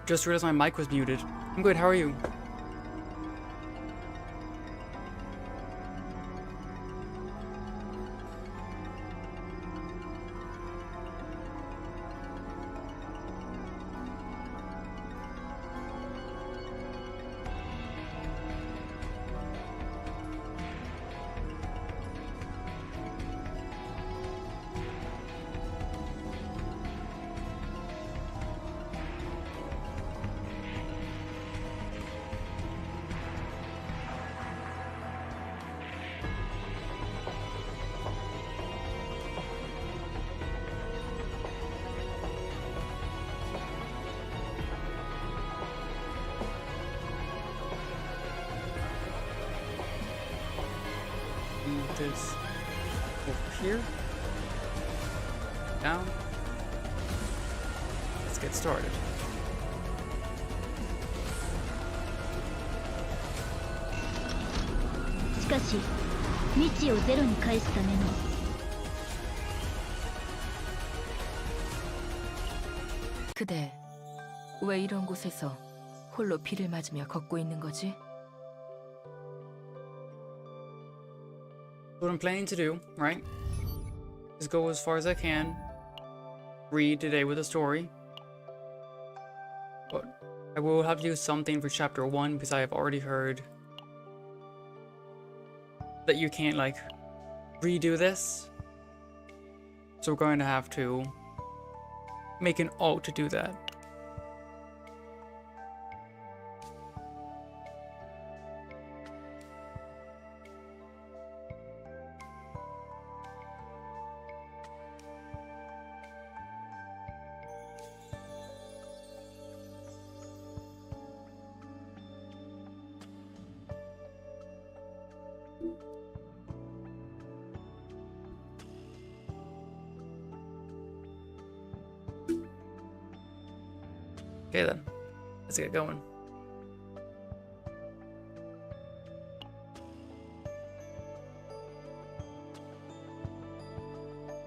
just realized my mic was muted. I'm good, how are you? This over here, down. Let's get started. しかし未知をゼロに返すための 그대 왜 이런 곳에서 홀로 비를 맞으며 걷고 있는 거지? What I'm planning to do, right, is go as far as I can, read today with a story, but I will have to do something for chapter 1 because I have already heard that you can't like redo this, so we're going to have to make an alt to do that. Okay then, let's get going.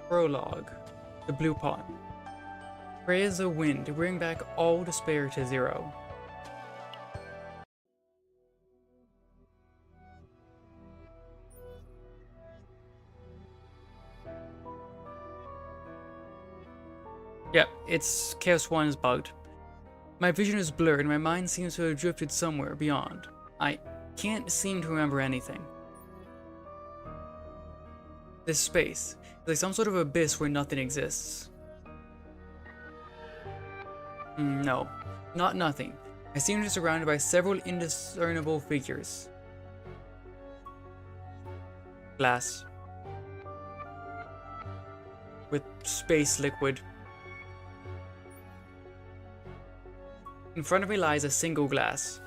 Prologue. The Blue Pot. Pray as the wind to bring back all despair to zero. Yep, it's Chaos 1 is bugged. My vision is blurred and my mind seems to have drifted somewhere beyond. I can't seem to remember anything. This space is like some sort of abyss where nothing exists. No, not nothing. I seem to be surrounded by several indiscernible figures. Glass. With space liquid. In front of me lies a single glass.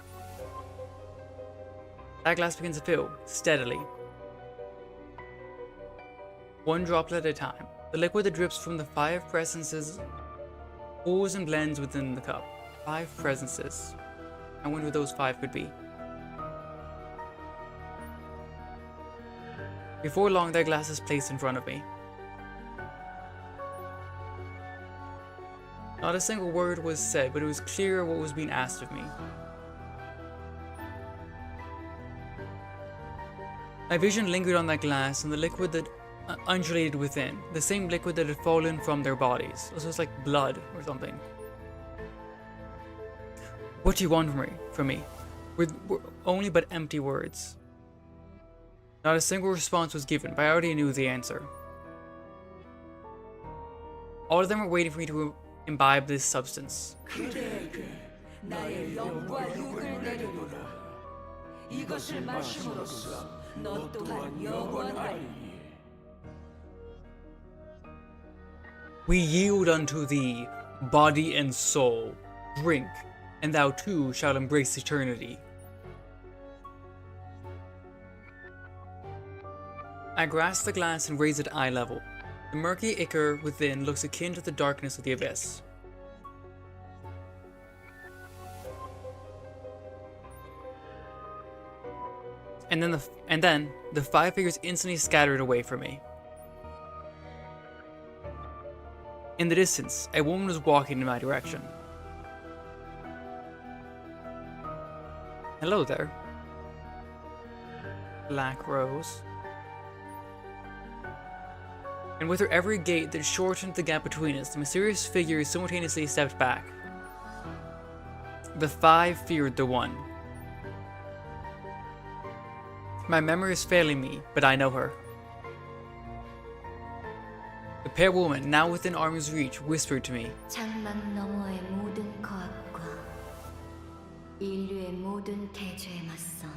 That glass begins to fill, steadily. One droplet at a time. The liquid that drips from the 5 presences pools and blends within the cup. 5 presences. I wonder what those 5 could be. Before long, that glass is placed in front of me. Not a single word was said, but it was clear what was being asked of me. My vision lingered on that glass and the liquid that undulated within, the same liquid that had fallen from their bodies. So it's like blood or something. What do you want from me? With only but empty words. Not a single response was given, but I already knew the answer. All of them were waiting for me to imbibe this substance. We yield unto thee, body and soul. Drink, and thou too shalt embrace eternity. I grasp the glass and raise it eye level. The murky ichor within looks akin to the darkness of the abyss. And then the 5 figures instantly scattered away from me. In the distance, a woman was walking in my direction. Hello there. Black Rose. And with her every gate that shortened the gap between us, the mysterious figure simultaneously stepped back. The five feared the one. My memory is failing me, but I know her. The pale woman, now within arm's reach, whispered to me, 장막 너머의 모든 거학과 인류의 모든 대죄에 맞서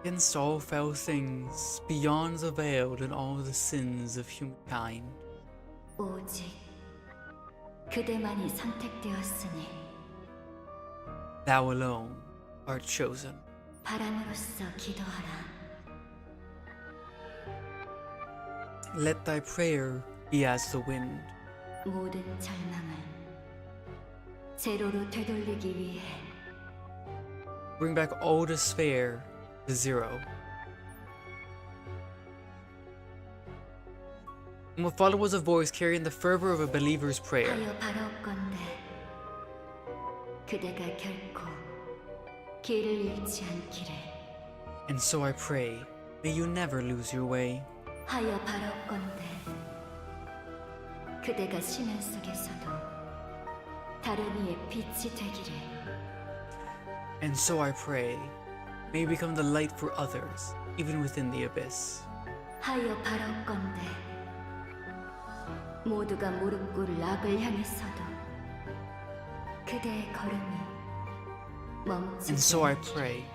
against all foul things, beyond the veil and all the sins of humankind. 오직 그대만이 선택되었으니 Thou alone art chosen. 바람으로써 기도하라. Let thy prayer be as the wind. 모든 절망을 제로로 되돌리기 위해 Bring back all despair to zero. And what followed was a voice carrying the fervor of a believer's prayer. 하여 바라옵건대 그대가 결코 길을 잃지 않기를. And so I pray, may you never lose your way. 하여 바라옵건대 그대가 심연 속에서도 다른 이의 빛이 되기를. And so I pray, may you become the light for others, even within the abyss. 하여 바라옵건대 모두가 무릎 꿇을 악을 향했어도 그대의 걸음이 멈추지 And so I 않기를. pray,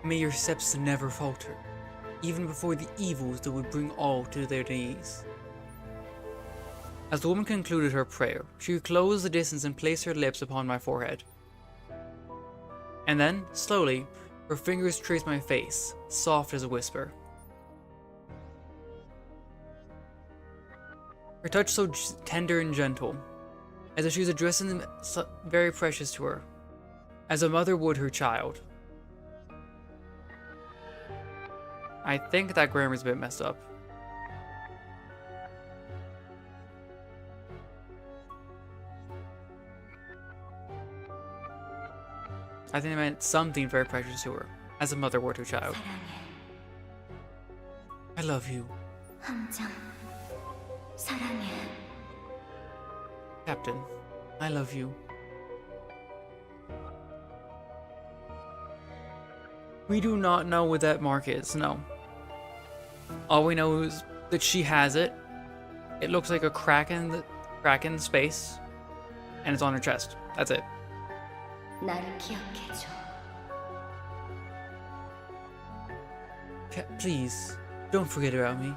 may your steps never falter, even before the evils that would bring all to their knees. As the woman concluded her prayer, she closed the distance and placed her lips upon my forehead. And then, slowly, her fingers traced my face, soft as a whisper. Her touch so tender and gentle, as if she was addressing them very precious to her, as a mother would her child. I think that grammar's a bit messed up. I think it meant something very precious to her, as a mother would her child. 사랑해 I love you, 함정 사랑해. Captain. I love you. We do not know what that mark is, no. All we know is that she has it. It looks like a crack in space, and it's on her chest. That's it. 나를 기억해줘. Please, don't forget about me.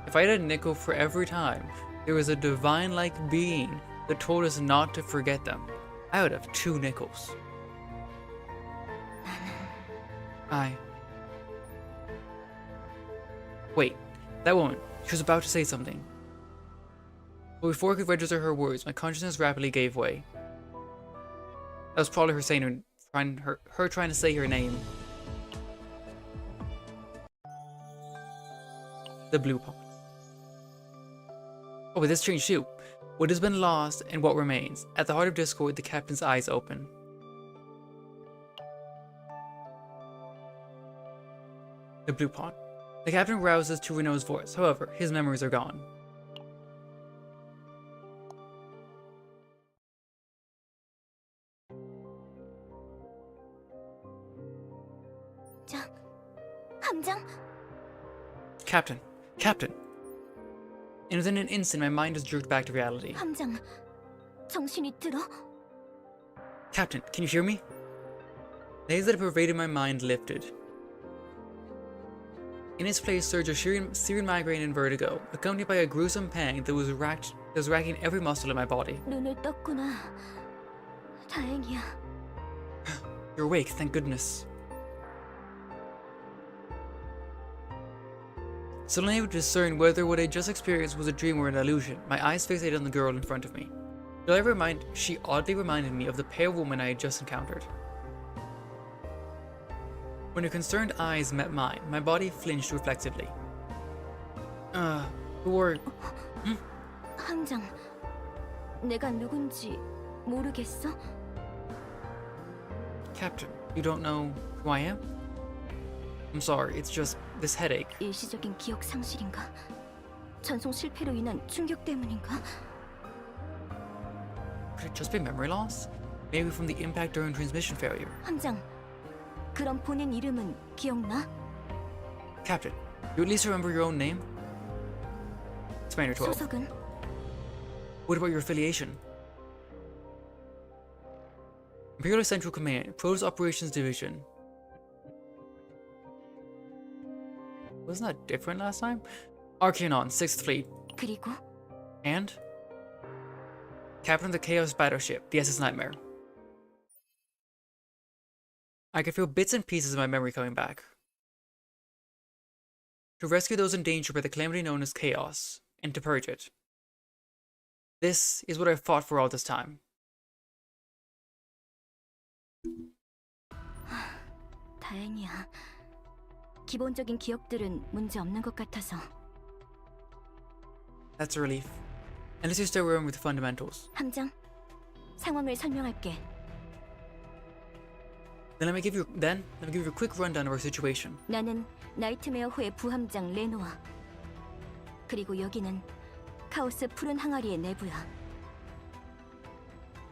If I had a nickel for every time there was a divine-like being that told us not to forget them, I would have 2 nickels. Wait, that woman, she was about to say something. But before I could register her words, my consciousness rapidly gave way. That was probably her saying her trying to say her name. The blue pot. Oh, but this changed too. What has been lost and what remains. At the heart of discord, the captain's eyes open. The blue pot. The captain rouses to Renault's voice. However, his memories are gone. 함정? Captain! Captain! And within an instant, my mind is jerked back to reality. 함정, 정신이 들어? Captain, can you hear me? The haze that had pervaded my mind lifted. In its place surged a searing migraine and vertigo, accompanied by a gruesome pang that was racking every muscle in my body. 눈을 떴구나. 다행이야. You're awake, thank goodness. Suddenly I would discern whether what I just experienced was a dream or an illusion. My eyes fixated on the girl in front of me. She oddly reminded me of the pale woman I had just encountered. When her concerned eyes met mine, my body flinched reflexively. 함정, 내가 누군지 모르겠어? Captain, you don't know who I am? I'm sorry, it's just this headache. 일시적인 기억 상실인가? 전송 실패로 인한 충격 때문인가? Could it just be memory loss? Maybe from the impact during transmission failure. 함장, 그럼 본인 이름은 기억나? Captain, you at least remember your own name? Spanier 12. 소속은? What about your affiliation? Imperial Central Command, Protoss Operations Division. Wasn't that different last time? Archaeon, 6th Fleet. 그리고 And? Captain of the Chaos Battleship, the SS Nightmare. I can feel bits and pieces of my memory coming back. To rescue those in danger by the calamity known as Chaos, and to purge it. This is what I've fought for all this time. 다행이야. 기본적인 기억들은 문제 없는 것 같아서. That's a relief. Unless you're still remembering the fundamentals. 함장, 상황을 설명할게. Then let me give you a quick rundown of our situation. 나는 나이트메어호의 부함장 레노아. 그리고 여기는 카오스 푸른 항아리의 내부야.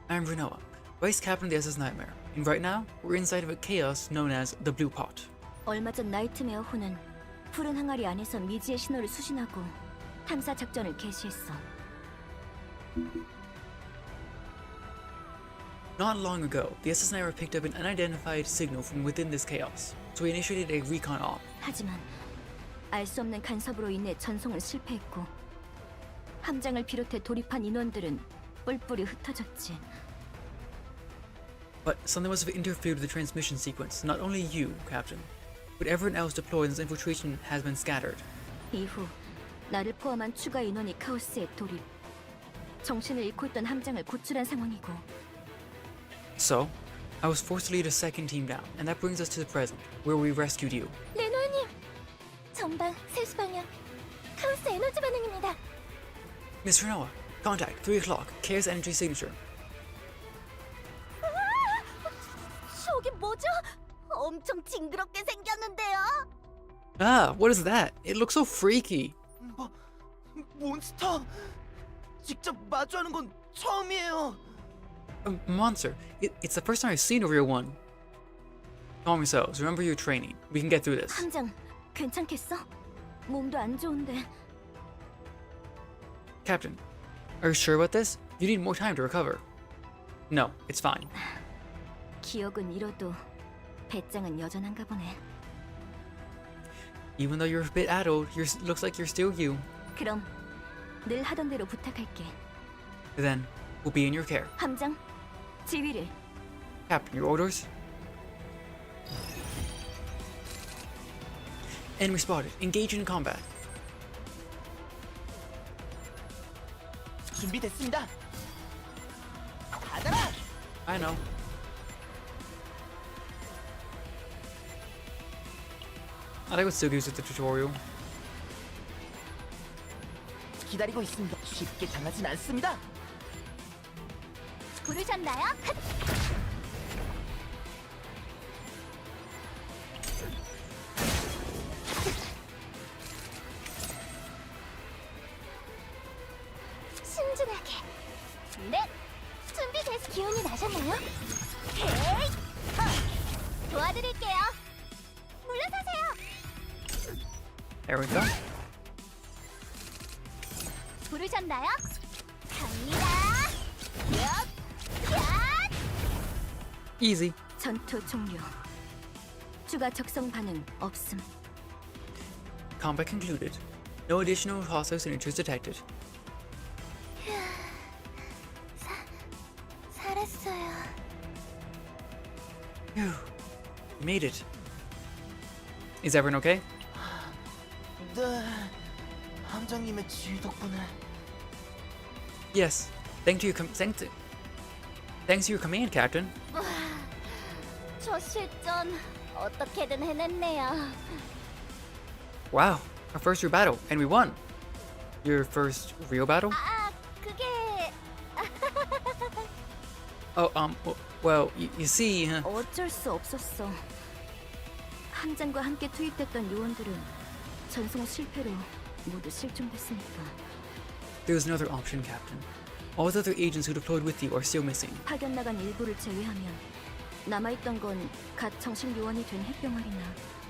I'm Renoa, Vice Captain of the SS Nightmare, and right now, we're inside of a chaos known as the Blue Pot. 얼마 전 나이트메어호는 푸른 항아리 안에서 미지의 신호를 수신하고 탐사 작전을 개시했어. Not long ago, the SS Nightmare picked up an unidentified signal from within this chaos, so we initiated a recon op. 하지만 알 수 없는 간섭으로 인해 전송은 실패했고 함장을 비롯해 돌입한 인원들은 뿔뿔이 흩어졌지. But something must have interfered with the transmission sequence. Not only you, Captain, but everyone else deployed in this infiltration has been scattered. 이후 나를 포함한 추가 인원이 카오스에 돌입. 정신을 잃고 있던 함장을 구출한 상황이고. So, I was forced to lead a second team down, and that brings us to the present, where we rescued you. 레노아님, 전방 3시 방향 카오스 에너지 반응입니다. Miss Renoa, contact 3 o'clock, Chaos Energy Signature. 저게 뭐죠? 엄청 징그럽게 생겼는데요. Ah, what is that? It looks so freaky. 몬스터! 직접 마주하는 건 처음이에요. A monster. It's the first time I've seen a real one. Calm yourselves. Remember your training. We can get through this. 함장, 괜찮겠어? 몸도 안 좋은데. Captain, are you sure about this? You need more time to recover. No, it's fine. 기억은 잃어도 배짱은 여전한가 보네. Even though you're a bit addled, looks like you're still you. 그럼 늘 하던 대로 부탁할게. Then, we'll be in your care. 함장, 지휘를. Captain, your orders? Enemy spotted. Engage in combat. 준비됐습니다. 받아라! I know. I would still use it the tutorial. 기다리고 있습니다. 쉽게 당하진 않습니다. 부르셨나요? 신중하게. 네, 준비돼서 기운이 나셨나요? 헤이! 도와드릴게요. 물러서세요. There we go. 부르셨나요? 갑니다. 야! Easy. 전투 종료. 추가 적성 반응 없음. Combat concluded. No additional hostile signatures detected. 살았어요. Phew. We made it. Is everyone okay? 네, 함장님의 지휘 덕분에 Yes. Thanks to your command, Captain. 저 실전 어떻게든 해냈네요. Wow. Our first real battle, and we won. Your first real battle? 아, 그게 Oh, well, you see, 어쩔 수 없었어. 함장과 함께 투입됐던 요원들은 전송 실패로 모두 실종됐으니까. there was another option, Captain. All the other agents who deployed with you are still missing. 파견 나간 일부를 제외하면 남아있던 건 갓 정식 요원이 된 해병원이나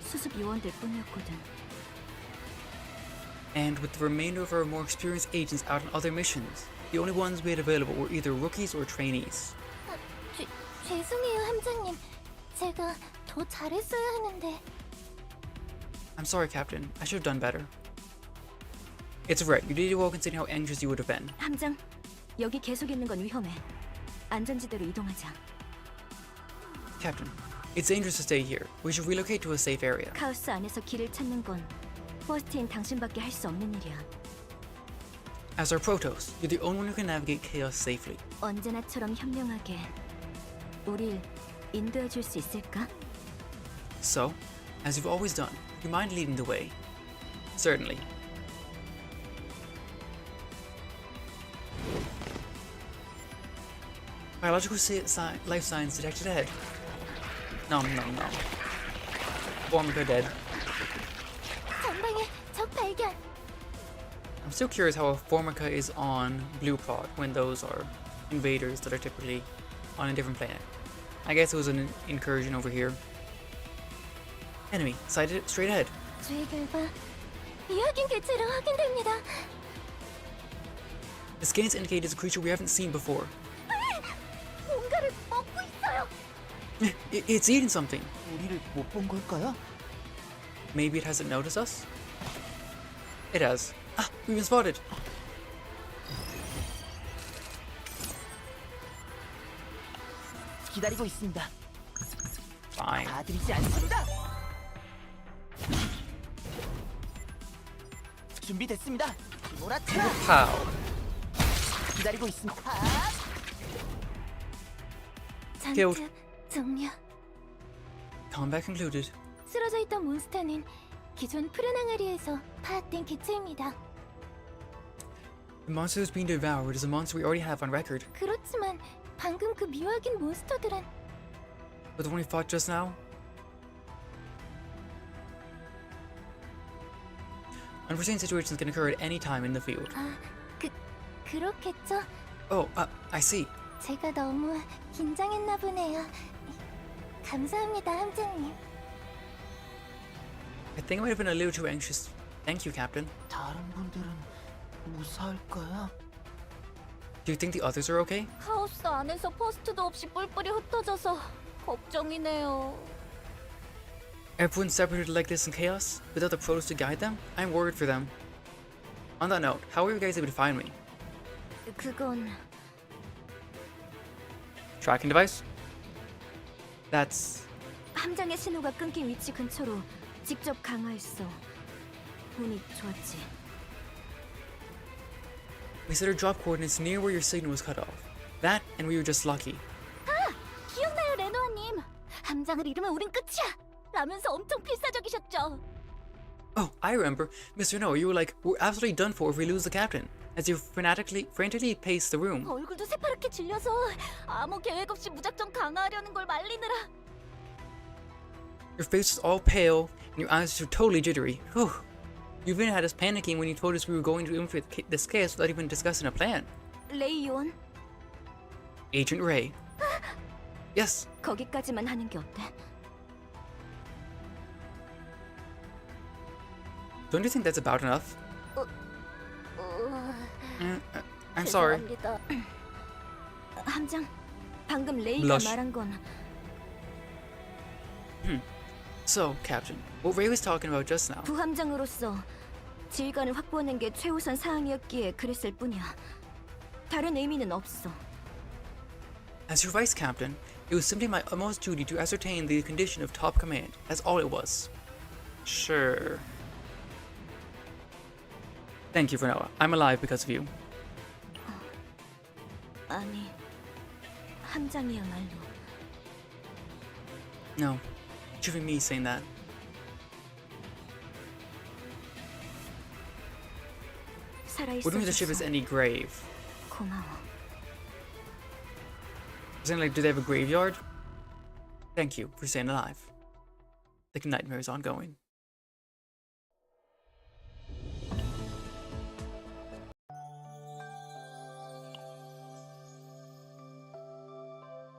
수습 요원들 뿐이었거든. And with the remainder of our more experienced agents out on other missions, the only ones we had available were either rookies or trainees. 죄송해요, 함장님. 제가 더 잘했어야 하는데. I'm sorry, Captain. I should have done better. It's right. You did well considering how anxious you would have been. 함장, 여기 계속 있는 건 위험해. 안전지대로 이동하자. Captain, it's dangerous to stay here. We should relocate to a safe area. 카오스 안에서 길을 찾는 건 퍼스트인 당신밖에 할 수 없는 일이야. As our Protoss, you're the only one who can navigate chaos safely. 언제나처럼 현명하게 우릴 인도해 줄 수 있을까? So, as you've always done, do you mind leading the way? Certainly. Biological life signs detected ahead. Nom. Formica dead. 전방에 적 발견. I'm still curious how a Formica is on Blue Pod when those are invaders that are typically on a different planet. I guess it was an incursion over here. Enemy sighted straight ahead. 주의 결과 미확인 개체로 확인됩니다. The scans indicate it's a creature we haven't seen before. 뭔가를 먹고 있어요. It's eating something. 우리를 못 본 걸까요? Maybe it hasn't noticed us? It has. Ah, we've been spotted. 기다리고 있습니다. Fine. 봐드리지 않습니다. 준비됐습니다. 몰아쳐라. How? 기다리고 있습니다. Killed. 전투 종료. Combat concluded. 쓰러져 있던 몬스터는 기존 푸른 항아리에서 파악된 개체입니다. The monster that's being devoured is a monster we already have on record. 그렇지만 방금 그 미확인 몬스터들은 But the one we fought just now? Unforeseen situations can occur at any time in the field. 그렇겠죠? Oh, I see. 제가 너무 긴장했나 보네요. 감사합니다, 함장님. I think I might have been a little too anxious. Thank you, Captain. 다른 분들은 무사할까요? Do you think the others are okay? 카오스 안에서 포스트도 없이 뿔뿔이 흩어져서 걱정이네요. Everyone separated like this in chaos, without the Protoss to guide them? I'm worried for them. On that note, how were you guys able to find me? 그건 Tracking device? That's... 함장의 신호가 끊긴 위치 근처로 직접 강화했어. 운이 좋았지. We set our drop coordinates near where your signal was cut off. That, and we were just lucky. 기억나요, 레노아님. 함장을 잃으면 우린 끝이야. 라면서 엄청 필사적이셨죠. Oh, I remember. Mr. No, you were like, we're absolutely done for if we lose the captain, as you frantically paced the room. 얼굴도 새파랗게 질려서 아무 계획 없이 무작정 강화하려는 걸 말리느라. Your face was all pale, and your eyes were totally jittery. Whew. You even had us panicking when you told us we were going to inflict this chaos without even discussing a plan. 레이 요원, Agent Ray. Yes, 거기까지만 하는 게 어때? don't you think that's about enough? I'm sorry. 죄송합니다. 함장, 방금 레이가 Blush. 말한 건 So, Captain, what Ray was talking about just now. 부함장으로서 지휘관을 확보하는 게 최우선 사항이었기에 그랬을 뿐이야. 다른 의미는 없어. As your vice captain, it was simply my utmost duty to ascertain the condition of top command. That's all it was. Sure. Thank you, Vernoa. I'm alive because of you. 아니, 함장이야말로. No, it should be me saying that. 살아있어 Wouldn't the ship is any grave. 고마워. Saying like, do they have a graveyard? Thank you for staying alive. The nightmare is ongoing.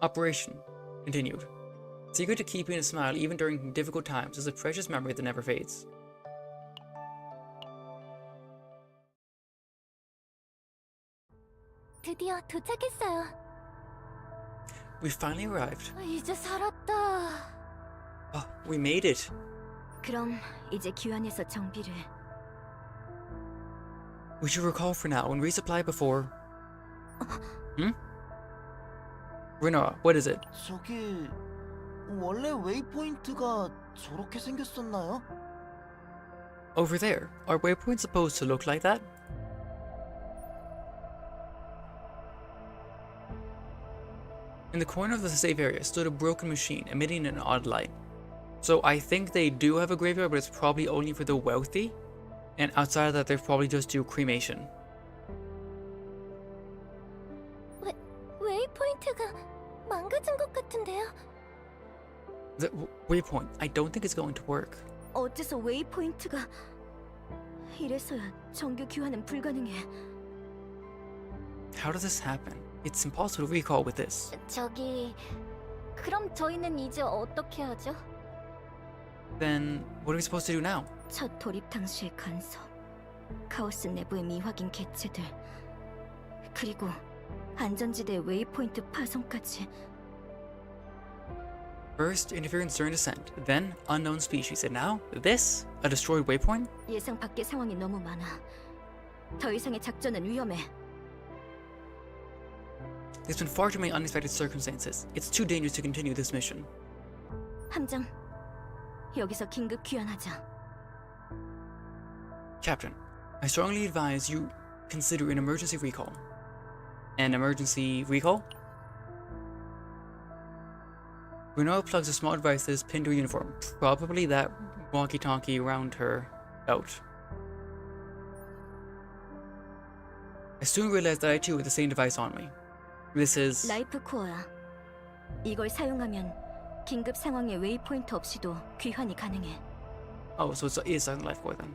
Operation continued. Secret to keeping a smile even during difficult times is a precious memory that never fades. 드디어 도착했어요. We finally arrived. 이제 살았다. Oh, we made it. 그럼 이제 귀환해서 정비를. We should recall for now and resupply before. Rinoa, what is it? 저기 원래 웨이포인트가 저렇게 생겼었나요? Over there. Are waypoints supposed to look like that? In the corner of the safe area stood a broken machine emitting an odd light. So I think they do have a graveyard, but it's probably only for the wealthy. And outside of that, they probably just do cremation. 웨이포인트가 망가진 것 같은데요? The waypoint, I don't think it's going to work. 어째서 웨이포인트가 이래서야 정규 귀환은 불가능해. How does this happen? It's impossible to recall with this. 저기 그럼 저희는 이제 어떻게 하죠? Then what are we supposed to do now? 첫 돌입 당시의 간섭, 카오스 내부의 미확인 개체들, 그리고 안전지대 웨이포인트 파손까지. First, interference during descent, then unknown species, and now this? A destroyed waypoint? 예상 밖의 상황이 너무 많아. 더 이상의 작전은 위험해. There's been far too many unexpected circumstances. It's too dangerous to continue this mission. 함장, 여기서 긴급 귀환하자. Captain, I strongly advise you consider an emergency recall. An emergency recall? Rinoa plugs a small device that is pinned to her uniform, probably that walkie-talkie around her belt. I soon realized that I too had the same device on me. This is... 라이프 코어야. 이걸 사용하면 긴급 상황에 웨이포인트 없이도 귀환이 가능해. Oh, so it is Silent Life Core then.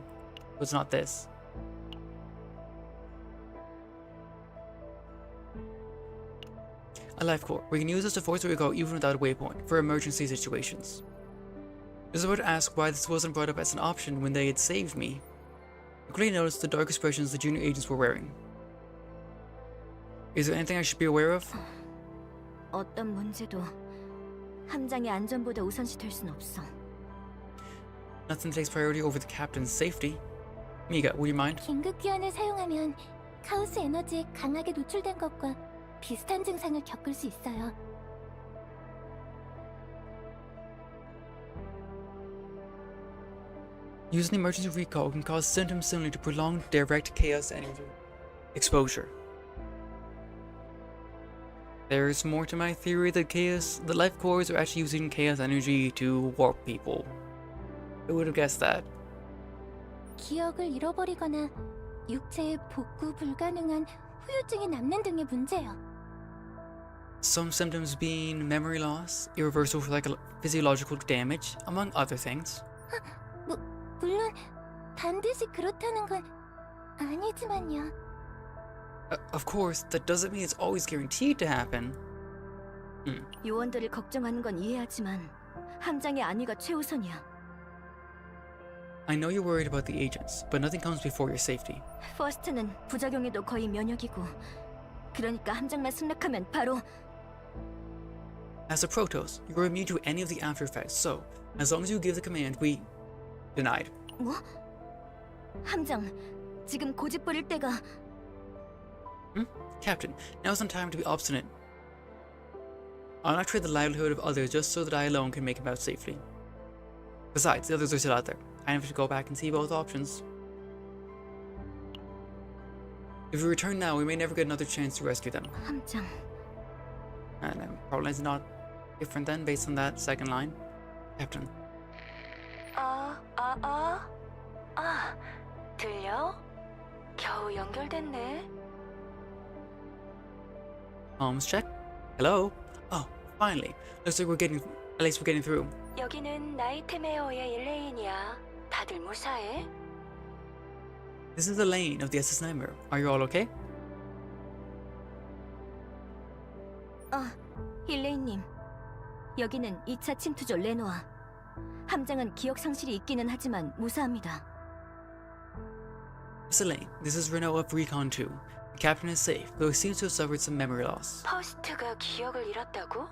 But it's not this. A life core. We can use this to force a recall even without a waypoint, for emergency situations. I was about to ask why this wasn't brought up as an option when they had saved me. I quickly noticed the dark expressions the junior agents were wearing. Is there anything I should be aware of? 어떤 문제도 함장의 안전보다 우선시 될 순 없어. Nothing takes priority over the captain's safety. Miga, would you mind? 긴급 귀환을 사용하면 카오스 에너지에 강하게 노출된 것과 비슷한 증상을 겪을 수 있어요. Using emergency recall can cause symptoms similar to prolonged direct chaos energy exposure. There's more to my theory that the life cores are actually using chaos energy to warp people. Who would have guessed that? 기억을 잃어버리거나 육체에 복구 불가능한 후유증이 남는 등의 문제요. Some symptoms being memory loss, irreversible physiological damage, among other things. 물론 반드시 그렇다는 건 아니지만요. Of course, that doesn't mean it's always guaranteed to happen. 요원들을 걱정하는 건 이해하지만 함장의 안위가 최우선이야. I know you're worried about the agents, but nothing comes before your safety. 퍼스트는 부작용에도 거의 면역이고, 그러니까 함장만 승낙하면 바로. As a Protoss, you're immune to any of the after effects, so as long as you give the command, we... Denied. 뭐? 함장, 지금 고집 부릴 때가. Captain, now's not time to be obstinate. I'll not trade the livelihood of others just so that I alone can make it out safely. Besides, the others are still out there. I have to go back and see both options. If we return now, we may never get another chance to rescue them. 함장. And probably it's not different then, based on that second line. Captain. 들려? 겨우 연결됐네. Comms check. Hello? Oh, finally. Looks like at least we're getting through. 여기는 나이트메어의 일레인이야. 다들 무사해? This is the lane of the SS Nightmare. Are you all okay? 일레인님. 여기는 2차 침투조 레노아. 함장은 기억 상실이 있기는 하지만 무사합니다. Miss Elaine, this is Renault of Recon 2. The captain is safe, though he seems to have suffered some memory loss. 퍼스트가 기억을 잃었다고?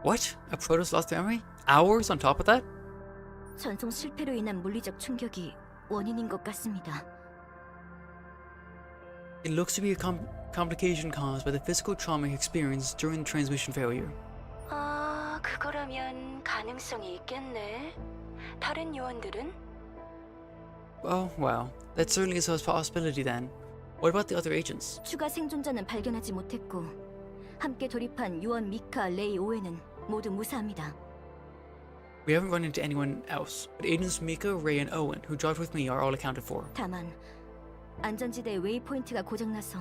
What? A Protoss lost memory? Hours on top of that? 전송 실패로 인한 물리적 충격이 원인인 것 같습니다. It looks to be a complication caused by the physical trauma he experienced during the transmission failure. 아, 그거라면 가능성이 있겠네. 다른 요원들은? Oh, well, that certainly is a possibility then. What about the other agents? 추가 생존자는 발견하지 못했고 함께 돌입한 요원 미카, 레이, 오웬은 모두 무사합니다. We haven't run into anyone else, but agents Mika, Ray, and Owen, who drive with me, are all accounted for. 다만 안전지대 웨이포인트가 고장나서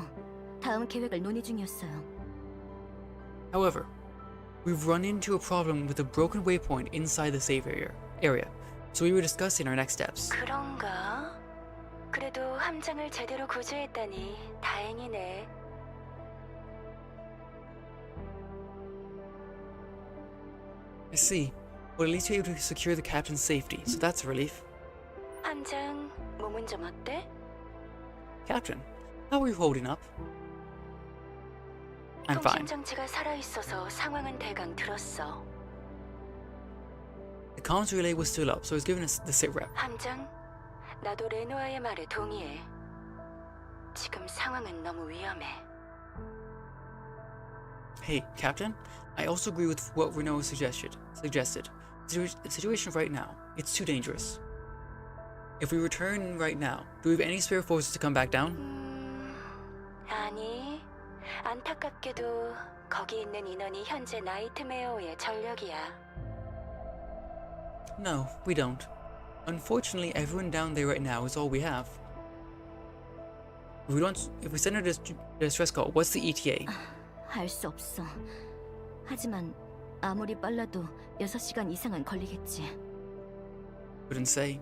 다음 계획을 논의 중이었어요. However, we've run into a problem with a broken waypoint inside the save area, so we were discussing our next steps. 그런가? 그래도 함장을 제대로 구조했다니 다행이네. I see. Well, at least we were able to secure the captain's safety, so that's a relief. 함장, 몸은 좀 어때? Captain, how are you holding up? I'm fine. 통신 장치가 살아있어서 상황은 대강 들었어. The comms relay was still up, so I was given us the sit rep. 함장, 나도 레노아의 말에 동의해. 지금 상황은 너무 위험해. Hey, Captain, I also agree with what Renault suggested. The situation right now, it's too dangerous. If we return right now, do we have any spare forces to come back down? 아니, 안타깝게도 거기 있는 인원이 현재 나이트메어의 전력이야. No, we don't. Unfortunately, everyone down there right now is all we have. If we send a distress call, what's the ETA? 알 수 없어. 하지만 아무리 빨라도 6시간 이상은 걸리겠지. Wouldn't say.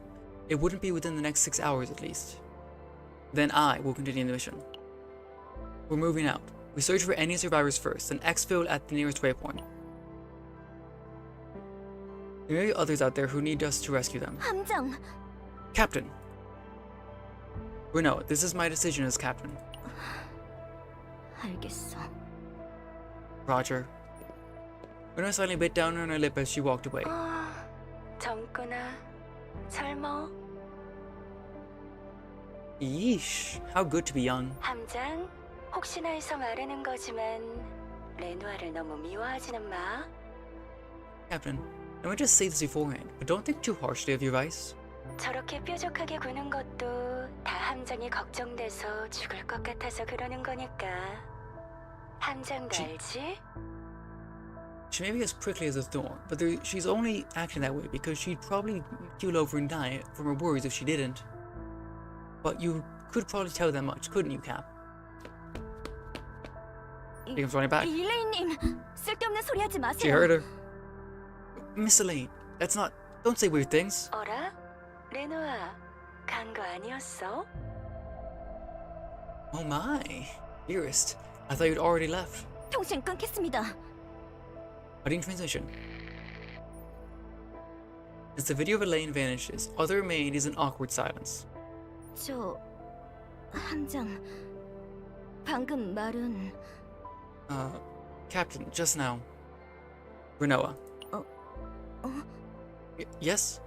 It wouldn't be within the next 6 hours at least. Then I will continue the mission. We're moving out. We search for any survivors first, then exfil at the nearest waypoint. There may be others out there who need us to rescue them. 함장! Captain! Renault, this is my decision as captain. 알겠어. Roger. Renault slightly bit down on her lip as she walked away. 젊구나. 젊어. Yeesh, how good to be young. 함장, 혹시나 해서 말하는 거지만 레노아를 너무 미워하지는 마. Captain, let me just say this beforehand, but don't think too harshly of your vice. 저렇게 뾰족하게 구는 것도 다 함장이 걱정돼서 죽을 것 같아서 그러는 거니까. 함장도 알지? She may be as prickly as a thorn, but she's only acting that way because she'd probably keel over and die from her worries if she didn't. But you could probably tell that much, couldn't you, Cap? He comes running back. 일레이님! 쓸데없는 소리 하지 마세요. She heard her. Miss Elaine, that's not... Don't say weird things. 어라? 레노아, 간 거 아니었어? Oh my. Dearest, I thought you'd already left. 통신 끊겠습니다. Cutting transmission. As the video of Elaine vanishes, all that remains is an awkward silence. 저... 함장... 방금 말은... Captain, just now. Renoa. Yes?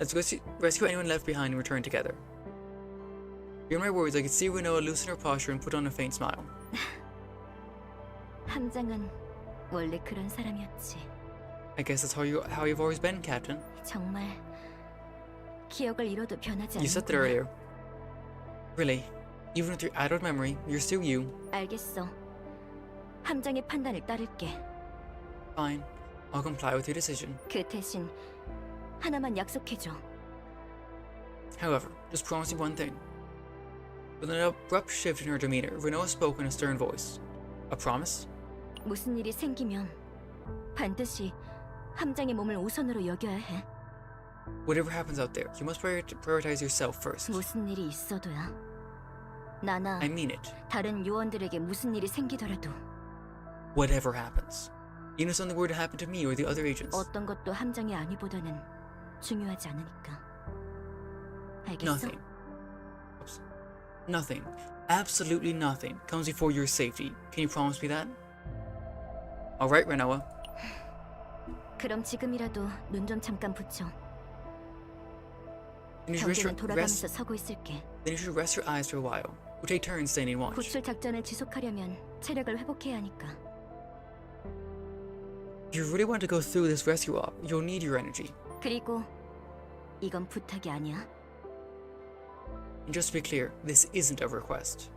Let's rescue anyone left behind and return together. Hearing my words, I could see Renoa loosen her posture and put on a faint smile. 함장은 원래 그런 사람이었지. I guess that's how you've always been, Captain. 정말 기억을 잃어도 변하지 You said that 않는구나. earlier. Really, even with your adult memory, you're still you. 알겠어. 함장의 판단을 따를게. Fine. I'll comply with your decision. 그 대신 하나만 약속해줘. However, just promise me one thing. With an abrupt shift in her demeanor, Renault spoke in a stern voice. A promise? 무슨 일이 생기면 반드시 함장의 몸을 우선으로 여겨야 해. Whatever happens out there, you must prioritize yourself first. 무슨 일이 있어도야. 나나 I mean it. 다른 요원들에게 무슨 일이 생기더라도 Whatever happens. Even if something were to happen to me or the other agents. 어떤 것도 함장의 안위보다는 중요하지 않으니까. 알겠어? Nothing. Oops. Nothing. Absolutely nothing comes before your safety. Can you promise me that? Alright, Renoa. 그럼 지금이라도 눈 좀 잠깐 붙여. Then you should 경계는 돌아가면서 서고 있을게. then you should rest your eyes for a while. We'll take turns standing watch. 구출 작전을 지속하려면 체력을 회복해야 하니까. If you really want to go through this rescue op, you'll need your energy. 그리고 이건 부탁이 아니야. And just to be clear, this isn't a request.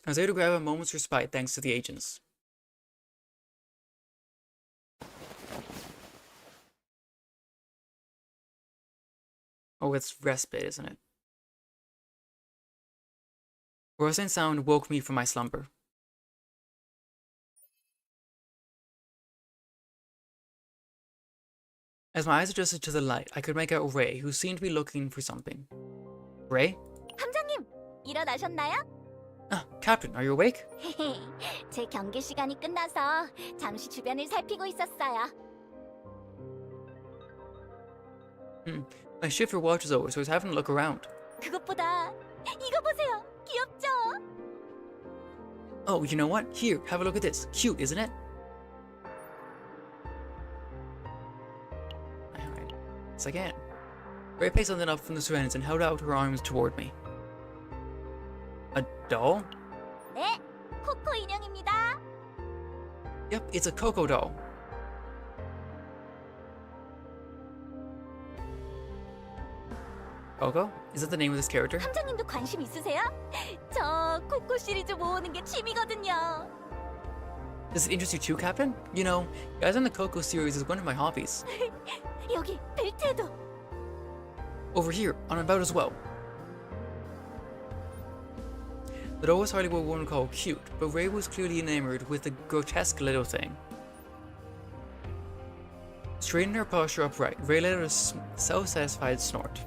I was able to grab a moment's respite thanks to the agents. Oh, it's respite, isn't it? A rustling sound woke me from my slumber. As my eyes adjusted to the light, I could make out Ray, who seemed to be looking for something. Ray? 함장님, 일어나셨나요? Ah, Captain, are you awake? 제 경계 시간이 끝나서 잠시 주변을 살피고 있었어요. My shift for watch is over, so I was having a look around. 그것보다 이거 보세요. 귀엽죠? Oh, you know what? Here, have a look at this. Cute, isn't it? Alright, it's again. Ray picked something up from the surroundings and held out her arms toward me. A doll? 네, 코코 인형입니다. Yep, it's a Coco doll. Coco? Is that the name of this character? 함장님도 관심 있으세요? 저 코코 시리즈 모으는 게 취미거든요. Does it interest you too, Captain? You know, guys on the Coco series is one of my hobbies. 여기 벨트에도. Over here, on my belt as well. The doll was hardly what one would call cute, but Ray was clearly enamored with the grotesque little thing. Straightening her posture upright, Ray let out a self-satisfied snort.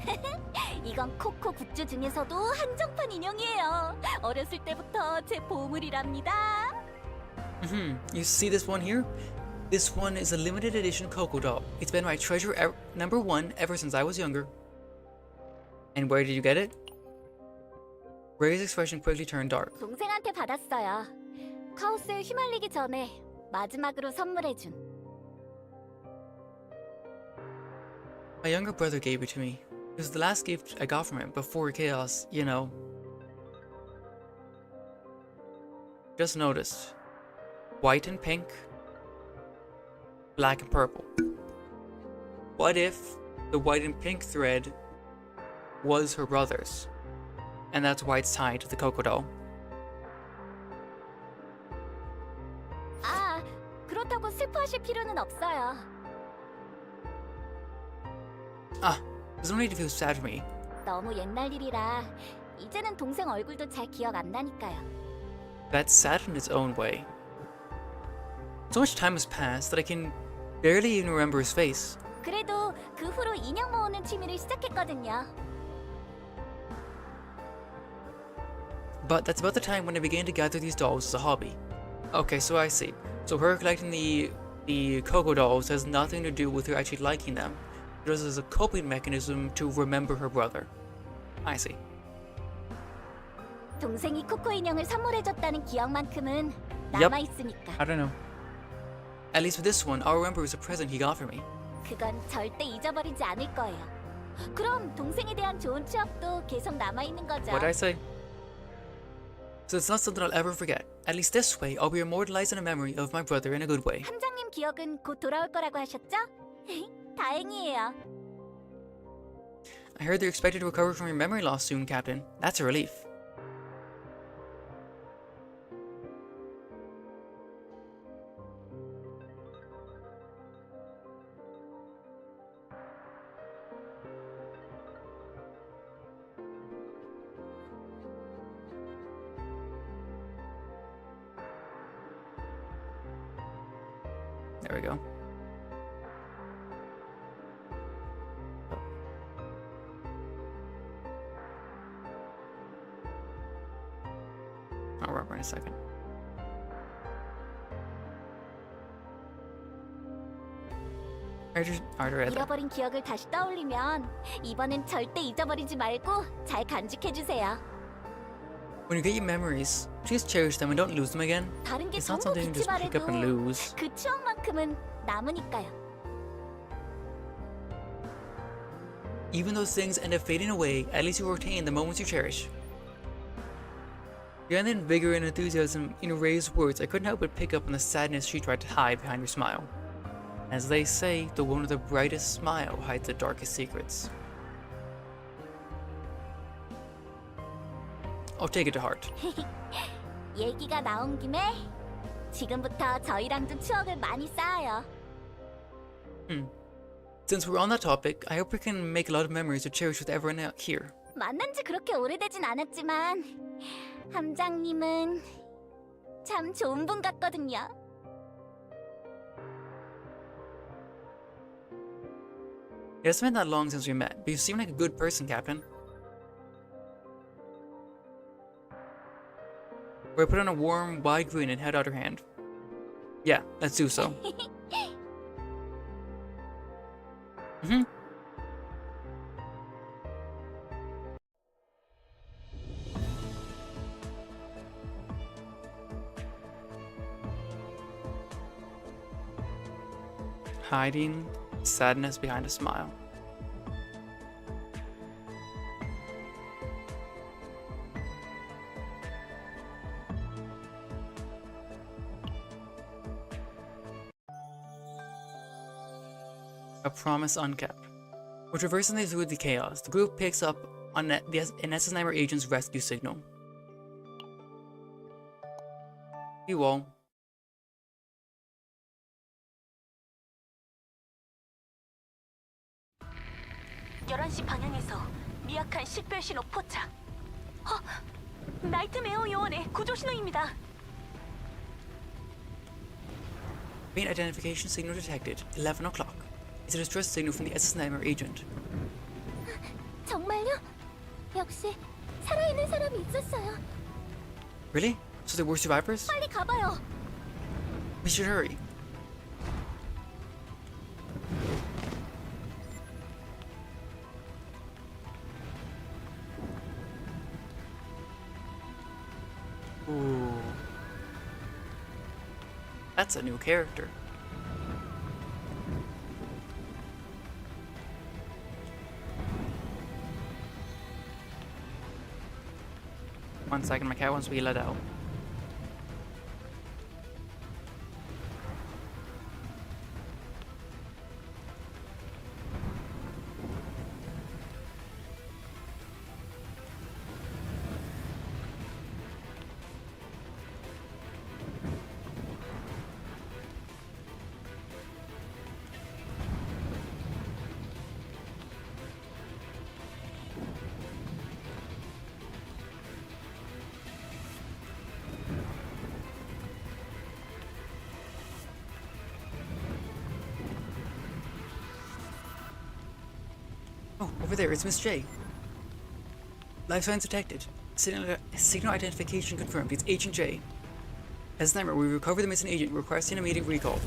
이건 코코 굿즈 중에서도 한정판 인형이에요. 어렸을 때부터 제 보물이랍니다. You see this one here? This one is a limited edition Coco doll. It's been my treasure number one ever since I was younger. And where did you get it? Ray's expression quickly turned dark. 동생한테 받았어요. 카오스에 휘말리기 전에 마지막으로 선물해준. My younger brother gave it to me. It was the last gift I got from him before chaos, you know. Just noticed. White and pink. Black and purple. What if the white and pink thread was her brother's? And that's why it's tied to the Coco doll. 아, 그렇다고 슬퍼하실 필요는 없어요. Ah, there's no need to feel sad for me. 너무 옛날 일이라 이제는 동생 얼굴도 잘 기억 안 나니까요. That's sad in its own way. So much time has passed that I can barely even remember his face. 그래도 그 후로 인형 모으는 취미를 시작했거든요. But that's about the time when I began to gather these dolls as a hobby. Okay, so I see. So her collecting the Coco dolls has nothing to do with her actually liking them. Just as a coping mechanism to remember her brother. I see. 동생이 코코 인형을 선물해줬다는 기억만큼은 Yep. 남아 있으니까. I don't know. At least with this one, I'll remember it was a present he got for me. 그건 절대 잊어버리지 않을 거예요. 그럼 동생에 대한 좋은 추억도 계속 남아 있는 거죠. What'd I say? So it's not something I'll ever forget. At least this way, I'll be immortalized in a memory of my brother in a good way. 함장님 기억은 곧 돌아올 거라고 하셨죠? 다행이에요. I heard they're expected to recover from your memory loss soon, Captain. That's a relief. There we go. I'll rubber in a second. Alright, 잃어버린 기억을 다시 떠올리면 이번엔 절대 잊어버리지 말고 잘 간직해주세요. When you get your memories, please cherish them and don't lose them again. 다른 게 It's not 전부 something you 빛이 just pick up and 바래도 lose. 그 추억만큼은 남으니까요. Even though things end up fading away, at least you retain the moments you cherish. Beyond the vigor and enthusiasm in Ray's words, I couldn't help but pick up on the sadness she tried to hide behind her smile. As they say, the one with the brightest smile hides the darkest secrets. I'll take it to heart. 얘기가 나온 김에 지금부터 저희랑도 추억을 많이 쌓아요. Since we're on that topic, I hope we can make a lot of memories to cherish with everyone out here. 만난 지 그렇게 오래되진 않았지만 함장님은 참 좋은 분 같거든요. It hasn't been that long since we met, but you seem like a good person, Captain. Where I put on a warm, wide grin and held out her hand. Yeah, let's do so. Hiding sadness behind a smile. A promise unkept. We're traversing through the chaos. The group picks up on an Essenheimer agent's rescue signal. You all. 방향에서 미약한 식별 신호 포착. 나이트메어 요원의 구조 신호입니다. Main identification signal detected. 11 o'clock. It's a distress signal from the Essenheimer agent. 정말요? 역시 살아있는 사람이 있었어요. Really? So there were survivors? 빨리 가봐요. We should hurry. Ooh. That's a new character. One second, my cat wants to be let out. Oh, over there, it's Miss J. Life signs detected. Signal identification confirmed. It's Agent J. As Sniper, we recovered the missing agent, requesting immediate recall.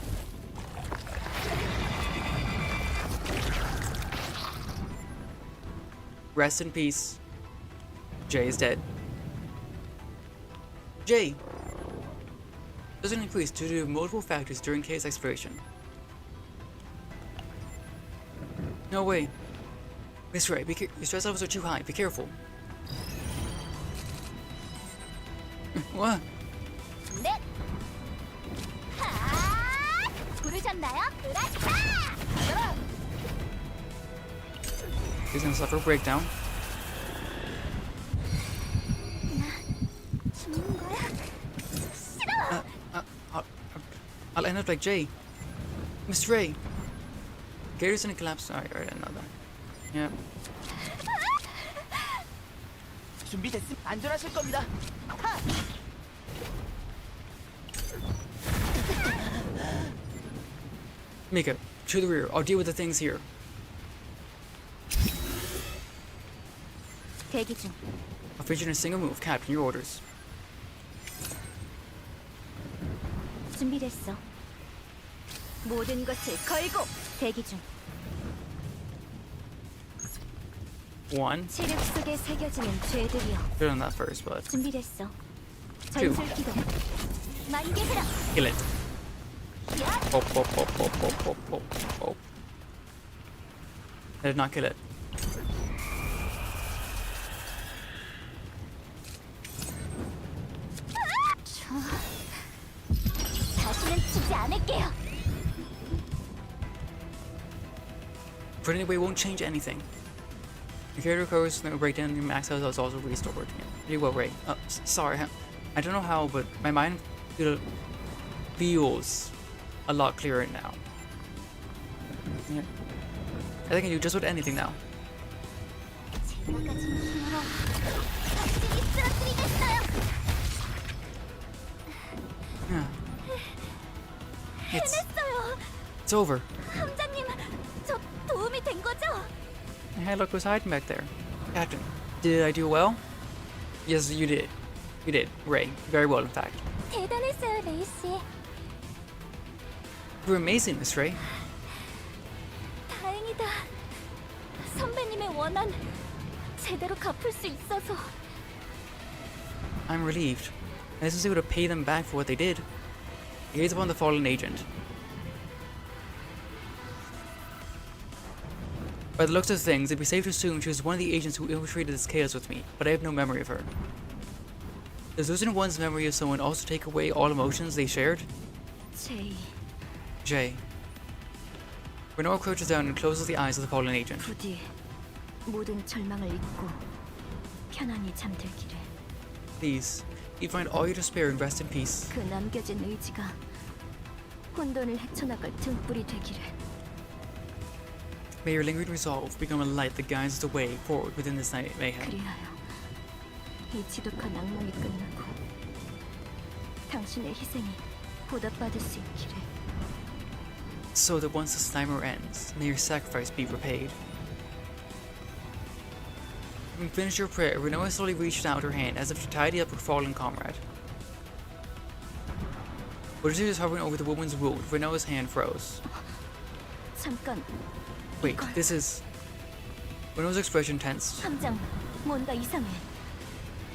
Rest in peace. Jay is dead. Jay doesn't increase due to multiple factors during case exploration. No way. Miss Ray, your stress levels are too high. Be careful. What? 넷. 부르셨나요? 그렇다. He's gonna suffer a breakdown. 죽는 거야? 싫어. I'll end up like Jay. Miss Ray. Gator's gonna collapse. Alright, I know that. Yeah. 준비됐으면 안전하실 겁니다. Mika, to the rear. I'll deal with the things here. 대기 중. I'll feature in a single move. Captain, your orders. 준비됐어. 모든 것을 걸고 대기 중. One. 체력 속에 새겨지는 죄들이여. Put on that first, but 준비됐어. Two. 전술 기동. 만개 흐름. kill it. Pop, pop, pop, pop, pop, pop, pop, pop. I did not kill it. 다시는 치지 않을게요. But anyway, it won't change anything. Your character recovers from the breakdown and your max health is also restored. Yeah, pretty well, Ray. Sorry, I don't know how, but my mind feels a lot clearer now. Yeah. I think I can do just about anything now. Yeah. It's over. 함장님, 저 도움이 된 거죠? Hey, look who's hiding back there. Captain, did I do well? Yes, you did. You did, Ray. Very well, in fact. 대단했어요, 레이 씨. You were amazing, Miss Ray. 다행이다. 선배님의 원한 제대로 갚을 수 있어서. I'm relieved. I was able to pay them back for what they did. I gaze upon the fallen agent. By the looks of things, it'd be safe to assume she was one of the agents who infiltrated this chaos with me, but I have no memory of her. Does losing one's memory of someone also take away all emotions they shared? 제이, Jay. Renoir crouches down and closes the eyes of the fallen agent. 부디 모든 절망을 잊고 편안히 잠들기를. Please, you find all your despair and rest in peace. 그 남겨진 의지가 혼돈을 헤쳐나갈 등불이 되기를. May your lingering resolve become a light that guides the way forward within this night mayhem. 그리하여 이 지독한 악몽이 끝나고 당신의 희생이 보답받을 수 있기를. So that once this nightmare ends, may your sacrifice be repaid. Having finished your prayer, Renoa slowly reached out her hand as if to tidy up her fallen comrade. But as she was hovering over the woman's wound, Renoa's hand froze. 잠깐, Wait, this is... Renoa's expression tensed. 함장, 뭔가 이상해.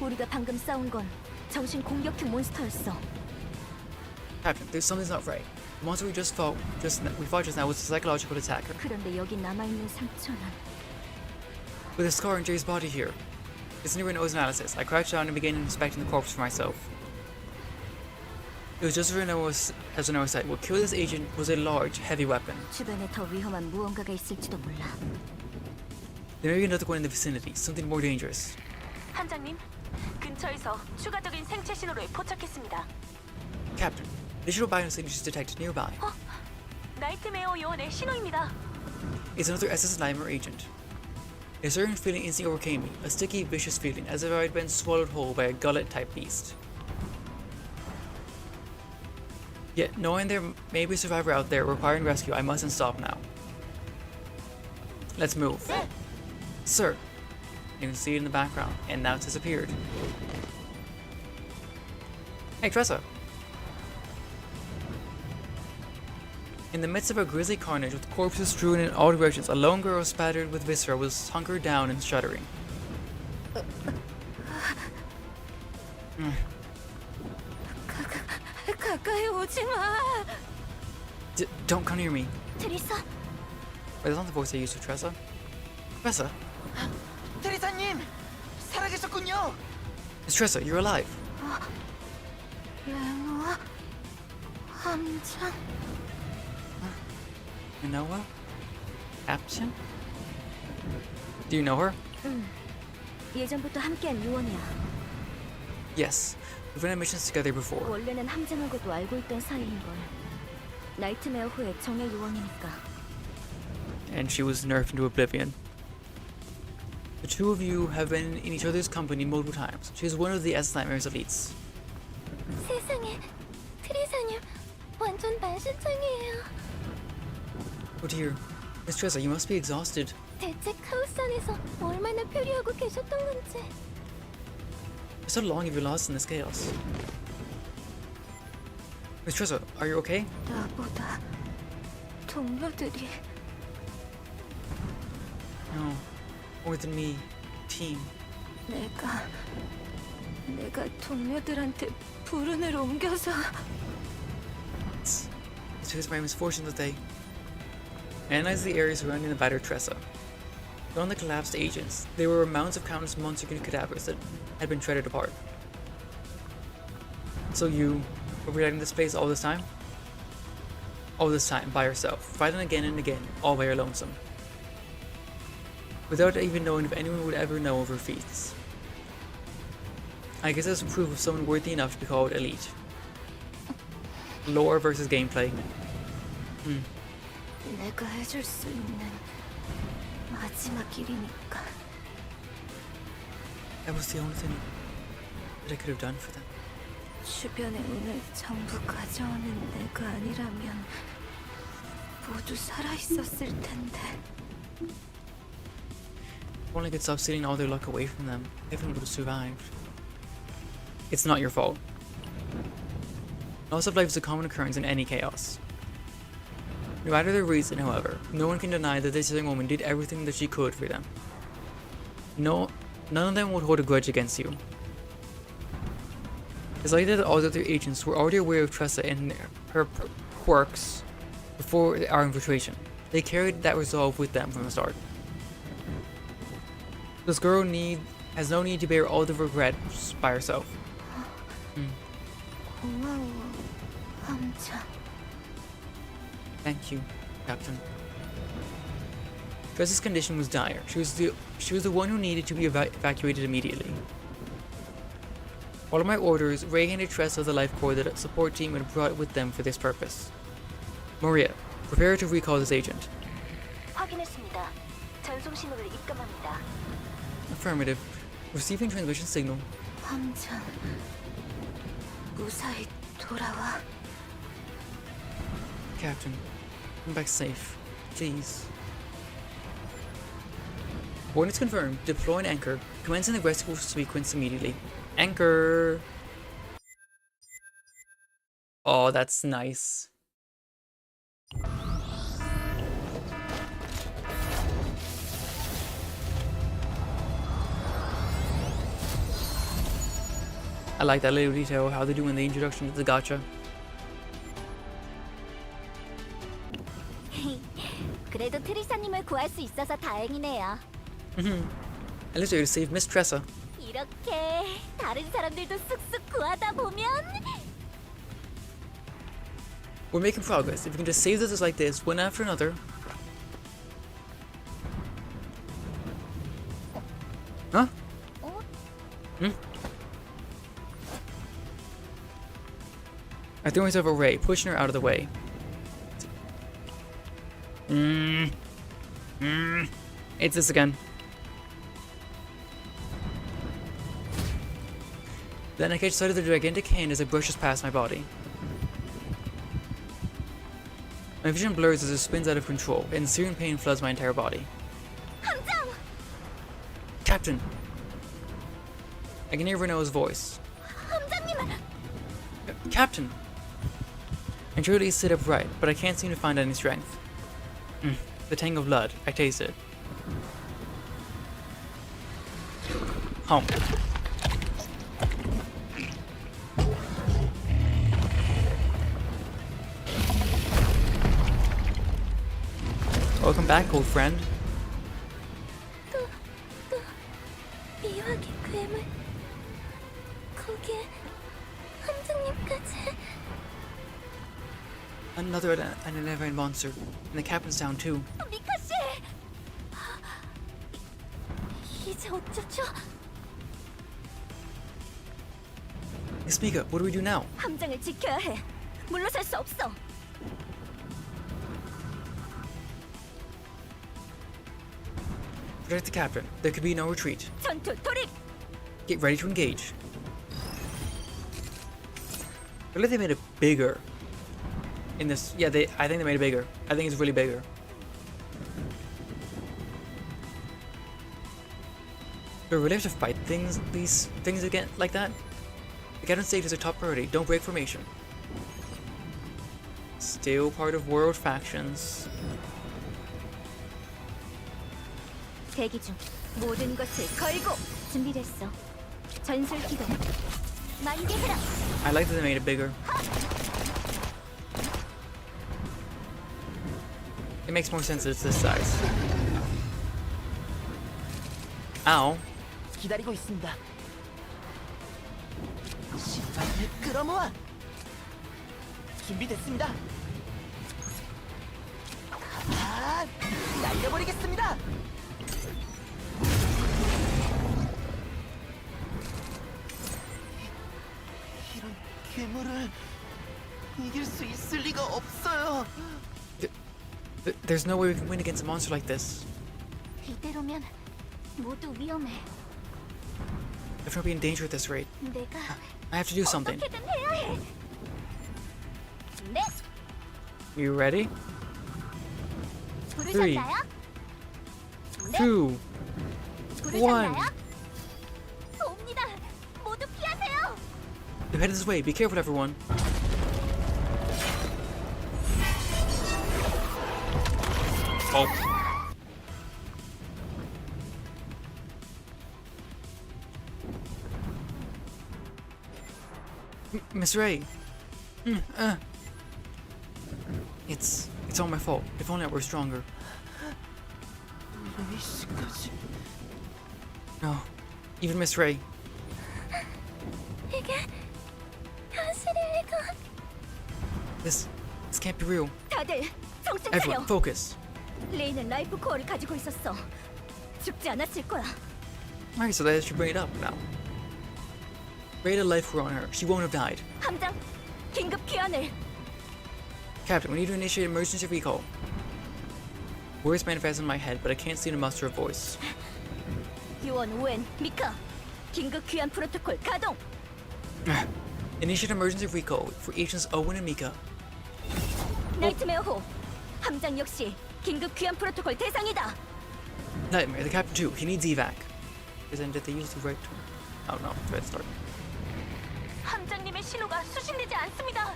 우리가 방금 싸운 건 정신 공격형 몬스터였어. Captain, there's something's not right. The monster we fought just now was a psychological attacker. 그런데 여기 남아있는 상처는 With a scar on Jay's body here. It's near Renoa's analysis. I crouched down and began inspecting the corpse for myself. It was just as Renoa said. What killed this agent was a large, heavy weapon. 주변에 더 위험한 무언가가 있을지도 몰라. There may be another one in the vicinity, something more dangerous. 함장님, 근처에서 추가적인 생체 신호를 포착했습니다. Captain, additional biosignatures detected nearby. 나이트메어 요원의 신호입니다. It's another SS Nightmare agent. A certain feeling instantly overcame me, a sticky, vicious feeling, as if I had been swallowed whole by a gullet-type beast. Yet, knowing there may be a survivor out there requiring rescue, I mustn't stop now. Let's move. Sir! You can see it in the background, and now it's disappeared. Hey, Tressa! In the midst of a grisly carnage with corpses strewn in all directions, a lone girl spattered with viscera was hunkered down and shuddering. 가까이 오지 마. Don't come near me. 트리사, Wait, that's not the voice I used for Tressa. Tressa? 테리사님 살아계셨군요. It's Tressa, you're alive. 레노아, 함장. Renoa? Captain? Do you know her? 예전부터 함께한 요원이야. Yes. We've been on missions together before. 원래는 함장하고도 알고 있던 사이인 걸. 나이트메어 후에 정예 요원이니까. And she was nerfed into oblivion. The two of you have been in each other's company multiple times. She is one of the SS Nightmare's elites. 세상에, 트리사님 완전 만신창이에요. Oh dear. Miss Tressa, you must be exhausted. 대체 카오스 안에서 얼마나 표류하고 계셨던 건지. For so long you've been lost in this chaos. Miss Tressa, are you okay? 나보다 동료들이 No. More than me. Team. 내가 동료들한테 불운을 옮겨서 It's because of my misfortune that they analyzed the area surrounding the battered Tressa. Beyond the collapsed agents, there were mounds of countless monster cadavers that had been shredded apart. So you were protecting this place all this time? All this time, by yourself, fighting again and again, all by your lonesome. Without even knowing if anyone would ever know of her feats. I guess that's proof of someone worthy enough to be called elite. Lore versus gameplay. 내가 해줄 수 있는 마지막 일이니까. That was the only thing that I could have done for them. 주변의 운을 전부 가져오는 내가 아니라면 모두 살아 있었을 텐데. If only I could stop stealing all their luck away from them, everyone would have survived. It's not your fault. Loss of life is a common occurrence in any chaos. No matter the reason, however, no one can deny that this young woman did everything that she could for them. No, none of them would hold a grudge against you. It's likely that all the other agents were already aware of Tressa and her quirks before our infiltration. They carried that resolve with them from the start. This girl has no need to bear all the regrets by herself. 고마워, 함장. Thank you, Captain. Tressa's condition was dire. She was the one who needed to be evacuated immediately. Following my orders, Ray handed Tressa the life cord that a support team had brought with them for this purpose. Maria, prepare to recall this agent. 확인했습니다. 전송 신호를 입금합니다. Affirmative. Receiving transmission signal. 함장, 무사히 돌아와. Captain, come back safe. Please. Coordinates confirmed. Deploy an anchor. Commencing the rescue sequence immediately. Anchor! Oh, that's nice. I like that little detail, how they're doing the introduction to the gacha. 그래도 트리사님을 구할 수 있어서 다행이네요. At least we to save Miss Tressa. 이렇게 다른 사람들도 쑥쑥 구하다 보면 We're making progress. If we can just save this like this, one after another. Huh? I threw myself a ray, pushing her out of the way. It's this again. Then I catch sight of the gigantic hand as it brushes past my body. My vision blurs as it spins out of control, and searing pain floods my entire body. 함장! Captain! I can hear Renault's voice. 함장님! Captain! I try to sit upright, but I can't seem to find any strength. The tang of blood, I taste it. Home. Welcome back, old friend. 미화의 괴물. 거기에 함장님까지. Another unidentified monster, and the captain's down too. 미카 씨. 이제 어쩌죠? Miss Mika, what do we do now? 함장을 지켜야 해. 물러설 수 없어. Protect the captain. There could be no retreat. 전투 돌입. Get ready to engage. I believe they made it bigger. In this, yeah, I think they made it bigger. I think it's really bigger. Do we really have to fight these things again like that? The captain stage is a top priority. Don't break formation. Still part of world factions. 대기 중. 모든 것을 걸고 준비됐어. 전술 기동. 만개해라. I like that they made it bigger. It makes more sense that it's this size. Ow. 기다리고 있습니다. 신발을 끌어모아. 준비됐습니다. 아, 날려버리겠습니다. 이런 괴물을 이길 수 있을 리가 없어요. There's no way we can win against a monster like this. 이대로면 모두 위험해. If we're in danger at this rate, 내가 I have to do something. 어떻게든 해야 해. 네, You ready? 부르셨나요? 네, 2, 부르셨나요? 옵니다. 모두 피하세요. You head this way. Be careful, everyone. Oh. Miss Ray. It's all my fault. If only I were stronger. 루이스까지. No. Even Miss Ray. 이게 현실일 리가. This can't be real. 다들 정신 차려. Everyone, focus. 레이는 라이프 코어를 가지고 있었어. 죽지 않았을 거야. Alright, so that should bring it up now. Ray had a life on her. She won't have died. 함장, 긴급 귀환을. Captain, we need to initiate emergency recall. Words manifest in my head, but I can't seem to muster a voice. 요원 오웬, 미카. 긴급 귀환 프로토콜 가동. Initiate emergency recall for agents Owen and Mika. 나이트메어 호. 함장 역시 긴급 귀환 프로토콜 대상이다. Nightmare, the captain too. He needs evac. Isn't did they use the right term? Oh no, red start. 함장님의 신호가 수신되지 않습니다.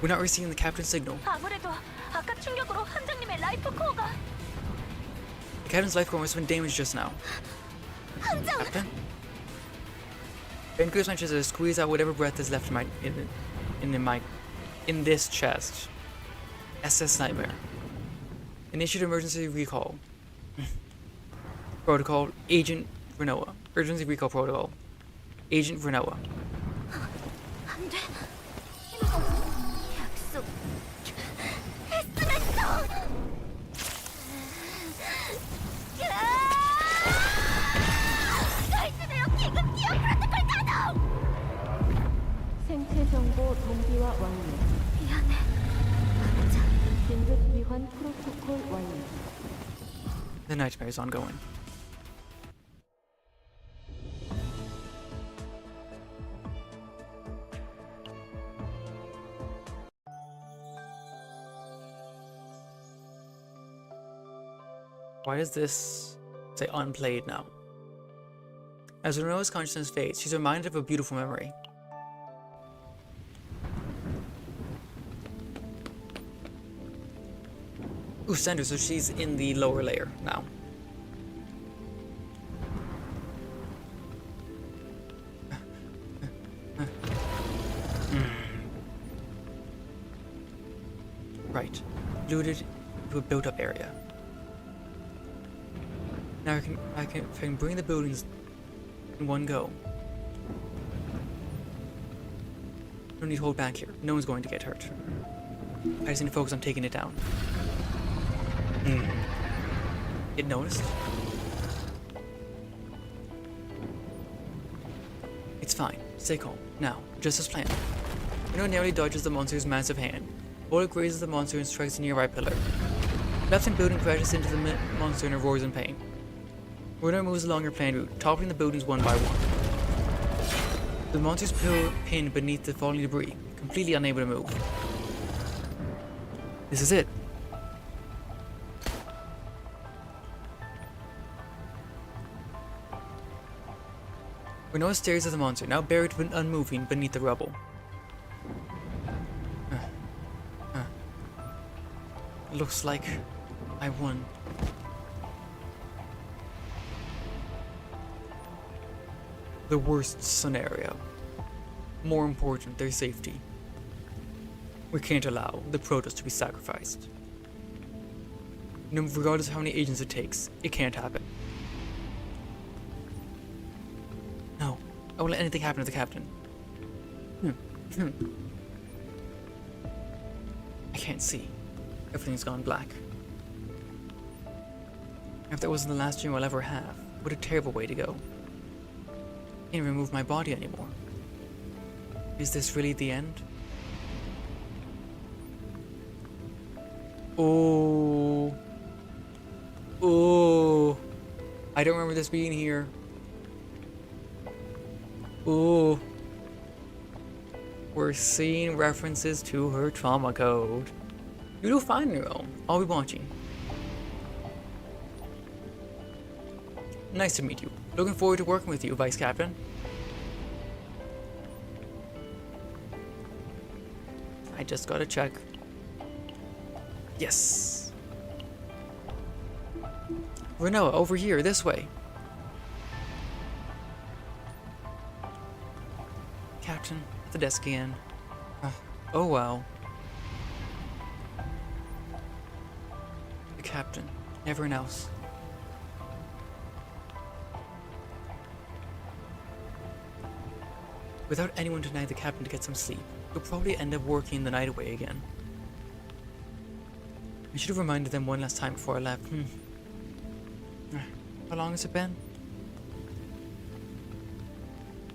We're not receiving the captain's signal. 아무래도 아까 충격으로 함장님의 라이프 코어가. The captain's life core must have been damaged just now. 함장, Captain? Ben Cruz manages to squeeze out whatever breath is left in this chest. SS Nightmare. Initiate emergency recall. Protocol Agent Renoa. Emergency recall protocol. Agent Renoa. 안 돼. 약속 했으면서. 나이트메어 긴급 귀환 프로토콜 가동. 생체 정보 동기화 완료. 미안해. 함장. 긴급 귀환 프로토콜 완료. The nightmare is ongoing. Why does this say unplayed now? As Renoa's consciousness fades, she's reminded of a beautiful memory. Ooh, Sender, so she's in the lower layer now. Right. Looted to a built-up area. Now if I can bring the buildings in one go. No need to hold back here. No one's going to get hurt. I just need to focus on taking it down. It noticed? It's fine. Stay calm. Now, just as planned. Reno narrowly dodges the monster's massive hand. Bullet grazes the monster and strikes a nearby pillar. Left building crashes into the monster and it roars in pain. Reno moves along her planned route, toppling the buildings one by one. The monster's pinned beneath the falling debris, completely unable to move. This is it. Renoa stares at the monster, now buried but unmoving beneath the rubble. Looks like I won. The worst scenario. More important, their safety. We can't allow the Protoss to be sacrificed. No, regardless of how many agents it takes, it can't happen. No, I won't let anything happen to the captain. I can't see. Everything's gone black. If that wasn't the last dream I'll ever have, what a terrible way to go. I can't even move my body anymore. Is this really the end? Oh. Oh. I don't remember this being here. Oh. We're seeing references to her trauma code. You do fine on your own. I'll be watching. Nice to meet you. Looking forward to working with you, Vice Captain. I just gotta check. Yes. Renoa, over here, this way. Captain, at the desk again. Oh wow. The captain, everyone else. Without anyone to deny the captain to get some sleep, he'll probably end up working the night away again. I should have reminded them one last time before I left. How long has it been?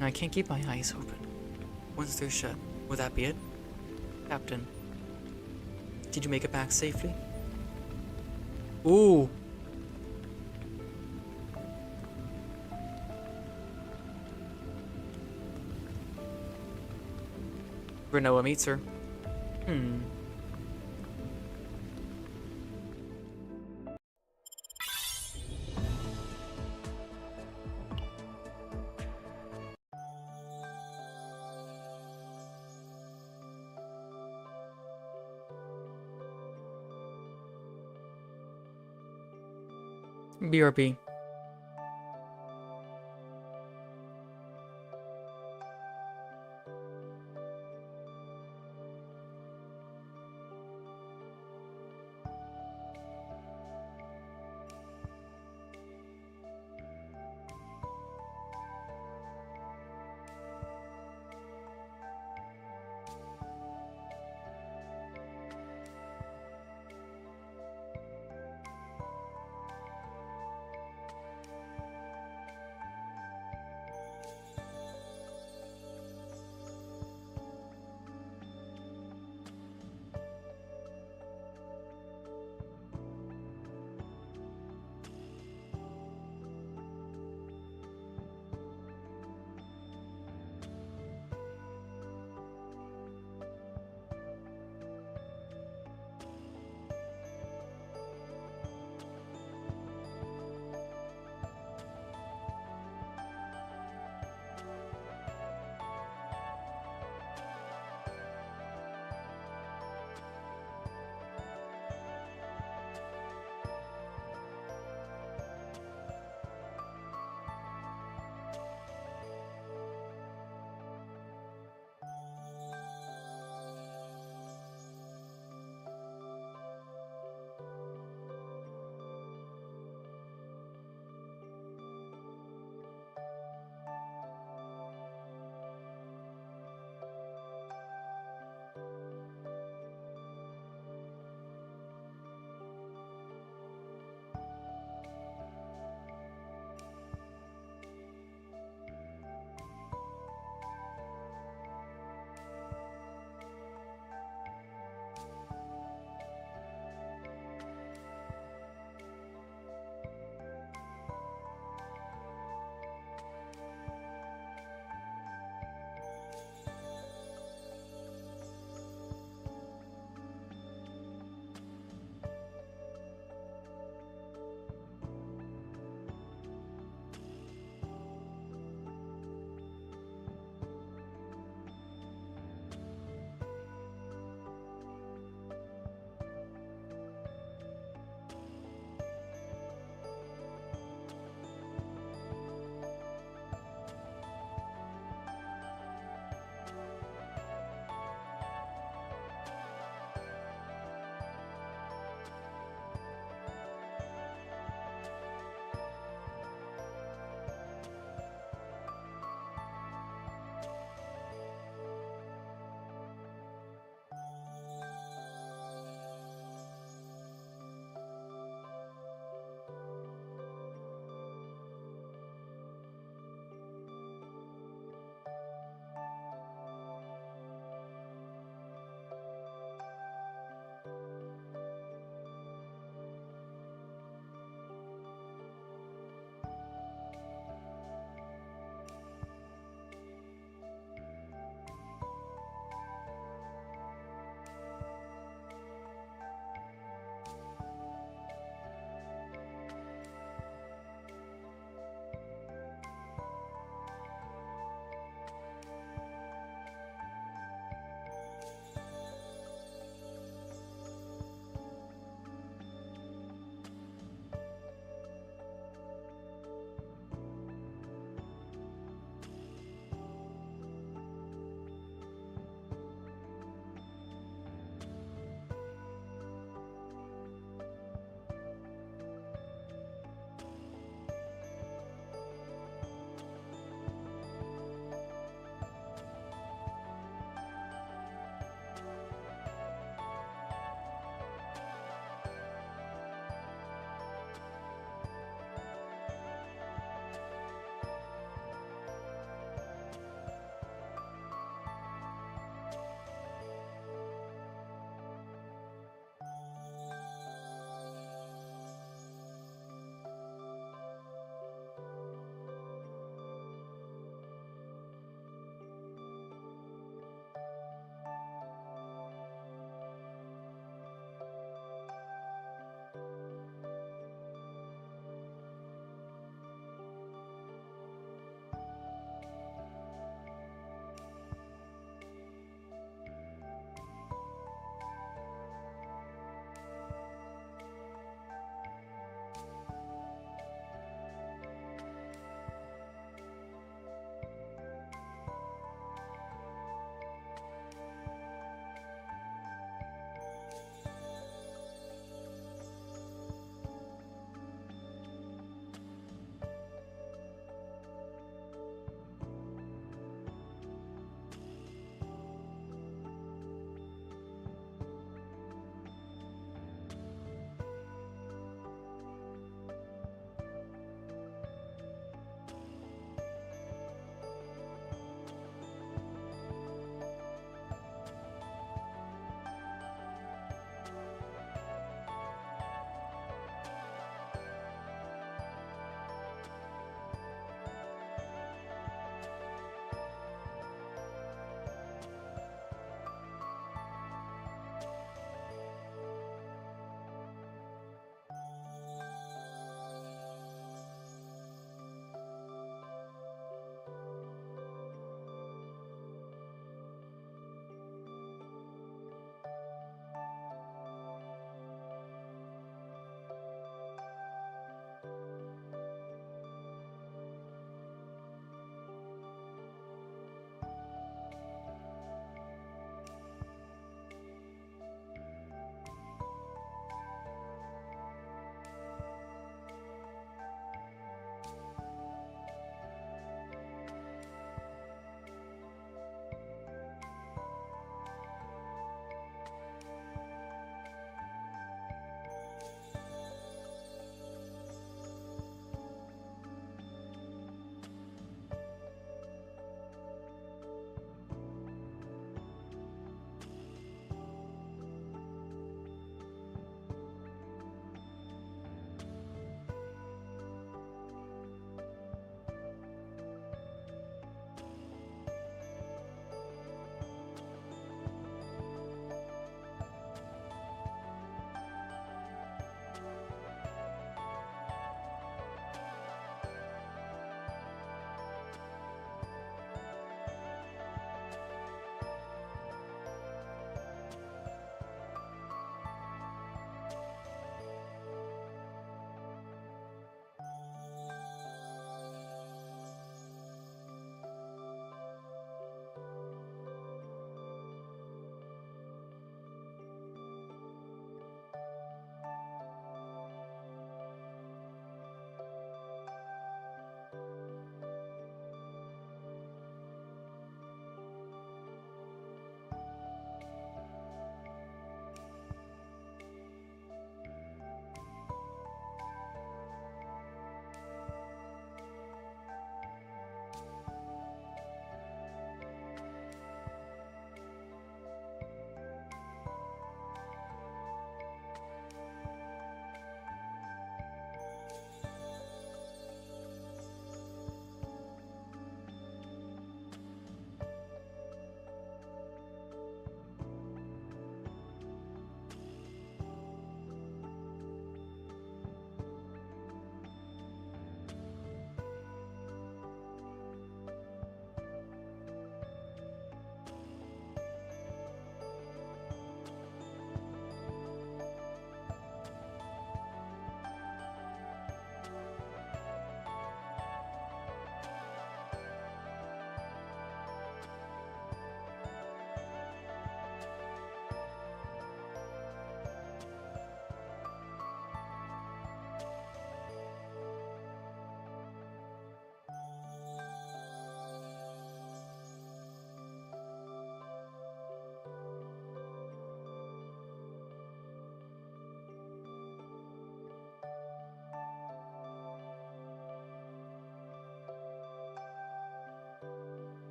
I can't keep my eyes open. Once they're shut, will that be it? Captain, did you make it back safely? Ooh. Renoa meets her. BRB.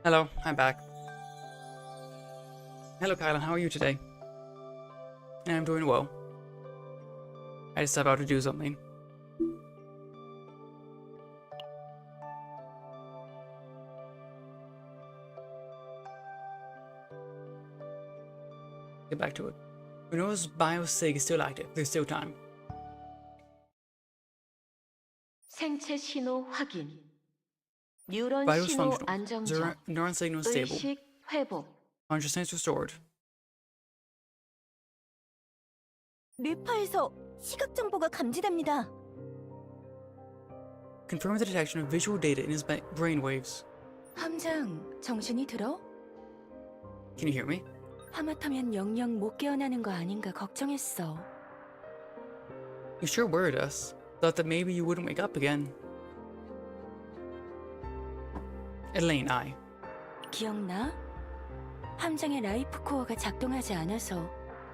Hello, I'm back. Hello, Kylan, how are you today? I'm doing well. I just stepped out to do something. Get back to it. Renoa's biosig is still active. There's still time. 생체 신호 확인. 뉴런 Vitals 신호 functional. 안정적. Neuron signal stable. 의식 회복. Consciousness restored. 뇌파에서 시각 정보가 감지됩니다. Confirm the detection of visual data in his brain waves. 함장, 정신이 들어? Can you hear me? 하마터면 영영 못 깨어나는 거 아닌가 걱정했어. You sure worried us. Thought that maybe you wouldn't wake up again. Elaine, I. 기억나? 함장의 라이프 코어가 작동하지 않아서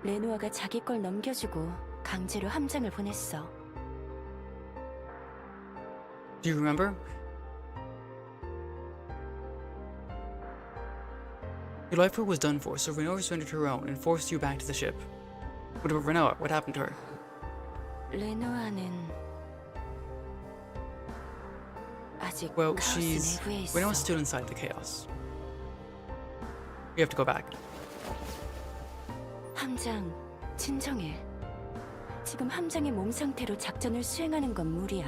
레노아가 자기 걸 넘겨주고 강제로 함장을 보냈어. Do you remember? Your life work was done for, so Renoa surrendered her own and forced you back to the ship. What about Renoa? What happened to her? 레노아는 아직 Well, 카오스 she's... 내부에 있어. Renoa's still inside the chaos. You have to go back. 함장, 진정해. 지금 함장의 몸 상태로 작전을 수행하는 건 무리야.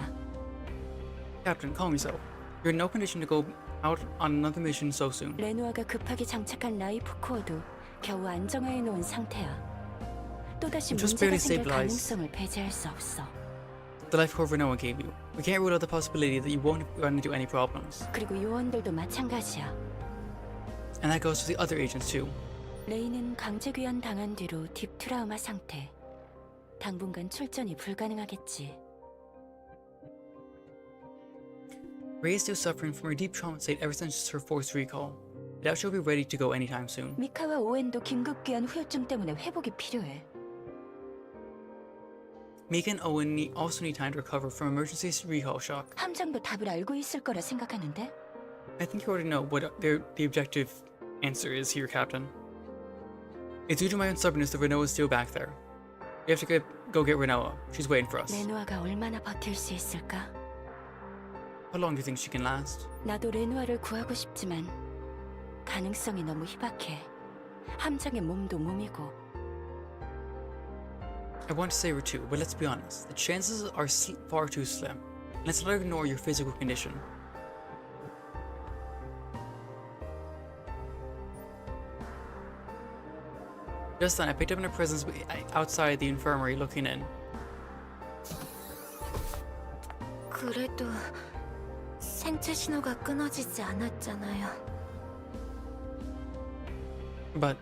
Captain, calm yourself. You're in no condition to go out on another mission so soon. 레노아가 급하게 장착한 라이프 코어도 겨우 안정화해 놓은 상태야. 또다시 Just 문제가 barely 생길 stabilized. 가능성을 배제할 수 없어. The life core Renoa gave you. We can't rule out the possibility that you won't run into any problems. 그리고 요원들도 마찬가지야. And that goes for the other agents too. 레이는 강제 귀환 당한 뒤로 딥 트라우마 상태. 당분간 출전이 불가능하겠지. Ray is still suffering from her deep trauma state ever since her forced recall. I doubt she'll be ready to go anytime soon. 미카와 오웬도 긴급 귀환 후유증 때문에 회복이 필요해. Mika and Owen also need time to recover from emergency recall shock. 함장도 답을 알고 있을 거라 생각하는데? I think you already know what the objective answer is here, Captain. It's due to my own stubbornness that Renoa is still back there. We have to go get Renoa. She's waiting for us. 레노아가 얼마나 버틸 수 있을까? How long do you think she can last? 나도 레노아를 구하고 싶지만 가능성이 너무 희박해. 함장의 몸도 몸이고. I want to save her too, but let's be honest. The chances are far too slim. Let's not ignore your physical condition. Just then, I picked up her presence outside the infirmary looking in. 그래도 생체 신호가 끊어지지 않았잖아요. But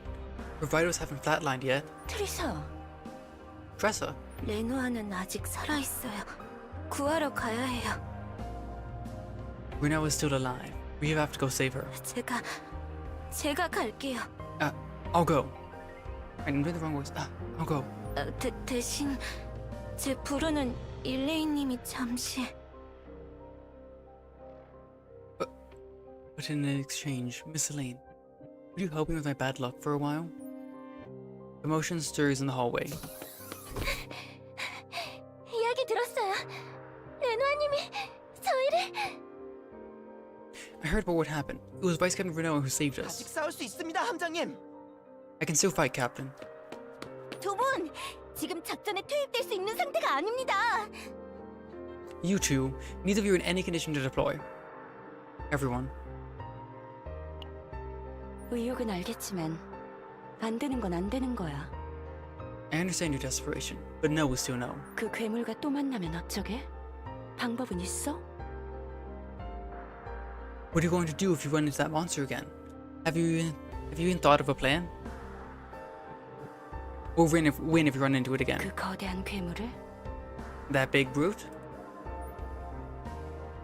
her vitals haven't flatlined yet. 트리사, Tressa, 레노아는 아직 살아있어요. 구하러 가야 해요. Renoa is still alive. We have to go save her. 제가 갈게요. I'll go. I'm doing the wrong words. I'll go. 대신 제 부르는 일레이님이 잠시... But in exchange, Miss Elaine, would you help me with my bad luck for a while? Commotion stirs in the hallway. 이야기 들었어요. 레노아님이 저희를... I heard about what happened. It was Vice Captain Renoa who saved us. 아직 싸울 수 있습니다, 함장님. I can still fight, Captain. 두 분, 지금 작전에 투입될 수 있는 상태가 아닙니다. You two, neither of you are in any condition to deploy. Everyone. 의욕은 알겠지만 안 되는 건 안 되는 거야. I understand your desperation, but no is still no. 그 괴물과 또 만나면 어쩌게? 방법은 있어? What are you going to do if you run into that monster again? Have you even thought of a plan? We'll win if you run into it again. 그 거대한 괴물을? That big brute?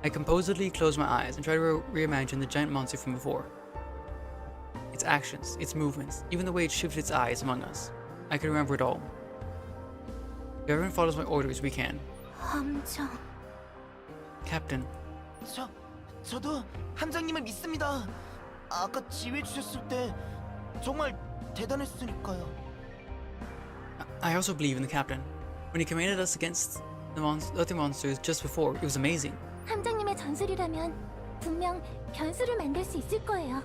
I composedly close my eyes and try to reimagine the giant monster from before. Its actions, its movements, even the way it shifted its eyes among us. I can remember it all. If everyone follows my orders, we can. 함정... Captain, 저도 함장님을 믿습니다. 아까 지휘해 주셨을 때 정말 대단했으니까요. I also believe in the captain. When he commanded us against the other monsters just before, it was amazing. 함장님의 전술이라면 분명 변수를 만들 수 있을 거예요.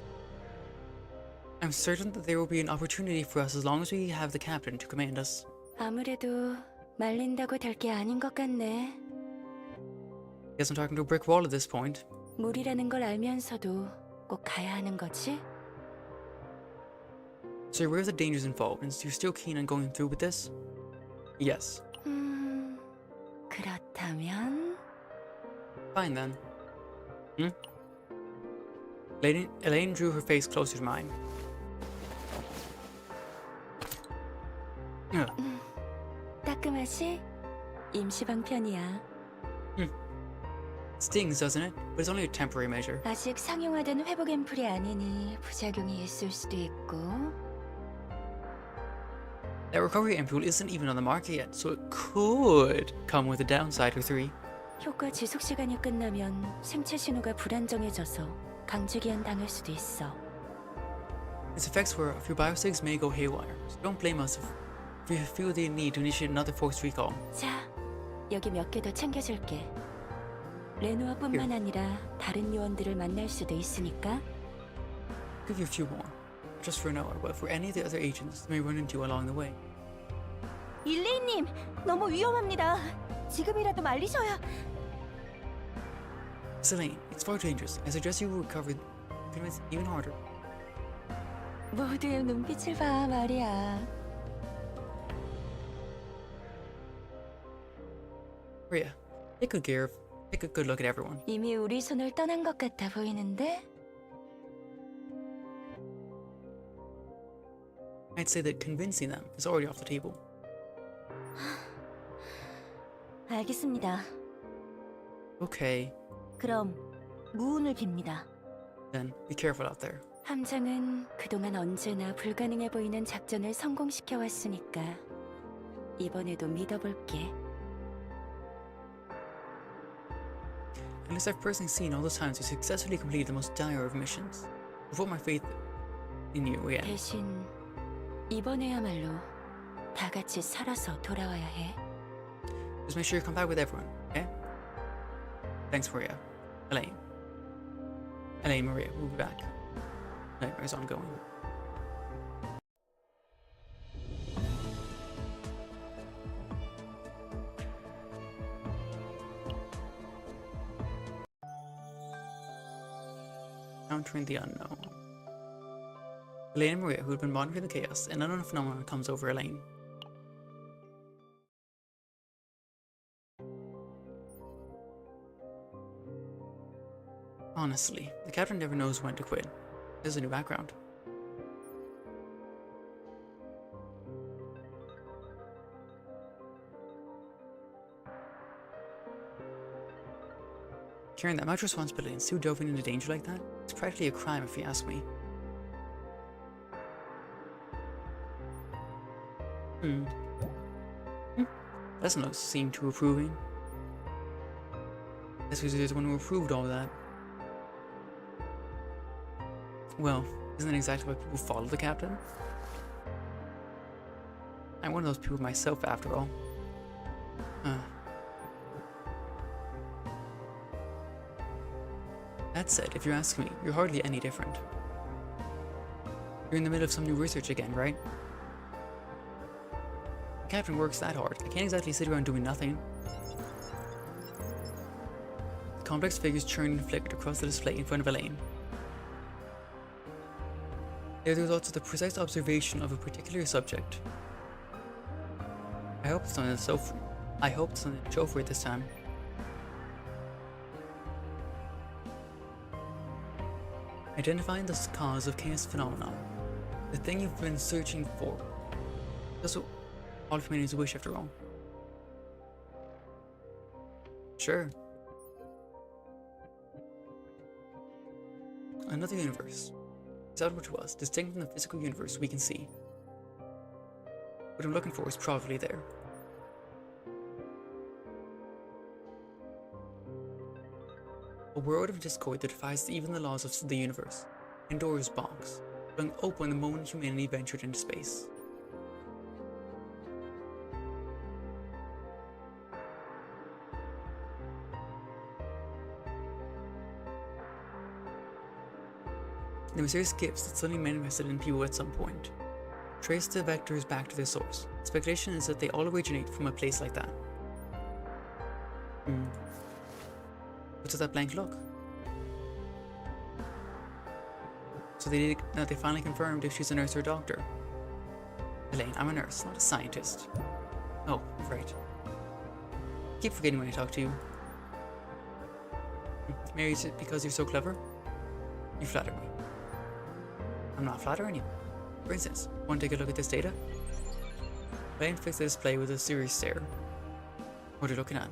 I'm certain that there will be an opportunity for us as long as we have the captain to command us. 아무래도 말린다고 될 게 아닌 것 같네. Guess I'm talking to a brick wall at this point. 무리라는 걸 알면서도 꼭 가야 하는 거지? So you're aware of the dangers involved, and you're still keen on going through with this? Yes. 그렇다면 Fine then. Elaine drew her face closer to mine. Ugh. 따끔하시? 임시방편이야. Stings, doesn't it? But it's only a temporary measure. 아직 상용화된 회복 앰플이 아니니 부작용이 있을 수도 있고. That recovery ampule isn't even on the market yet, so it could come with a downside or three. 효과 지속 시간이 끝나면 생체 신호가 불안정해져서 강제기한 당할 수도 있어. Its effects were a few biosigs may go haywire, so don't blame us if you feel the need to initiate another forced recall. 자, 여기 몇 개 더 챙겨줄게. 레노아뿐만 아니라 다른 요원들을 만날 수도 있으니까. Give you a few more. Not just for Noah, but for any of the other agents they may run into along the way. 일레이님, 너무 위험합니다. 지금이라도 말리셔야. Selene, it's far too dangerous. I suggest you recover even harder. 모두의 눈빛을 봐 말이야. Rhea, take a good look at everyone. 이미 우리 손을 떠난 것 같아 보이는데? I'd say that convincing them is already off the table. 알겠습니다. Okay, 그럼 무운을 빕니다. then be careful out there. 함장은 그동안 언제나 불가능해 보이는 작전을 성공시켜 왔으니까 이번에도 믿어볼게. At least I've personally seen all the times you successfully completed the most dire of missions. I've put my faith in you again. 대신 이번에야말로 다 같이 살아서 돌아와야 해. Just make sure you come back with everyone, okay? Thanks, Maria. Elaine, Maria, we'll be back. Nightmare's ongoing. Encountering the unknown. Elaine and Maria, who had been monitoring the chaos, an unknown phenomenon comes over Elaine. Honestly, the captain never knows when to quit. There's a new background. Carrying that much responsibility and still delving into danger like that, it's practically a crime if you ask me. Doesn't seem too approving. That's because there's the one who approved all that. Well, isn't that exactly why people follow the captain? I'm one of those people myself, after all. That said, if you ask me, you're hardly any different. You're in the middle of some new research again, right? The captain works that hard. I can't exactly sit around doing nothing. Complex figures churned and flickered across the display in front of Elaine. They're the results of the precise observation of a particular subject. I hope it's on the show for it this time. Identifying the cause of chaos phenomenon. The thing you've been searching for. That's what all of humanity's wish, after all. Sure. Another universe. It's outward to us, distinct from the physical universe we can see. What I'm looking for is probably there. A world of discord that defies even the laws of the universe. Pandora's box, flung open the moment humanity ventured into space. The mysterious gifts that suddenly manifested in people at some point. Trace the vectors back to their source. Speculation is that they all originate from a place like that. What's that blank look? So now they finally confirmed if she's a nurse or a doctor. Elaine, I'm a nurse, not a scientist. Oh, right. Keep forgetting when I talk to you. Mary, is it because you're so clever? You flatter me. I'm not flattering you. For instance, want to take a look at this data? Elaine fixed the display with a serious stare. What are you looking at?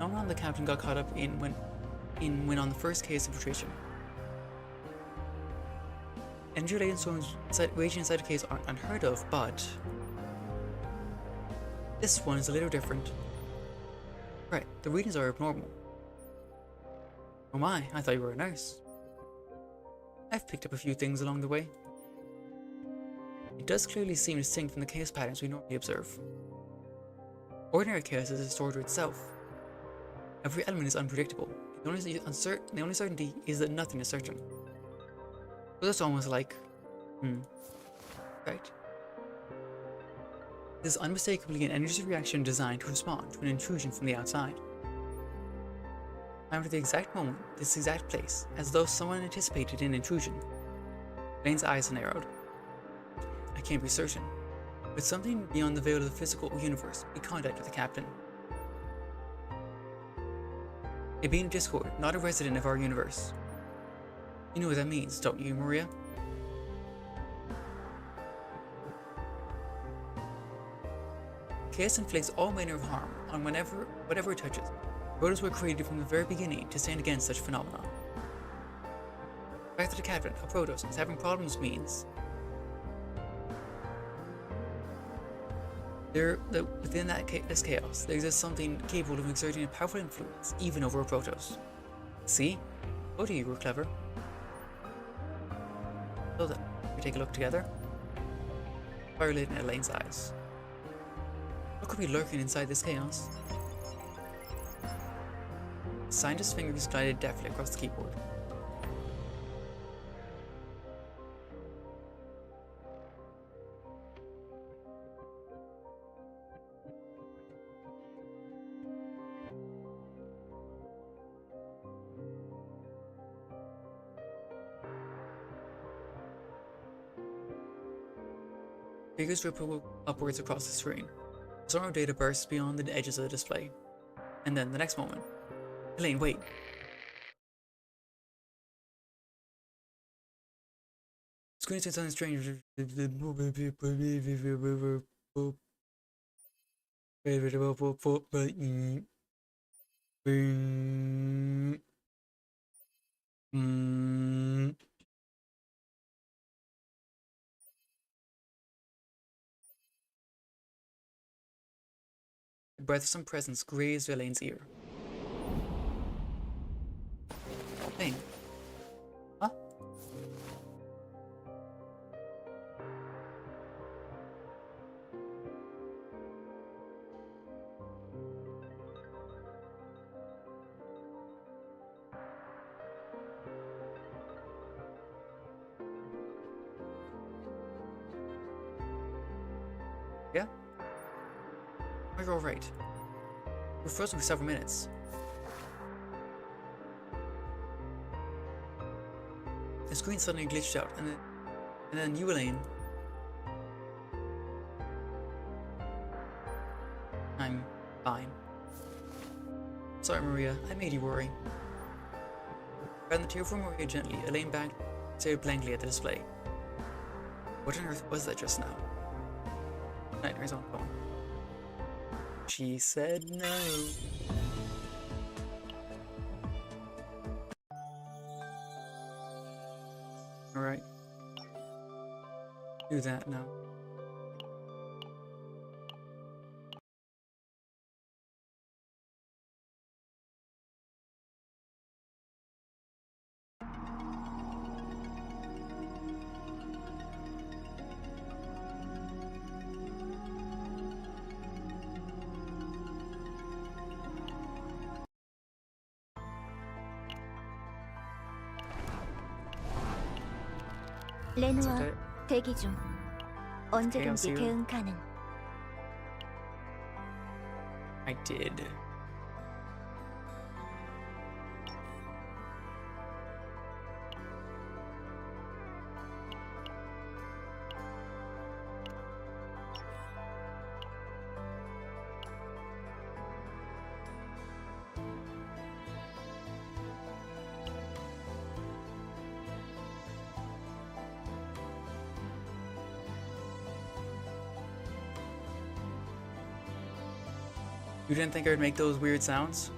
No one on the captain got caught up in when on the first case of attrition. Energy-related storms raging inside the case aren't unheard of, but this one is a little different. Right, the readings are abnormal. Oh my, I thought you were a nurse. I've picked up a few things along the way. It does clearly seem distinct from the chaos patterns we normally observe. Ordinary chaos is a disorder itself. Every element is unpredictable. The only certainty is that nothing is certain. So that's almost like, right? This is unmistakably an energy reaction designed to respond to an intrusion from the outside. I'm at the exact moment, this exact place, as though someone anticipated an intrusion. Lane's eyes narrowed. I can't be certain, but something beyond the veil of the physical universe made contact with the captain. A being of discord, not a resident of our universe. You know what that means, don't you, Maria? Chaos inflicts all manner of harm on whatever it touches. Protoss were created from the very beginning to stand against such phenomena. The fact that the captain of Protoss is having problems means within this chaos, there exists something capable of exerting a powerful influence, even over a Protoss. See? Both of you were clever. So then, we take a look together. Fire lit in Elaine's eyes. What could be lurking inside this chaos? The scientist's fingers glided deftly across the keyboard. Figures ripple upwards across the screen. A storm of data bursts beyond the edges of the display. And then, the next moment, Elaine, wait. Screen says something strange. The breath of some presence grazed Elaine's ear. Elaine. Huh? Yeah? You're alright. We're frozen for several minutes. The screen suddenly glitched out, and then you, Elaine. I'm fine. Sorry, Maria, I made you worry. Ran the tear from Maria gently, Elaine back stared blankly at the display. What on earth was that just now? Nightmares on phone. She said no. Alright. Do that now. 레누아, that? 대기 중. 언제든지 you. 대응 가능. I did. You didn't think I would make those weird sounds?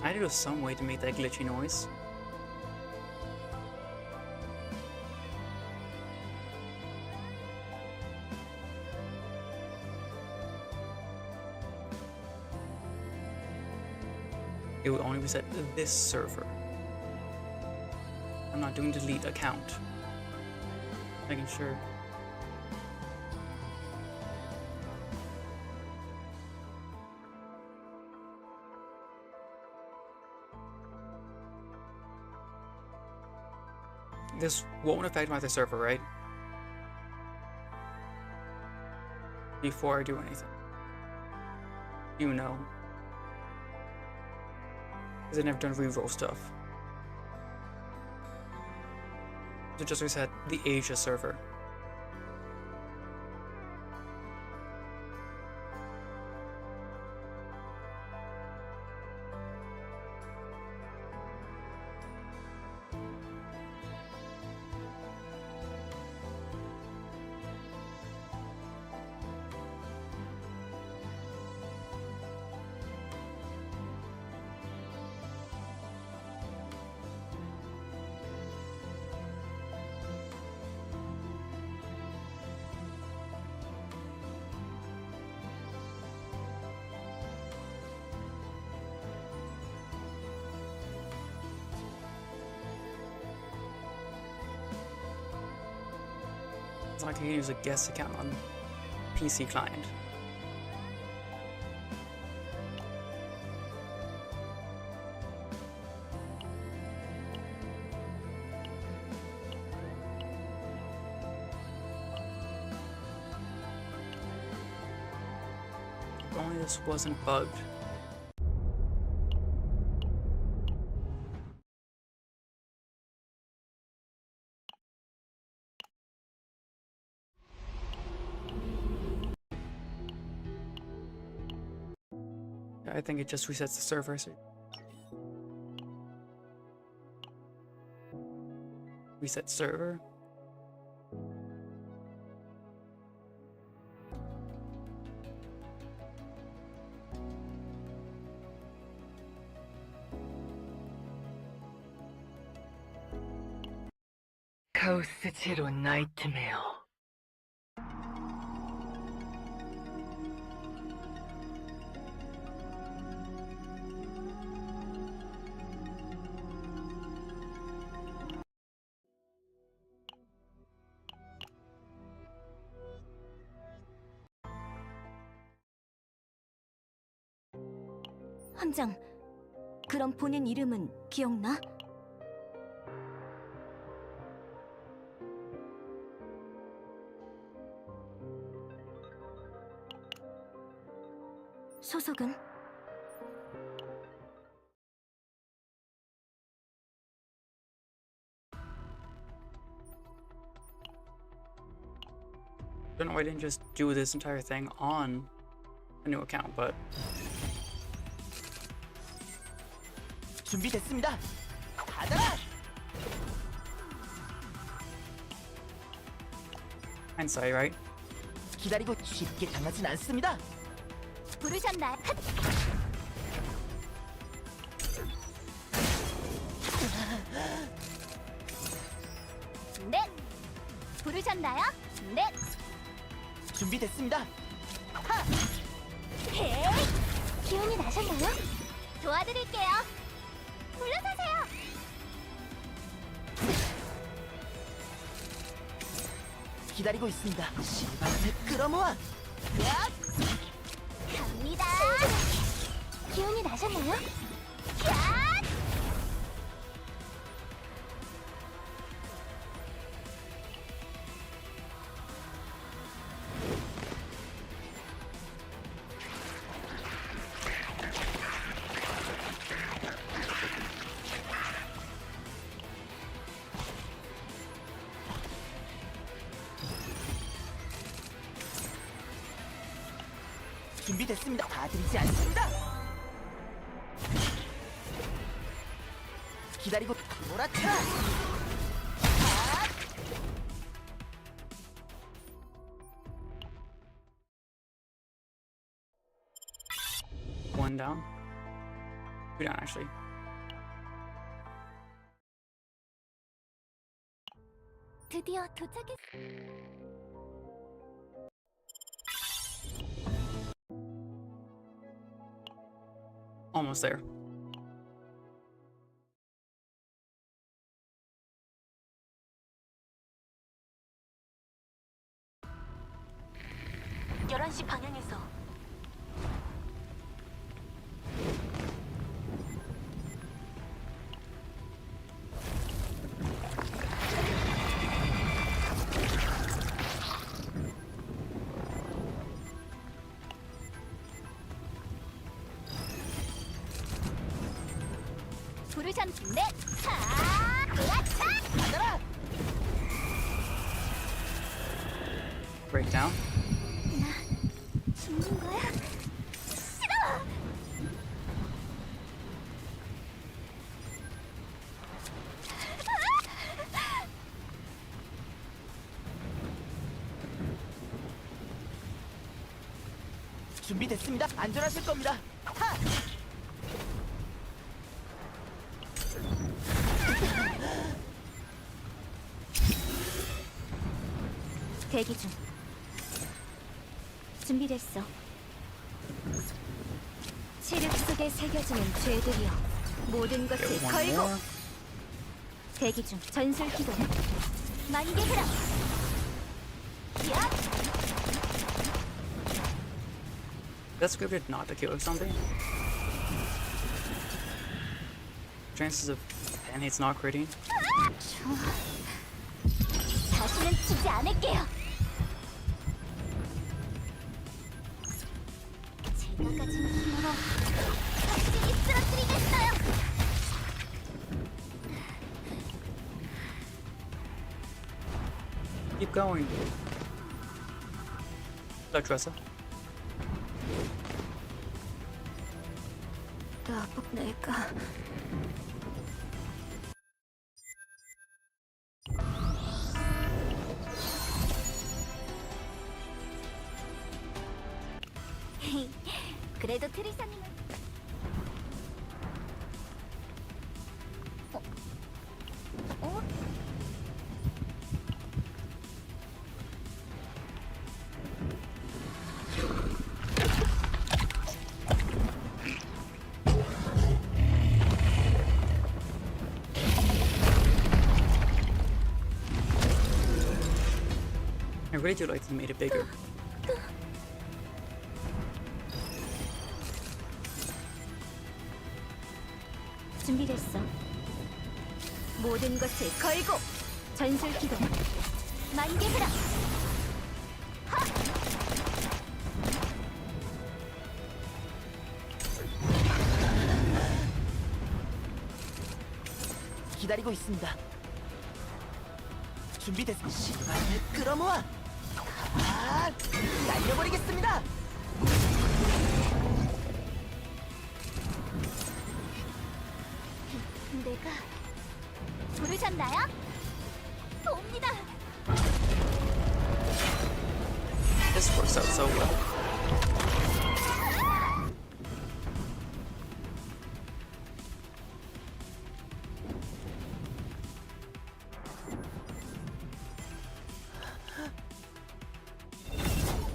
I knew some way to make that glitchy noise. It will only reset this server. I'm not doing delete account. Making sure. This won't affect my other server, right? Before I do anything. You know. Because I've never done reroll stuff. So just reset the Asia server. It's like I can use a guest account on PC client. If only this wasn't bugged. I think it just resets the server. So reset server. 카오스 제로 나이트메어. 함장, 그럼 본인 이름은 기억나? 소속은? Don't know why I didn't just do this entire thing on a new account, but 준비됐습니다. 받아라. hindsight, right? 기다리고 쉽게 당하진 않습니다. 부르셨나요? 네. 부르셨나요? 네. 준비됐습니다. 헤이! 기운이 나셨나요? 도와드릴게요. 물러서세요. 기다리고 있습니다. 시간을 끌어모아. 갑니다. 기운이 나셨나요? 준비됐습니다. 봐드리지 않습니다. 기다리고 몰아쳐라. One down. Two down, actually. 드디어 도착했. Almost there. (11시) 방향에서 불을 잠긴데 받아라. Breakdown. 죽는 거야? 싫어! 준비됐습니다. 안전하실 겁니다. 하! 대기 중. 준비됐어. 칠흑 속에 새겨지는 죄들이여, 모든 것을 Get one 걸고. more. 대기 중. 전술 기동. 만개 흐름. 야! That's scripted not to kill something. Chances of 10 hits not critting. 다시는 치지 않을게요. 제가 가진 힘으로 확실히 쓰러뜨리겠어요. Keep going. Hello, Tressa. 나복 내가 그래도 트리사님은 어? I really do like they made it bigger. 준비됐어. 모든 것을 걸고 전술 기동. 만개 흐름. 기다리고 있습니다. 준비됐습니다. 시간을 끌어모아. 아! 날려버리겠습니다. 내가 부르셨나요? 옵니다. This works out so well.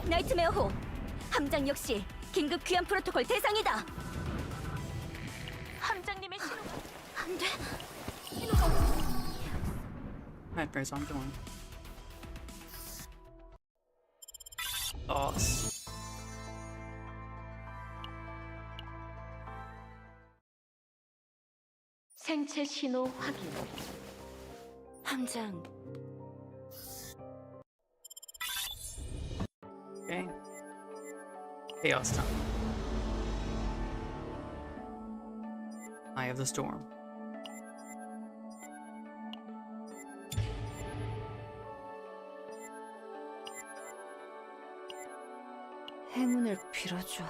나이트메어 호. 함장 역시 긴급 귀환 프로토콜 대상이다. 함장님의 신호가 안 돼. 신호가 Nightmares ongoing. chaos. 생체 신호 확인. 함장, Okay. Chaos time. Eye of the storm. 행운을 빌어줘.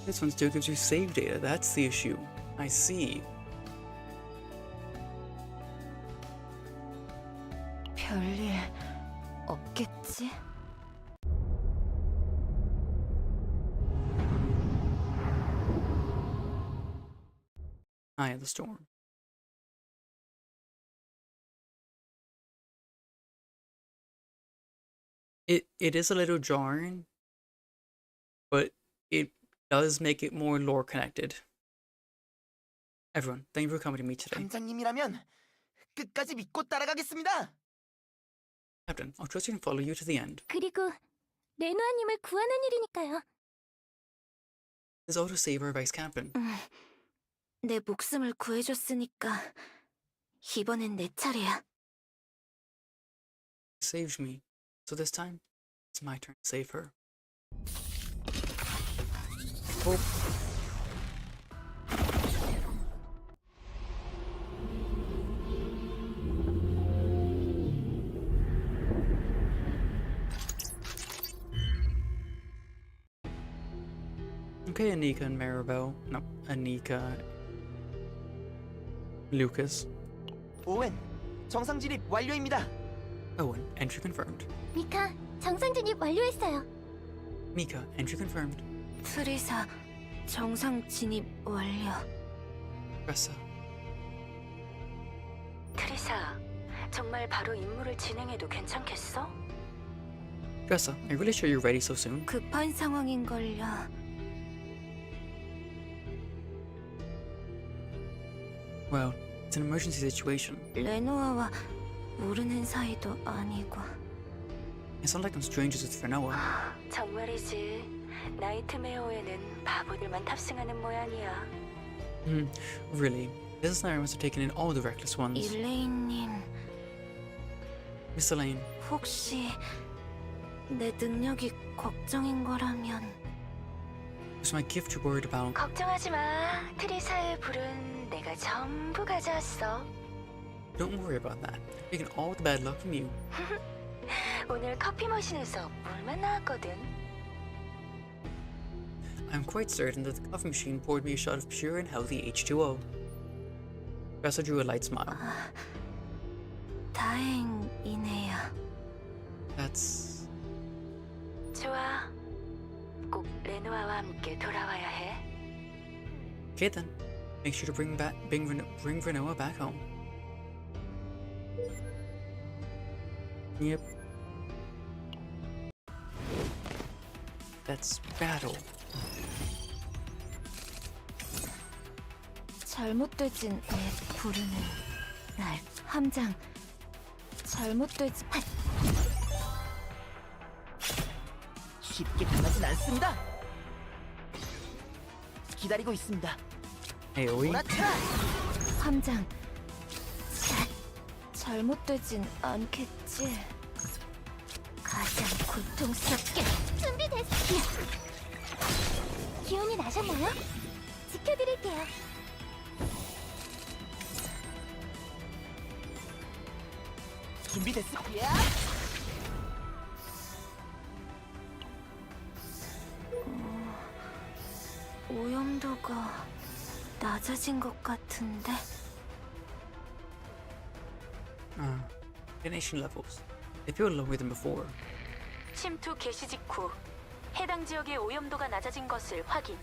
This one still gives you save data, that's the issue. I see. 별일 없겠지? Eye of the storm. It is a little jarring, but it does make it more lore connected. Everyone, thank you for coming to me today. 함장님이라면 끝까지 믿고 따라가겠습니다. Captain, I'll trust you and follow you to the end. 그리고 레노아님을 구하는 일이니까요. This ought to save our vice captain. 내 목숨을 구해줬으니까 이번엔 내 차례야. Saved me. So this time, it's my turn to save her. Oh. Okay, Anika and Maribel. No, Anika. Lucas. 오웬, 정상 진입 완료입니다. Owen, entry confirmed. 미카, 정상 진입 완료했어요. Mika, entry confirmed. 트리사, 정상 진입 완료. Tressa. 트리사, 정말 바로 임무를 진행해도 괜찮겠어? Tressa, are you really sure you're ready so soon? 급한 상황인걸요. Well, it's an emergency situation. 레노아와 모르는 사이도 아니고. It's not like I'm strangers with Frenoa. 정말이지. 나이트메어에는 바보들만 탑승하는 모양이야. Really, this scenario must have taken in all the reckless ones. 일레인님, Miss Elaine, 혹시 내 능력이 걱정인 거라면 was my gift you're worried about? 걱정하지 마. 트리사의 불은 내가 전부 가져왔어. Don't worry about that. Taking all the bad luck from you. 오늘 커피 머신에서 물만 나왔거든. I'm quite certain that the coffee machine poured me a shot of pure and healthy H2O. Tressa drew a light smile. 다행이네요. That's... 좋아. 꼭 레노아와 함께 돌아와야 해. Okay then. Make sure to bring Frenoa back home. Yep. That's battle. 잘못되진 내 부르는 날. 함장, 잘못되지. 쉽게 당하진 않습니다. 기다리고 있습니다. AoE. 오라트라! 함장, 잘못되진 않겠지. 가장 고통스럽게. 준비됐어. 기운이 나셨나요? 지켜드릴게요. 준비됐어. 야! 오염도가 낮아진 것 같은데. Detonation levels. They feel lower than before. 침투 개시 직후 해당 지역의 오염도가 낮아진 것을 확인.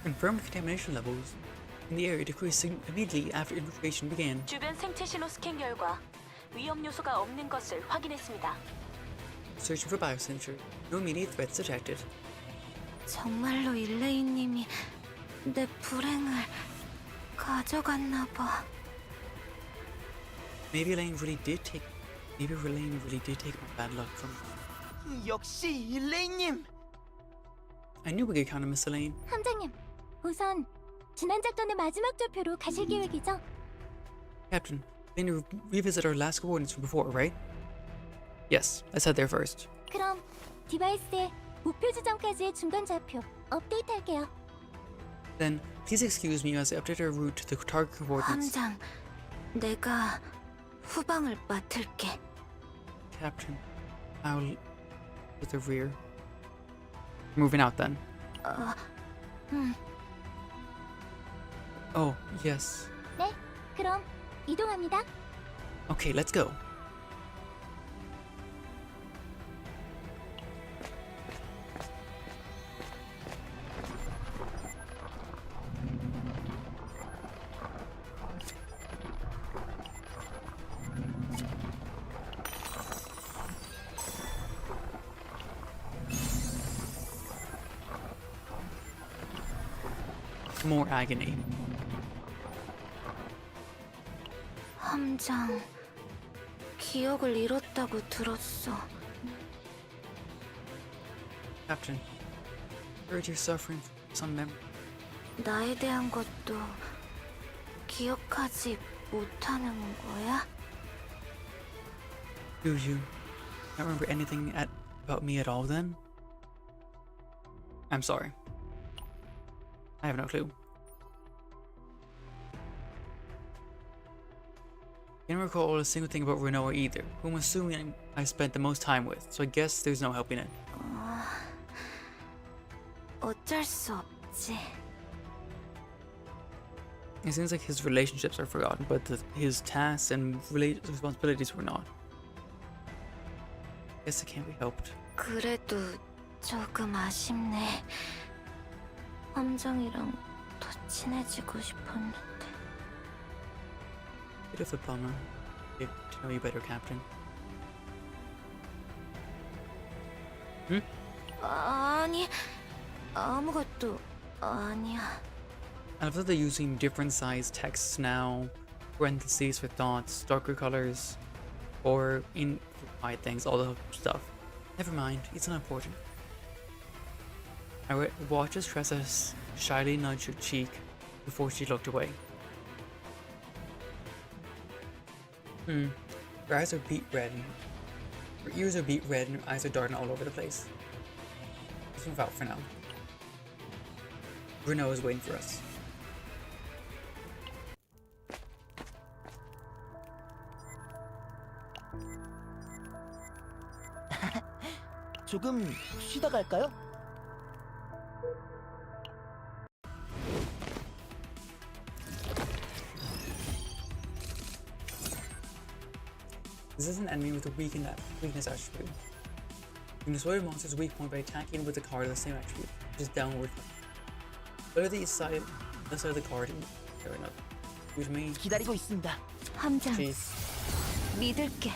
Confirmed contamination levels in the area decreased immediately after infiltration began. 주변 생체 신호 스캔 결과 위험 요소가 없는 것을 확인했습니다. Searching for biosensor. No immediate threats detected. 정말로 일레이님이 내 불행을 가져갔나 봐. Maybe Elaine really did take Maybe Relaine really did take my bad luck from me. 역시 일레이님. I knew we could count on Miss Elaine. 함장님, 우선 지난 작전의 마지막 좌표로 가실 계획이죠? Captain, we need to revisit our last coordinates from before, right? Yes, let's head there first. 그럼 디바이스의 목표 지점까지의 중간 좌표 업데이트할게요. Then, please excuse me as I update our route to the target coordinates. 함장, 내가 후방을 맡을게. Captain, I'll with the rear. Moving out then. Oh, yes. 네, 그럼 이동합니다. Okay, let's go. More agony. 함장, 기억을 잃었다고 들었어. Captain, heard you're suffering from some memory. 나에 대한 것도 기억하지 못하는 거야? Do you not remember anything about me at all then? I'm sorry. I have no clue. I can't recall a single thing about Renoa either, who I'm assuming I spent the most time with, so I guess there's no helping it. 어쩔 수 없지. It seems like his relationships are forgotten, but his tasks and responsibilities were not. Guess it can't be helped. 그래도 조금 아쉽네. 함장이랑 더 친해지고 싶었는데. Bit of a bummer. Get to know you better, Captain. 아니, 아무것도 아니야. I love that they're using different size texts now, parentheses for thoughts, darker colors, or in quiet things, all the stuff. Never mind, it's not important. I watched as Tressa shyly nudged her cheek before she looked away. Her eyes are beet red. Her ears are beet red and her eyes are darting all over the place. Let's move out for now. Bruno is waiting for us. 조금 쉬다 갈까요? This is an enemy with a weakness attribute. You can destroy a monster's weak point by attacking with a card of the same attribute, which is downward. Whether the side of the card or another. With me, 기다리고 있습니다. 함장, jeez. 믿을게.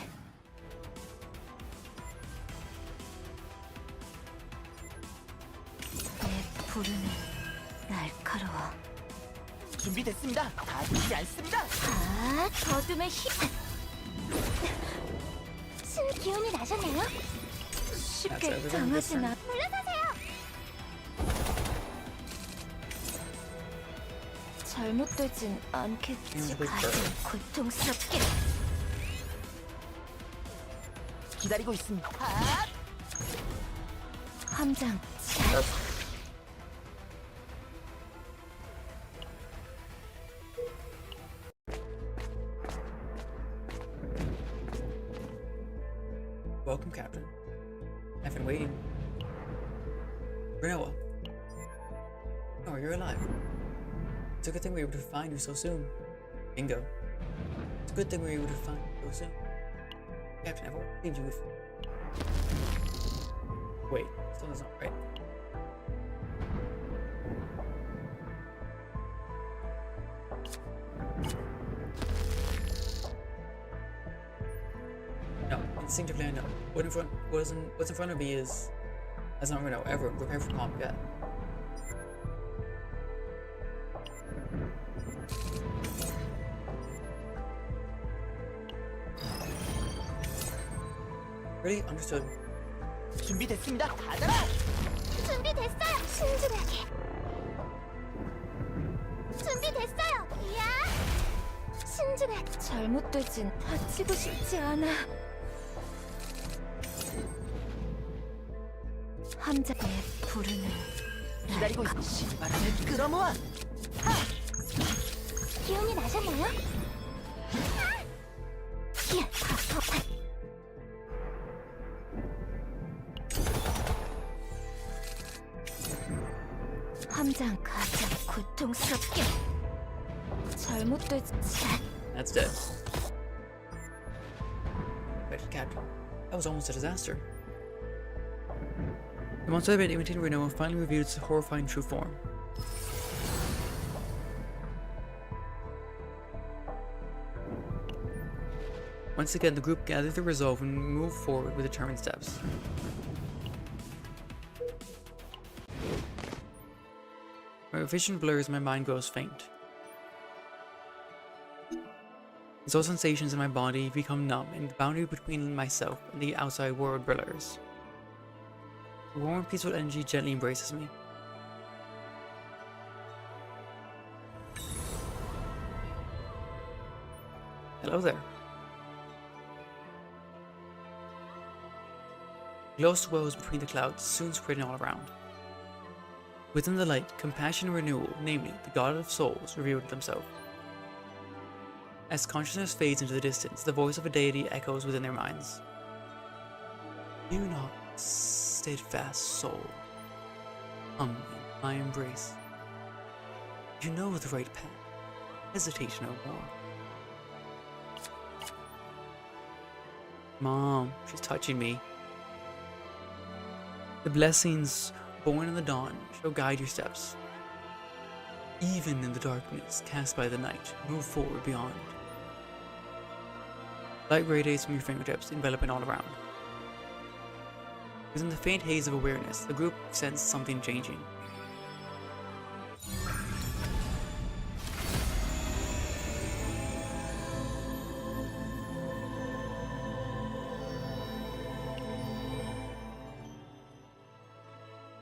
내 부르는 날카로워. 준비됐습니다. 다 죽지 않습니다. 아, 어둠의 힘. 신 기운이 나셨나요? 쉽게 That's 당하시나? 물러서세요. 잘못되진 않겠지. 가슴 고통스럽게. 기다리고 있습니다. 함장, 잘. Welcome, Captain. I've been waiting. Renoa. Oh, you're alive. It's a good thing we were able to find you so soon. Bingo. It's a good thing we were able to find you so soon. Captain, I've always believed you before. Wait, something's not right. No, instinctively I know. What's in front of me is... That's not Reno. Everyone, prepare for combat. Really? Understood. 준비됐습니다. 받아라. 준비됐어요. 신중하게. 준비됐어요. 이야. 신중하게. 잘못되진 다치고 싶지 않아. 함자의 부르는 기다리고 있. 신바람을 끌어모아. 기운이 나셨나요? 함장 가장 고통스럽게 잘못되지. That's dead. Wait, Captain. That was almost a disaster. The monster that had been imitated Renoa finally revealed its horrifying true form. Once again, the group gathered their resolve and moved forward with determined steps. My vision blurs and my mind grows faint. As all sensations in my body become numb and the boundary between myself and the outside world blurs. A warm, peaceful energy gently embraces me. Hello there. Glow swells between the clouds, soon spreading all around. Within the light, compassion and renewal, namely, the God of souls, revealed themselves. As consciousness fades into the distance, the voice of a deity echoes within their minds. You not, steadfast soul, come in my embrace. You know the right path. Hesitate no more. Mom, she's touching me. The blessings born in the dawn shall guide your steps. Even in the darkness cast by the night, move forward beyond. Light radiates from your fingertips, enveloping all around. Within the faint haze of awareness, the group sensed something changing.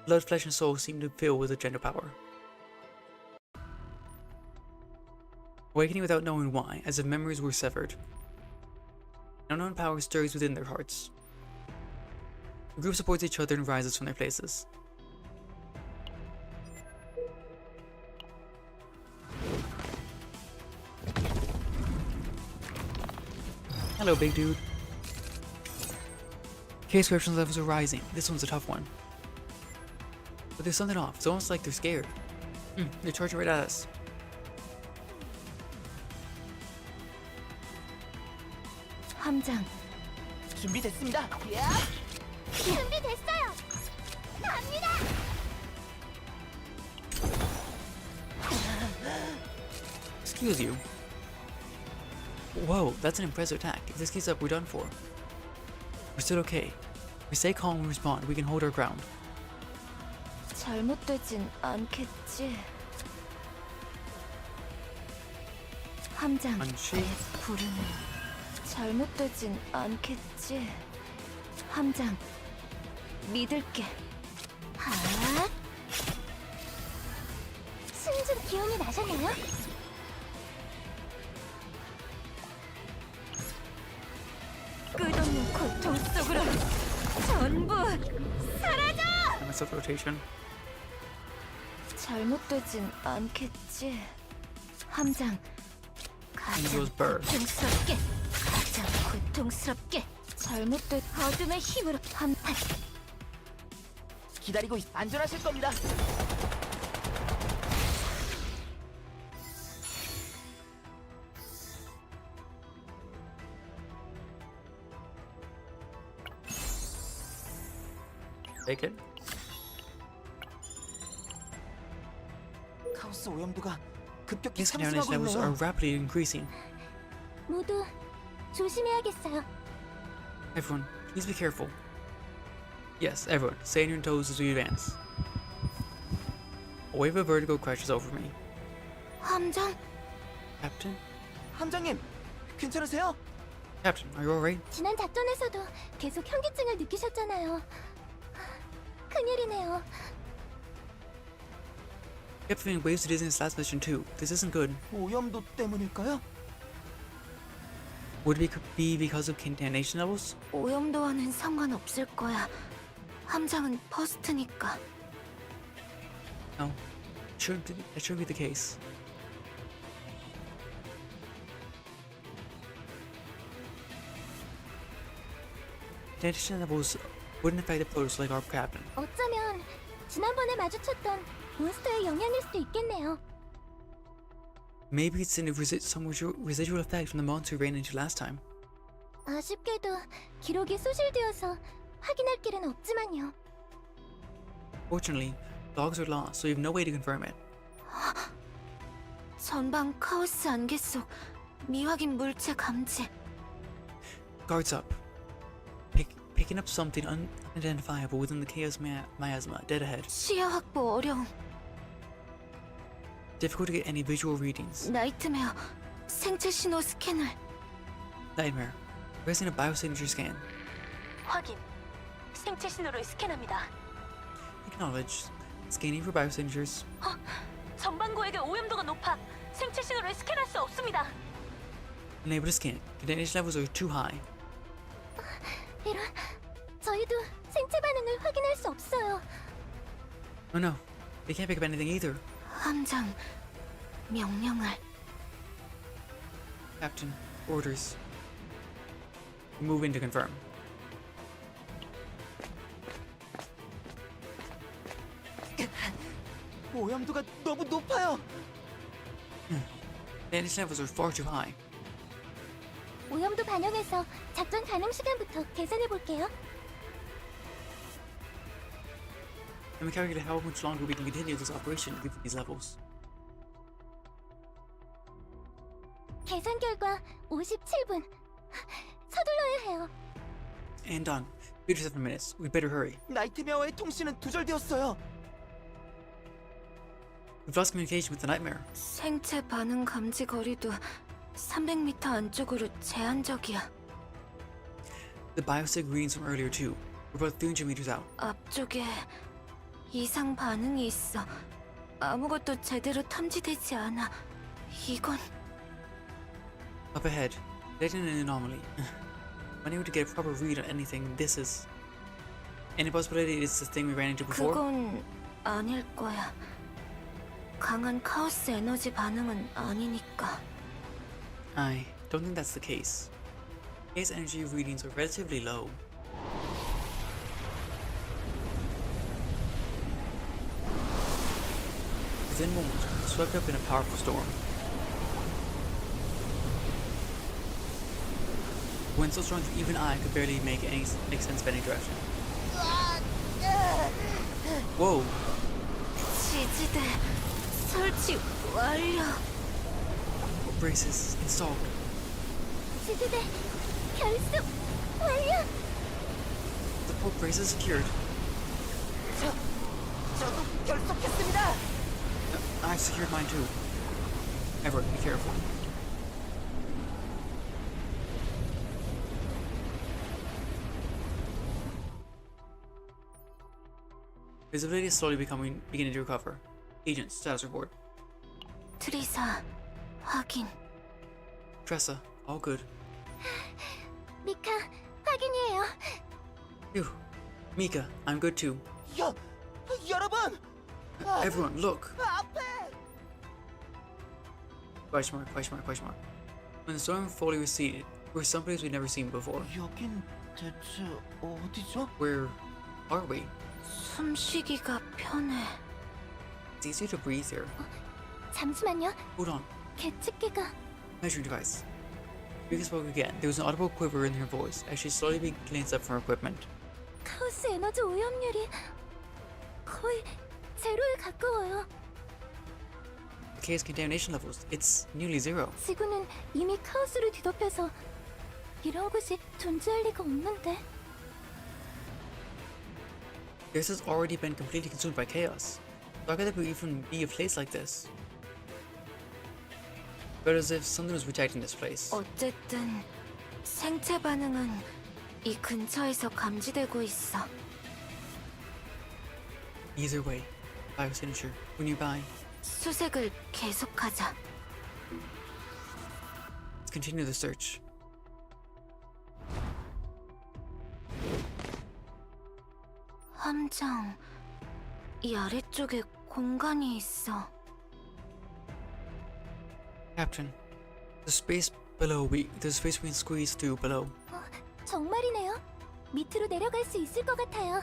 Blood, flesh, and soul seemed to fill with a gentle power. Awakening without knowing why, as if memories were severed. An unknown power stirs within their hearts. The group supports each other and rises from their places. Hello, big dude. Case corruption levels are rising. This one's a tough one. But there's something off. It's almost like they're scared. They're charging right at us. 함장. 준비됐습니다. 야! 준비됐어요. 갑니다. Excuse you. Whoa, that's an impressive attack. If this keeps up, we're done for. We're still okay. If we stay calm and respond, we can hold our ground. 잘못되진 않겠지. 함장. Unsheathed. 부르는. 잘못되진 않겠지. 함장. 믿을게. 하. 승준 기운이 나셨나요? 끝없는 고통 속으로 전부 사라져! And myself rotation. 잘못되진 않겠지. 함장. 가장 Angel's birth. 고통스럽게. 가장 고통스럽게. 잘못된 어둠의 힘으로 한판. 기다리고 있. 안전하실 겁니다. Take it. 카오스 오염도가 급격히 These contamination 상승하고 levels are 있네요. rapidly increasing. 모두 조심해야겠어요. Everyone, please be careful. Yes, everyone, stay on your toes as we advance. A wave of vertigo crashes over me. 함장. Captain? 함장님, 괜찮으세요? Captain, are you alright? 지난 작전에서도 계속 현기증을 느끼셨잖아요. 큰일이네요. Kept feeling waves of dizziness last mission too. This isn't good. 오염도 때문일까요? Would it be because of contamination levels? 오염도와는 상관없을 거야. 함장은 퍼스트니까. No. That should be the case. Contamination levels wouldn't affect the pillars like our captain. 어쩌면 지난번에 마주쳤던 몬스터의 영향일 수도 있겠네요. Maybe it's in some residual effect from the monster we ran into last time. 아쉽게도 기록이 소실되어서 확인할 길은 없지만요. Fortunately, logs are lost, so we have no way to confirm it. 전방 카오스 안개 속 미확인 물체 감지. Guards up. Picking up something unidentifiable within the chaos miasma, dead ahead. 시야 확보 어려움. Difficult to get any visual readings. 나이트메어 생체 신호 스캔을. Nightmare. Pressing a biosignature scan. 확인. 생체 신호를 스캔합니다. Acknowledged. Scanning for biosignatures. 전방고에게 오염도가 높아 생체 신호를 스캔할 수 없습니다. Unable to scan. Contamination levels are too high. 이런, 저희도 생체 반응을 확인할 수 없어요. Oh no. They can't pick up anything either. 함장, 명령을. Captain. Orders. Move in to confirm. 오염도가 너무 높아요. Contamination levels are far too high. 오염도 반영해서 작전 가능 시간부터 계산해 볼게요. Let me calculate how much longer we can continue this operation given these levels. 계산 결과 57분. 서둘러야 해요. And done. 57 minutes. We better hurry. 나이트메어와의 통신은 두절되었어요. We've lost communication with the nightmare. 생체 반응 감지 거리도 300m 안쪽으로 제한적이야. The biosig readings from earlier too. We're about 300 meters out. 앞쪽에 이상 반응이 있어. 아무것도 제대로 탐지되지 않아. 이건 Up ahead. Detecting an anomaly. Unable to get a proper read on anything. This is. Any possibility it's the thing we ran into before? 그건 아닐 거야. 강한 카오스 에너지 반응은 아니니까. I don't think that's the case. Case energy readings are relatively low. Within moments, swept up in a powerful storm. Wind so strong that even I could barely make sense of any direction. Whoa! 지지대 설치 완료. Braces installed. 지지대 결속 완료. Support braces secured. 저도 결속했습니다. I've secured mine too. Everett, be careful. Visibility is slowly beginning to recover. Agent, status report. 트리사 확인. Tressa, all good. 미카 확인이에요. Phew. Mika, I'm good too. 여러분! Everyone, look! 앞에! Question mark, question mark, question mark. When the storm fully receded, we're someplace we've never seen before. 여긴 대체 어디죠? Where are we? 숨쉬기가 편해. It's easier to breathe here. 잠시만요. Hold on. 계측기가 Measuring device. Mika spoke again. There was an audible quiver in her voice as she slowly glanced up from her equipment. 카오스 에너지 오염률이 거의 제로에 가까워요. The case contamination levels, it's nearly zero. 지구는 이미 카오스를 뒤덮여서 이런 곳이 존재할 리가 없는데. This has already been completely consumed by chaos. So how could there even be a place like this? But as if something was protecting this place. 어쨌든 생체 반응은 이 근처에서 감지되고 있어. Either way, biosignature. When you buy, 수색을 계속하자. let's continue the search. 함정, 이 아래쪽에 공간이 있어. Captain, the space there's space we can squeeze through below. 정말이네요. 밑으로 내려갈 수 있을 것 같아요.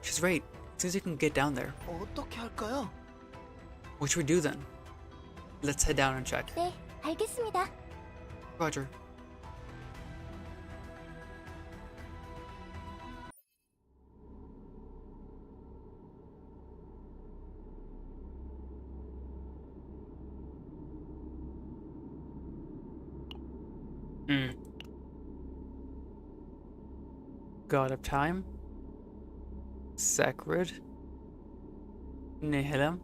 She's right. It seems we can get down there. 어떻게 할까요? What should we do then? Let's head down and check. 네, 알겠습니다. Roger. God of Time, Sacred, Nihilum,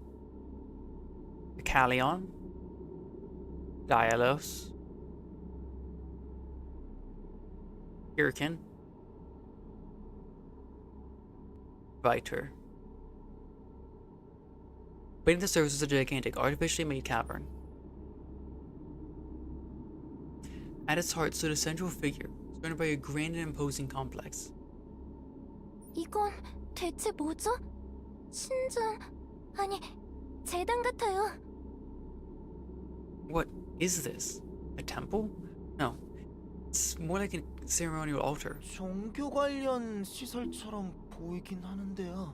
Callion, Dialos, Irkin, Viter. Beneath the surface is a gigantic, artificially made cavern. At its heart stood a central figure, surrounded by a grand and imposing complex. 이건 대체 뭐죠? 신전, 아니, 재단 같아요. What is this? A temple? No. It's more like a ceremonial altar. 종교 관련 시설처럼 보이긴 하는데요.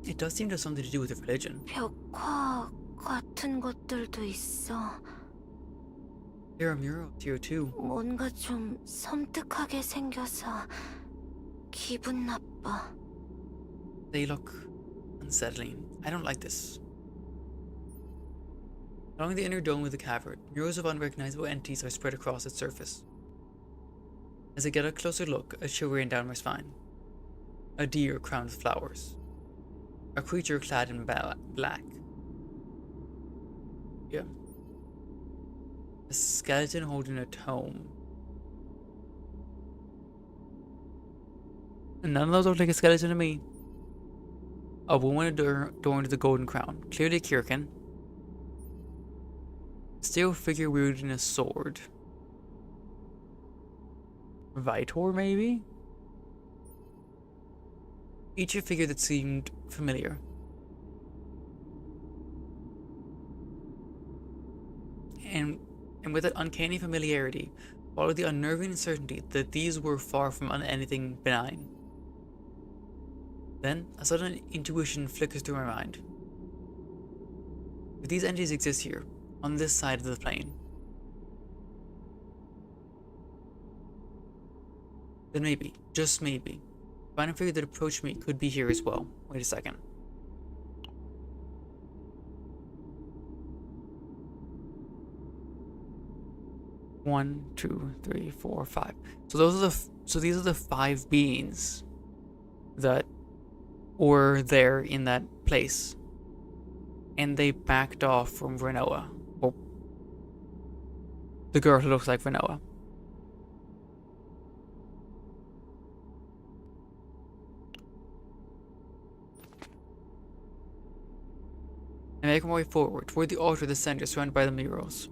It does seem to have something to do with the religion. 벽화 같은 것들도 있어. There are murals here too. 뭔가 좀 섬뜩하게 생겨서 기분 나빠. They look unsettling. I don't like this. Along the inner dome of the cavern, murals of unrecognizable entities are spread across its surface. As I get a closer look, a chill ran down my spine. A deer crowned with flowers. A creature clad in black. Yeah. A skeleton holding a tome. And none of those look like a skeleton to me. A woman adorned with a golden crown, clearly Kirkin. Steel figure wielding a sword. Vitor, maybe? Each a figure that seemed familiar. And with that uncanny familiarity, followed the unnerving certainty that these were far from anything benign. Then, a sudden intuition flickers through my mind. If these entities exist here, on this side of the plane, then maybe, just maybe, the final figure that approached me could be here as well. Wait a second. One, two, three, four, five. So these are the 5 beings that were there in that place, and they backed off from Renoa, or the girl who looks like Renoa. I make my way forward toward the altar of the center, surrounded by the murals.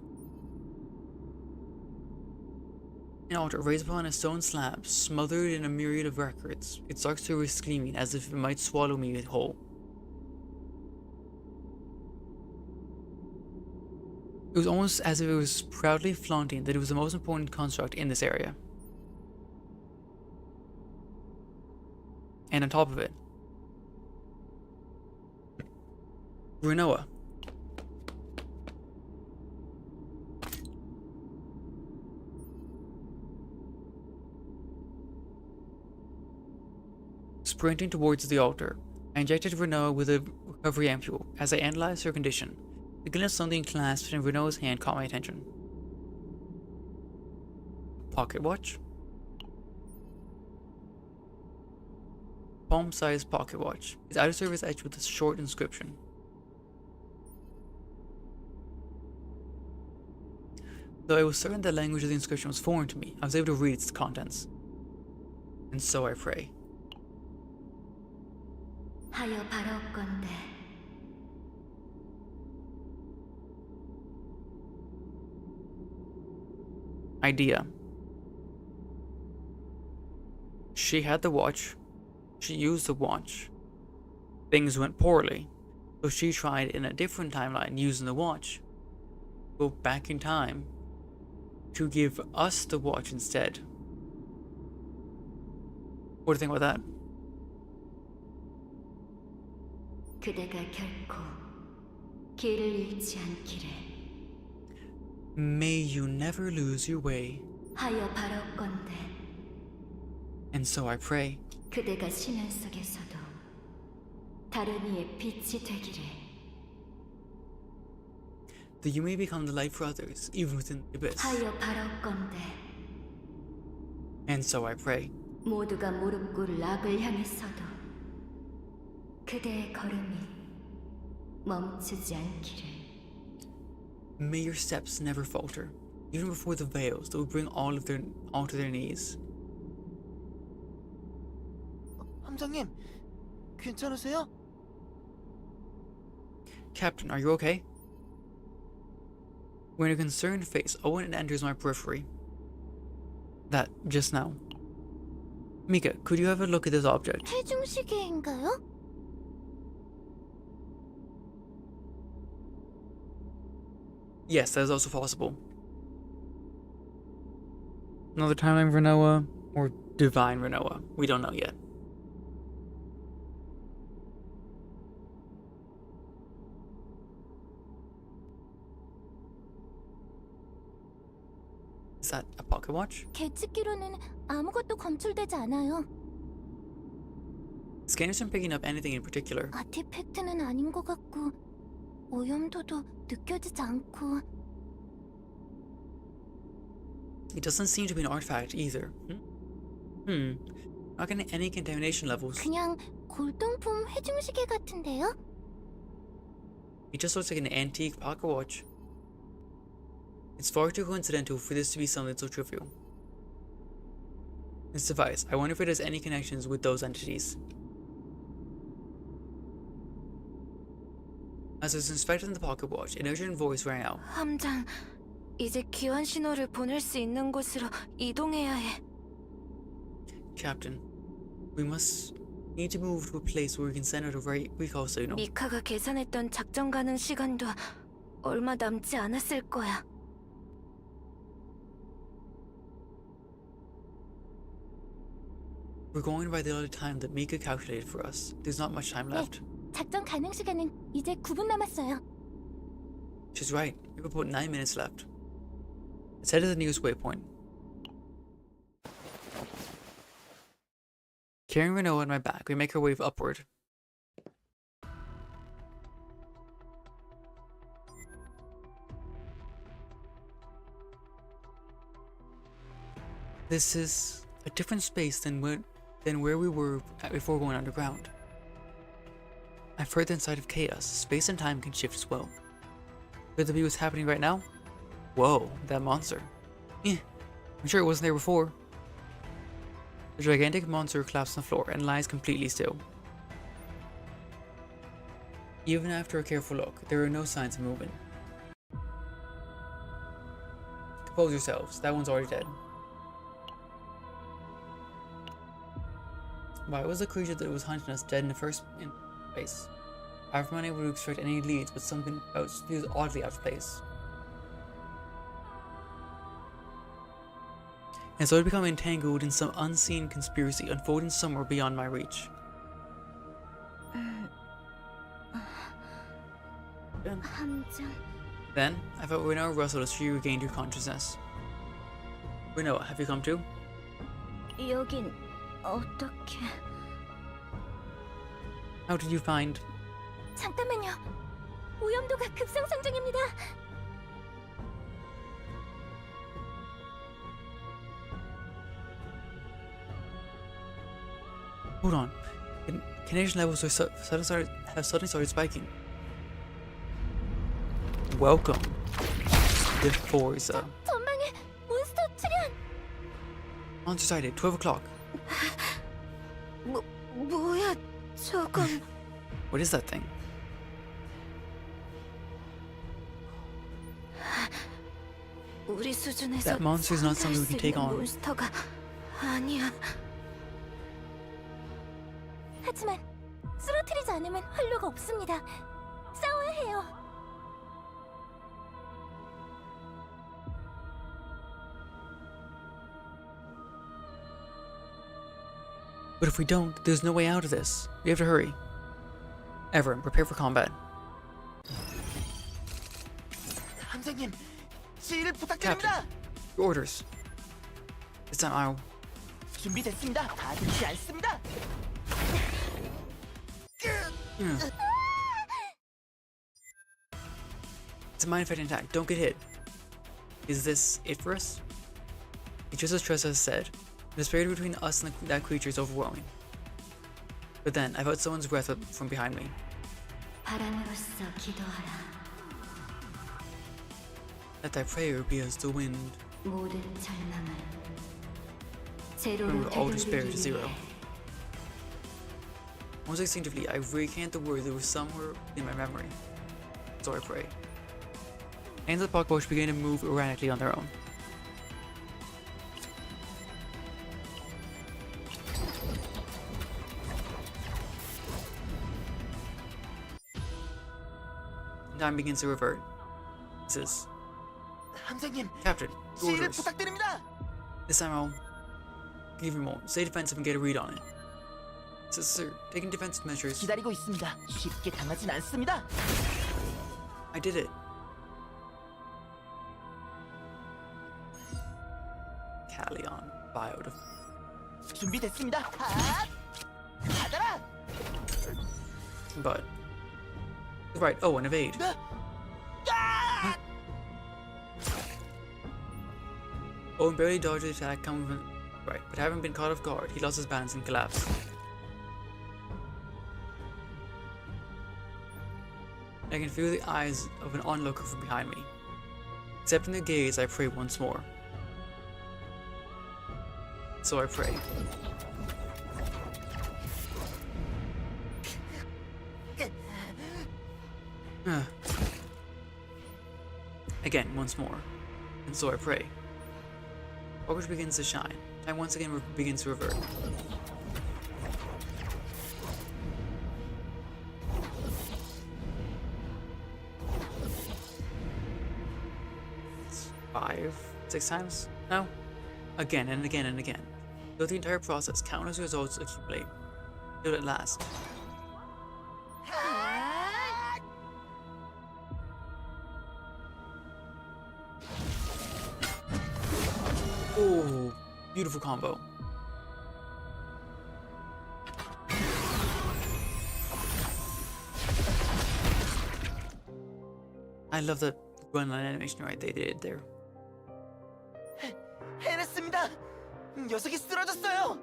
An altar raised upon a stone slab, smothered in a myriad of records, its dark surface gleaming as if it might swallow me whole. It was almost as if it was proudly flaunting that it was the most important construct in this area. And on top of it, Renoa. Sprinting towards the altar, I injected Renoa with a recovery ampule. As I analyzed her condition, the glint of something clasped in Renoa's hand caught my attention. Pocket watch? palm-sized pocket watch. Its outer surface etched with a short inscription. Though I was certain the language of the inscription was foreign to me, I was able to read its contents. And so I pray. 하여 바라옵건대 Idea. She had the watch. She used the watch. Things went poorly, so she tried in a different timeline using the watch. Go back in time to give us the watch instead. What do you think about that? 그대가 결코 길을 잃지 않기를 May you never lose your way, 하여 바라옵건대 and so I pray. 그대가 심연 속에서도 다른 이의 빛이 되기를 That you may become the light for others, even within the abyss. 하여 바라옵건대 And so I pray. 모두가 무릎 꿇을 악을 향했어도 그대의 걸음이 멈추지 않기를 May your steps never falter, even before the veils that will bring all to their knees. 함장님, 괜찮으세요? Captain, are you okay? When a concerned face, Owen enters my periphery. That, just now. Mika, could you have a look at this object? 체중시계인가요? Yes, that is also possible. Another timeline Renoa, or divine Renoa. We don't know yet. Is that a pocket watch? 계측기로는 아무것도 검출되지 않아요. Scanner's been picking up anything in particular. 아티팩트는 아닌 것 같고 오염도도 느껴지지 않고 It doesn't seem to be an artifact either. Not getting any contamination levels. 그냥 골동품 회중시계 같은데요? It just looks like an antique pocket watch. It's far too coincidental for this to be something so trivial. This device, I wonder if it has any connections with those entities. As I was inspecting the pocket watch, an urgent voice rang out. 함장, 이제 귀환 신호를 보낼 수 있는 곳으로 이동해야 해. Captain, we need to move to a place where we can send out a recall signal. 미카가 계산했던 작전 가능 시간도 얼마 남지 않았을 거야. We're going by the other time that Mika calculated for us. There's not much time left. 작전 가능 시간은 이제 9분 남았어요. She's right. We have about 9 minutes left. Let's head to the nearest waypoint. Carrying Renault on my back, we make our way upward. This is a different space than where we were before going underground. I'm further inside of chaos. Space and time can shift as well. Could that be what's happening right now? Whoa, that monster. I'm sure it wasn't there before. The gigantic monster collapsed on the floor and lies completely still. Even after a careful look, there are no signs of movement. Compose yourselves, that one's already dead. Why was the creature that was hunting us dead in the first place? I've been unable to extract any leads, but something else feels oddly out of place. And so I become entangled in some unseen conspiracy unfolding somewhere beyond my reach. 함장. Then, I felt Renoa rustle as she regained her consciousness. Renoa, have you come to? 여긴 어떻게? How did you find... 잠깐만요. 오염도가 급상승 중입니다. Hold on. Connection levels are have suddenly started spiking. Welcome to Forza. 전방에 몬스터 출현. Monster sighted. 12 o'clock. 뭐야 저건? What is that thing? 우리 수준에서 That monster is not something we can take on. 몬스터가 아니야. 하지만 쓰러뜨리지 않으면 활로가 없습니다. 싸워야 해요. But if we don't, there's no way out of this. We have to hurry. Everyone, prepare for combat. 함장님, 지휘를 부탁드립니다. Your orders. This time I'll... 준비됐습니다. 아득지 않습니다. It's a mind-fighting attack. Don't get hit. Is this it for us? It's just as Tressa has said. The disparity between us and that creature is overwhelming. But then, I felt someone's breath from behind me. 바람으로써 기도하라. Let thy prayer be as the wind. 모든 절망을 제로로 Remember all despair to 되돌리기 zero. 위해 Almost instinctively, I recant the word that was somewhere in my memory. So I pray. Hands of the pocketbush began to move erratically on their own. Time begins to revert. This is 함장님, Captain. Your 지휘를 orders. 부탁드립니다. This time I'll give you more. Stay defensive and get a read on it. Says, sir, taking defensive measures. 기다리고 있습니다. 쉽게 당하진 않습니다. I did it. Callion Biode. 준비됐습니다. 아! 받아라. But right. Oh, and evade. 아! Owen barely dodged the attack coming from right, but having been caught off guard, he lost his balance and collapsed. I can feel the eyes of an onlooker from behind me. Accepting their gaze, I pray once more. So I pray. Again, once more. And so I pray. Focus begins to shine. Time once again begins to revert. It's 5, 6 times? No? Again and again and again. Throughout the entire process, countless results accumulate. Till at last. Oh, beautiful combo. I love the run line animation right they did there. 해냈습니다. 녀석이 쓰러졌어요.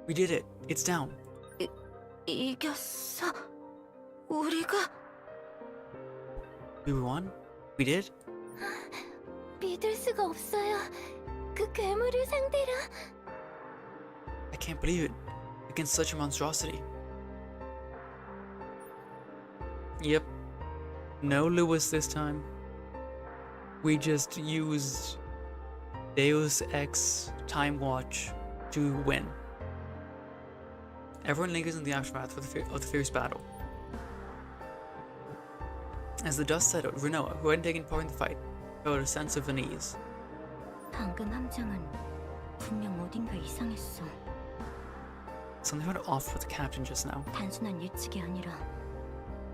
We did it. It's down. 이겼어? 우리가? We won? We did? 믿을 수가 없어요. 그 괴물을 상대로. I can't believe it. Against such a monstrosity. Yep. No Lewis this time. We just used Deus Ex Time Watch to win. Everyone lingers in the aftermath of the fierce battle. As the dust settled, Renoa, who hadn't taken part in the fight, felt a sense of unease. 방금 함정은 분명 어딘가 이상했어. Something went off with the captain just now. 단순한 예측이 아니라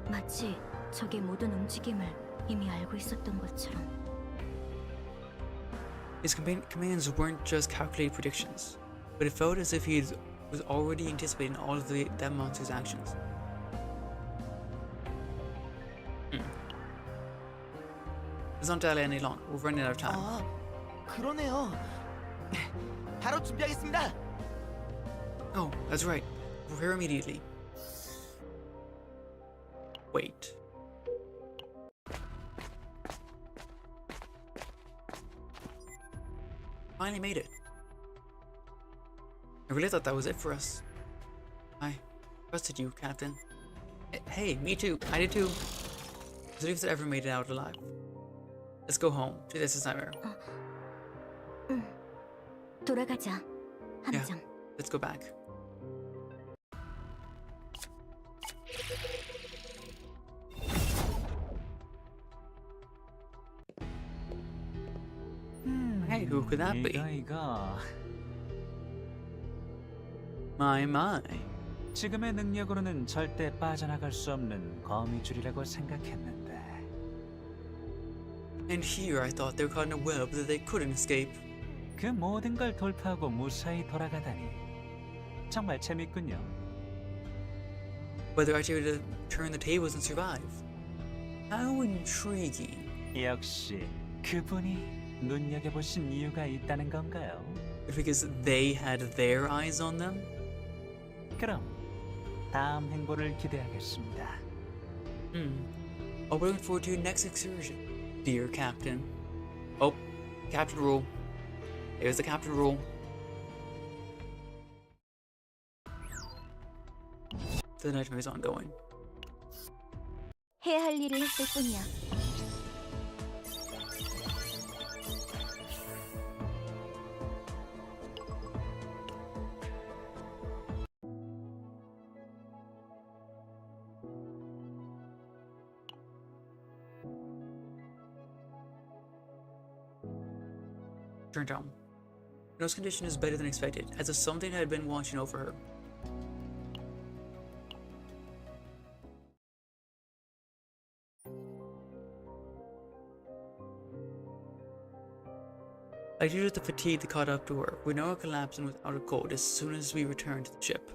마치 적의 모든 움직임을 이미 알고 있었던 것처럼. His commands weren't just calculated predictions, but it felt as if he was already anticipating all of that monster's actions. Let's not dally any longer. We're running out of time. 아, 그러네요. 바로 준비하겠습니다. Oh, that's right. Prepare immediately. Wait. Finally made it. I really thought that was it for us. I trusted you, Captain. Hey, me too. I did too. The least that ever made it out alive. Let's go home to this nightmare. 돌아가자, 함장. Let's go back. Hey, who could that be? 이거. My. 지금의 능력으로는 절대 빠져나갈 수 없는 거미줄이라고 생각했는데 And here I thought they were caught in a web that they couldn't escape. 그 모든 걸 돌파하고 무사히 돌아가다니 정말 재밌군요. But they're actually able to turn the tables and survive. How intriguing. 역시 그분이 눈여겨보신 이유가 있다는 건가요? Because they had their eyes on them? 그럼 다음 행보를 기대하겠습니다. I'll be looking forward to your next excursion, dear Captain. Oh, Captain Rule. There's the Captain Rule. The nightmare is ongoing. 해야 할 일을 했을 뿐이야. Turned home. No's condition is better than expected, as if something had been watching over her. Like due to the fatigue that caught up to her, we know her collapsing without a cold as soon as we returned to the ship.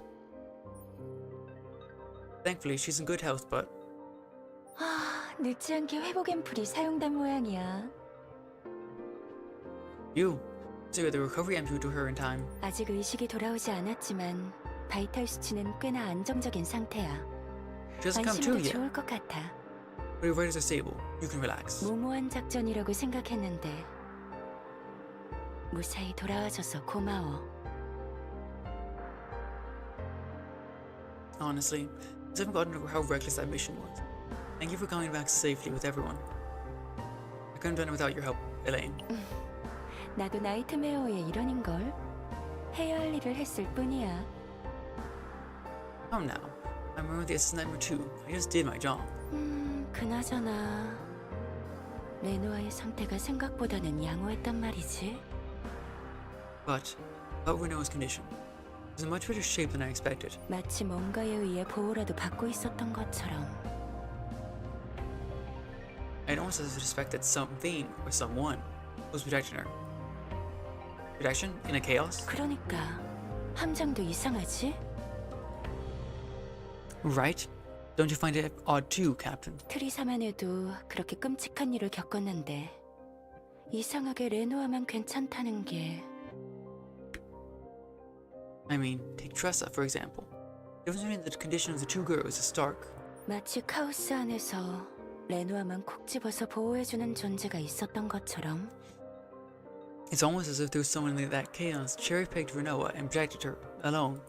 Thankfully, she's in good health, but 늦지 않게 회복 앰플이 사용된 모양이야. so the recovery ampule to her in time. 아직 의식이 돌아오지 않았지만 바이탈 수치는 꽤나 안정적인 상태야. She doesn't come to 안심도 yet, 좋을 것 같아. but your vitals are stable. You can relax. 무모한 작전이라고 생각했는데 무사히 돌아와줘서 고마워. Honestly, I haven't gotten over how reckless that mission was. Thank you for coming back safely with everyone. I couldn't have done it without your help, Elaine. 나도 나이트메어의 일원인걸. 해야 할 일을 했을 뿐이야. Come now. I'm running the SS Nightmare 2. I just did my job. 그나저나 레노아의 상태가 생각보다는 양호했단 말이지. But, about Renault's condition. She's in much better shape than I expected. 마치 뭔가에 의해 보호라도 받고 있었던 것처럼. I'd almost suspect that something or someone was protecting her. Protection in a chaos? 그러니까 함장도 이상하지? Right? Don't you find it odd too, Captain? 트리사만에도 그렇게 끔찍한 일을 겪었는데 이상하게 레노아만 괜찮다는 게. I mean, take Tressa, for example. The difference between the condition of the two girls is stark. 마치 카오스 안에서 레노아만 콕 집어서 보호해주는 존재가 있었던 것처럼. It's almost as if there was someone in that chaos cherry-picked Renoa and projected her, alone.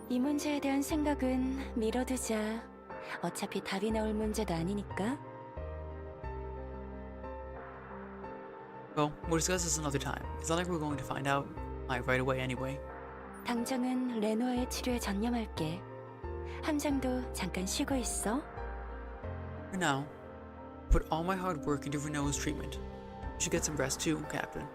이 문제에 대한 생각은 미뤄두자. 어차피 답이 나올 문제도 아니니까. Well, we'll discuss this another time. It's not like we're going to find out right away anyway. 당장은 레노아의 치료에 전념할게. 함장도 잠깐 쉬고 있어. For now, put all my hard work into Renoa's treatment. You should get some rest too, Captain.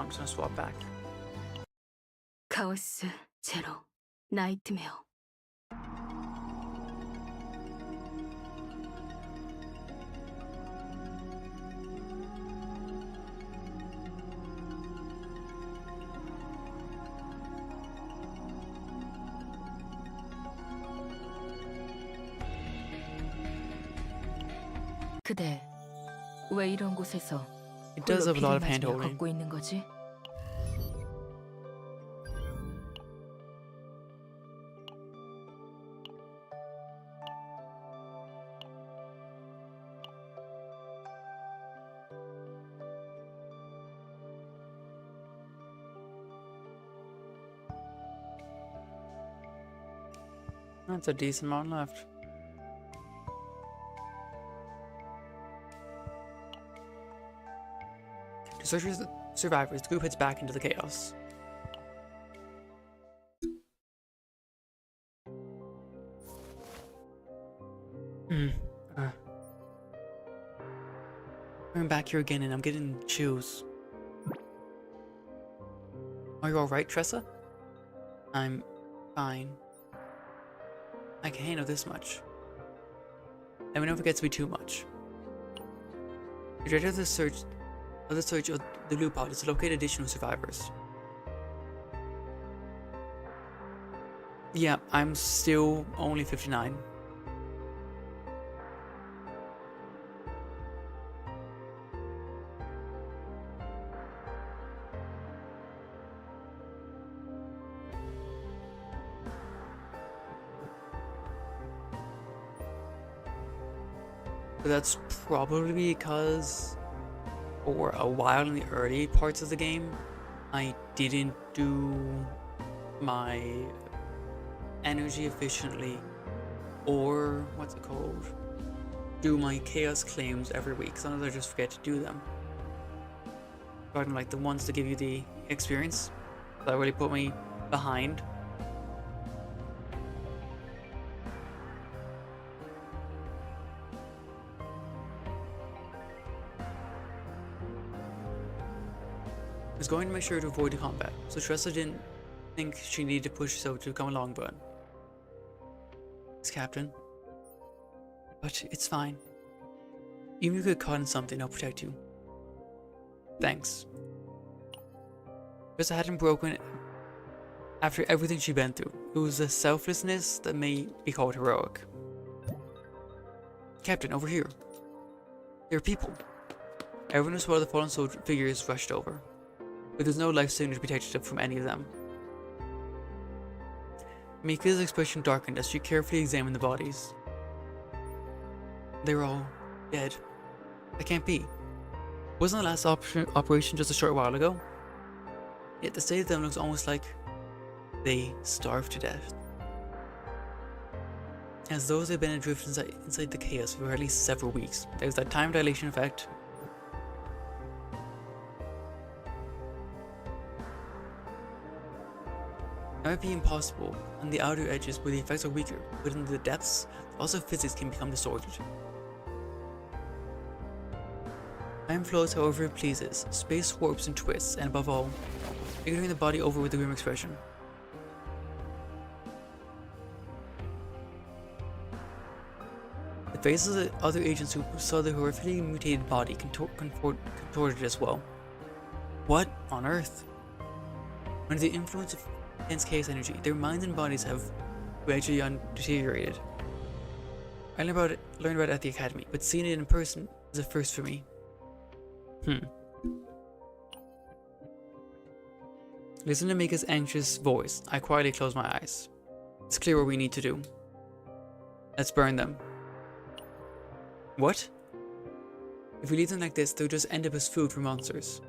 I'm just gonna swap back. 카오스, 제로, 나이트메어. 그대 왜 이런 곳에서 It does have a lot of 피를 hand 맞으며 holding. 걷고 있는 거지? That's a decent amount left. To search for the survivors, the group heads back into the chaos. I'm back here again and I'm getting chills. Are you alright, Tressa? I'm fine. I can handle this much. Let me know if it gets to be too much. The director of the search of the loot pod is to locate additional survivors. Yeah, I'm still only 59. But that's probably because for a while in the early parts of the game, I didn't do my energy efficiently, or what's it called? Do my chaos claims every week. Sometimes I just forget to do them. Rather like the ones to give you the experience. That really put me behind. I was going to make sure to avoid the combat, so Tressa didn't think she needed to push herself to come along, but it's Captain. But it's fine. Even if you get caught in something, I'll protect you. Thanks. Tressa hadn't broken after everything she'd been through. It was a selflessness that may be called heroic. Captain, over here. There are people. Everyone who saw the fallen soldier figures rushed over, but there's no life signal to protect them from any of them. Mika's expression darkened as she carefully examined the bodies. They were all dead. That can't be. Wasn't the last operation just a short while ago? Yet the state of them looks almost like they starved to death. As those had been adrift inside the chaos for at least several weeks. There's that time dilation effect. It might be impossible on the outer edges where the effects are weaker, but in the depths, also physics can become distorted. Time flows however it pleases, space warps and twists, and above all, figuring the body over with a grim expression. The faces of the other agents who saw the horrifically mutated body contorted as well. What on earth? Under the influence of intense chaos energy, their minds and bodies have gradually deteriorated. I learned about it at the academy, but seeing it in person is a first for me. Listen to Mika's anxious voice. I quietly close my eyes. It's clear what we need to do. Let's burn them. What? If we leave them like this, they'll just end up as food for monsters.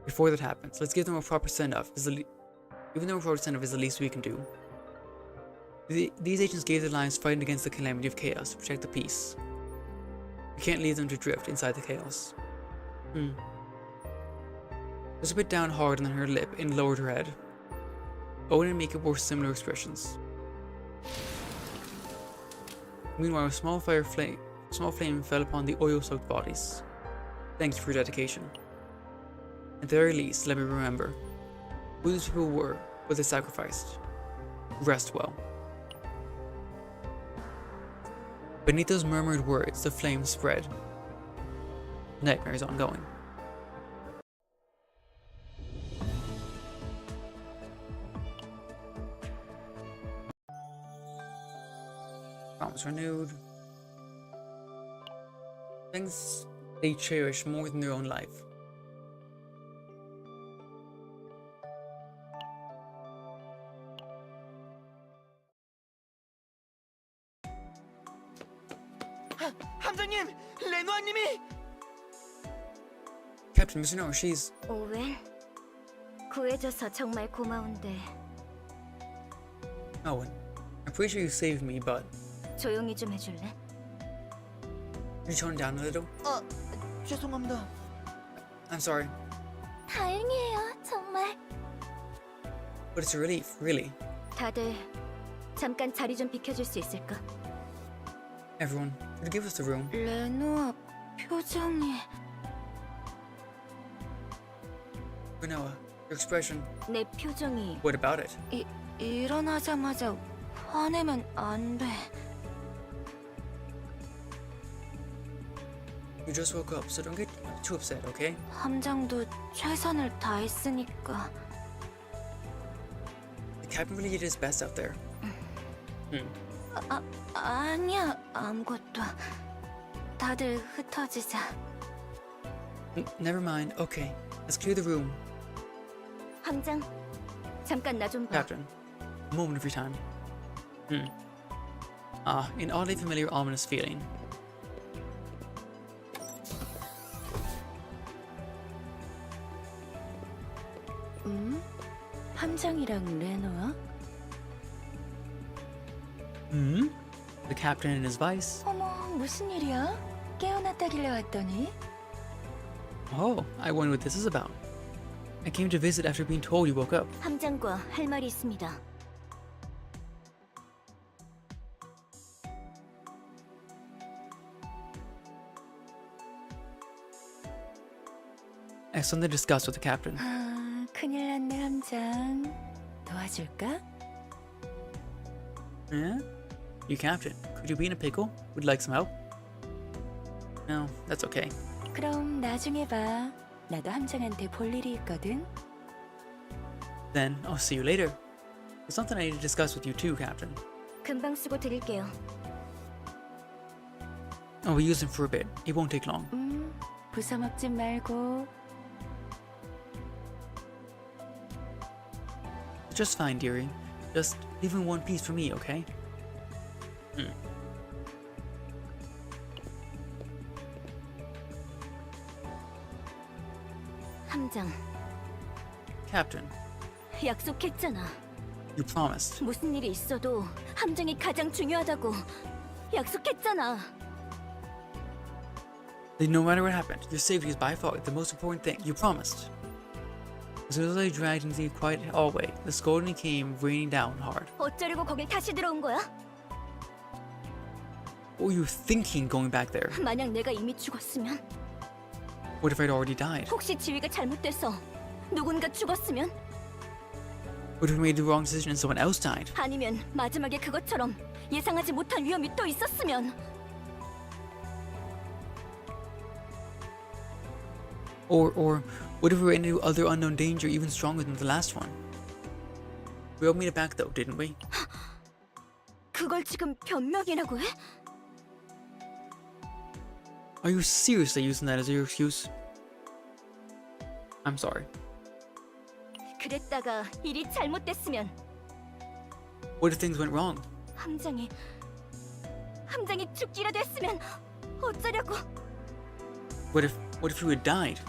Before that happens, let's give them a proper send-off. Even though a proper send-off is the least we can do. These agents gave their lives fighting against the calamity of chaos to protect the peace. We can't leave them to drift inside the chaos. Just a bit down hard on her lip and lowered her head. Owen and Mika wore similar expressions. Meanwhile, a small flame fell upon the oil-soaked bodies. Thanks for your dedication. At the very least, let me remember who these people were, what they sacrificed. Rest well. Beneath those murmured words, the flames spread. Nightmare is ongoing. Promise renewed. Things they cherish more than their own life. 함장님, 레노아님이 Captain, Mr. No, she's... 오웬, 구해줘서 정말 고마운데 Owen. I'm pretty sure you saved me, but... 조용히 좀 해줄래? Can you tone it down a little? 죄송합니다. I'm sorry, 다행이에요, 정말. but it's a relief, really. 다들 잠깐 자리 좀 비켜줄 수 있을까? Everyone, could you give us the room? 레노아 표정이... Renoa, your expression, 내 표정이 what about it? 일어나자마자 화내면 안 돼. You just woke up, so don't get too upset, okay? 함장도 최선을 다했으니까. The captain really did his best out there. 아니야, 아무것도. 다들 흩어지자. Never mind, okay. Let's clear the room. 함장, 잠깐 나 좀 봐. Captain, a moment of your time. An oddly familiar, ominous feeling. 함장이랑 레노아? The captain and his vice. 어머, 무슨 일이야? 깨어났다길래 왔더니. Oh, I wonder what this is about. I came to visit after being told you woke up. 함장과 할 말이 있습니다. I have something to discuss with the captain. 아, 큰일 났네, 함장. 도와줄까? Yeah? You captain, could you be in a pickle? Would you like some help? No, that's okay. 그럼 나중에 봐. 나도 함장한테 볼 일이 있거든. Then I'll see you later. There's something I need to discuss with you too, Captain. 금방 쓰고 드릴게요. I'll use him for a bit. It won't take long. 부숴먹지 말고. Just fine, dearie. Just leave him one piece for me, okay? 함장, Captain, 약속했잖아. you promised. 무슨 일이 있어도 함장이 가장 중요하다고. 약속했잖아. Then no matter what happened, your safety is by far the most important thing. You promised. As soon as I dragged into the quiet hallway, the scolding came raining down hard. 어쩌려고 거길 다시 들어온 거야? What were you thinking going back there? 만약 내가 이미 죽었으면? What if I'd already died? 혹시 지휘가 잘못돼서 누군가 죽었으면? What if we made the wrong decision and someone else died? 아니면 마지막에 그것처럼 예상하지 못한 위험이 또 있었으면? Or what if we were into other unknown danger even stronger than the last one? We all made it back though, didn't we? 그걸 지금 변명이라고 해? Are you seriously using that as your excuse? I'm sorry. 그랬다가 일이 잘못됐으면 What if things went wrong? 함장이 죽기라도 했으면 어쩌려고? What if you had died?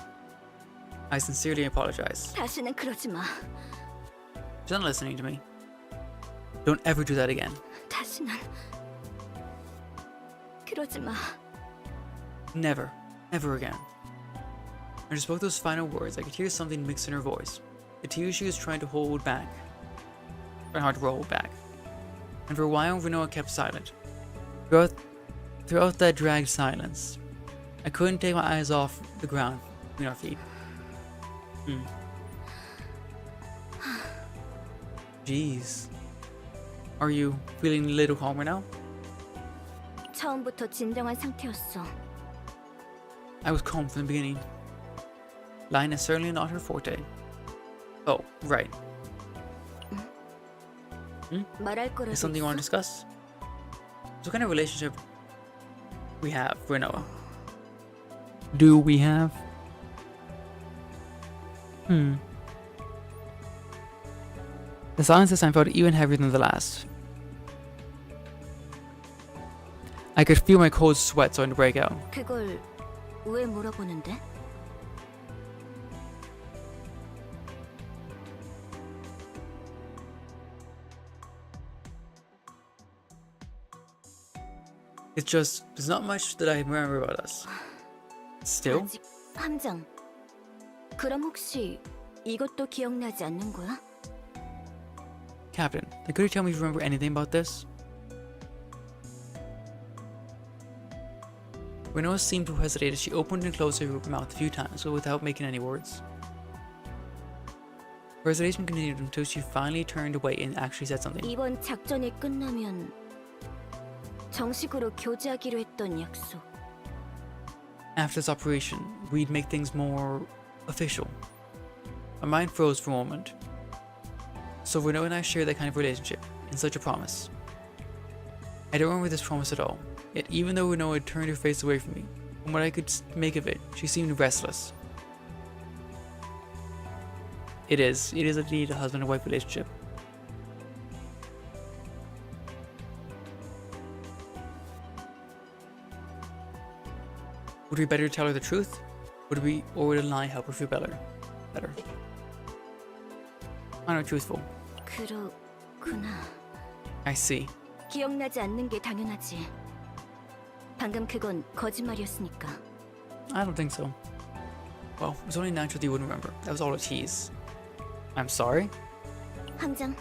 I sincerely apologize. 다시는 그러지 마. You're not listening to me. Don't ever do that again. 다시는 그러지 마. Never. Ever again. When she spoke those final words, I could hear something mixed in her voice. The tears she was trying to hold back. Trying hard to roll back. And for a while, Renoa kept silent. Throughout that dragged silence, I couldn't take my eyes off the ground between our feet. Jeez. Are you feeling a little calmer now? 처음부터 진정한 상태였어. I was calm from the beginning. Lying is certainly not her forte. Oh, right. 말할 거라도 Is something you want to 있어? discuss? What kind of relationship we have, Renoa? Do we have? The silence this time felt even heavier than the last. I could feel my cold sweat starting to break out. 그걸 왜 물어보는데? It's just, there's not much that I remember about us. Still? 아직 함장. 그럼 혹시 이것도 기억나지 않는 거야? Captain, could you tell me if you remember anything about this? Renoa seemed to hesitate as she opened and closed her mouth a few times, but without making any words. Her hesitation continued until she finally turned away and actually said something. 이번 작전이 끝나면 정식으로 교제하기로 했던 약속. After this operation, we'd make things more official. My mind froze for a moment. So Renoa and I shared that kind of relationship, in such a promise. I don't remember this promise at all, yet even though Renoa had turned her face away from me, from what I could make of it, she seemed restless. It is indeed a husband and wife relationship. Would we better tell her the truth? Would a lie help her feel better? I'm not truthful. 그렇구나. I see. 기억나지 않는 게 당연하지. 방금 그건 거짓말이었으니까. I don't think so. Well, it's only natural that you wouldn't remember. That was all a tease. I'm sorry? 함장.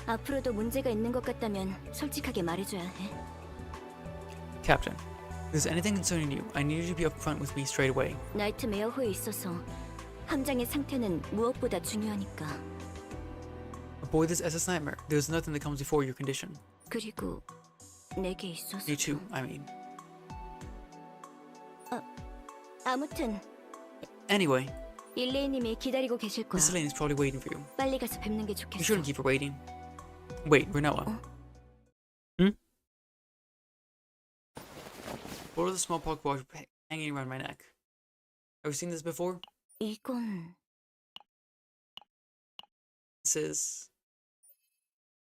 앞으로도 문제가 있는 것 같다면 솔직하게 말해줘야 해. Captain, if there's anything concerning you, I need you to be upfront with me straight away. 나이트메어호에 있어서 함장의 상태는 무엇보다 중요하니까. Avoid this SS nightmare. There's nothing that comes before your condition. 그리고 내게 있어서. You too, I mean. 아무튼 Anyway, 일레이님이 기다리고 계실 거야. Miss Elaine is probably waiting for you. 빨리 가서 뵙는 게 You 좋겠어. shouldn't keep her waiting. Wait, Renoa. What are the small pocket watch hanging around my neck? Have you seen this before? 이건 This is...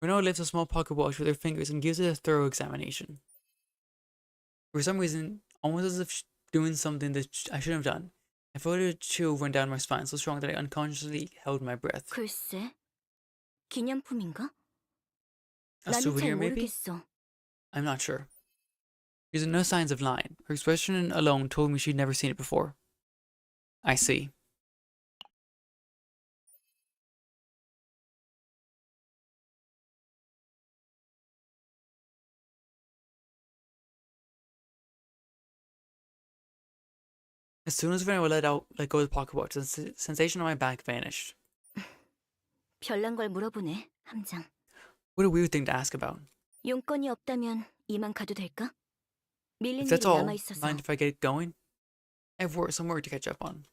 Renoa lifts a small pocket watch with her fingers and gives it a thorough examination. For some reason, almost as if doing something that I shouldn't have done, I felt a chill run down my spine so strong that I unconsciously held my breath. 글쎄, 기념품인가? A 나는 잘 souvenir, maybe? 모르겠어. I'm not sure. There's no signs of lying. Her expression alone told me she'd never seen it before. I see. As soon as Renoa let go of the pocket watch, the sensation on my back vanished. 별난 걸 물어보네, 함장. What a weird thing to ask about. 용건이 없다면 이만 가도 될까? 밀린 If 일이 that's all, 남아 있어서. mind if I get going? I have some work to catch up on.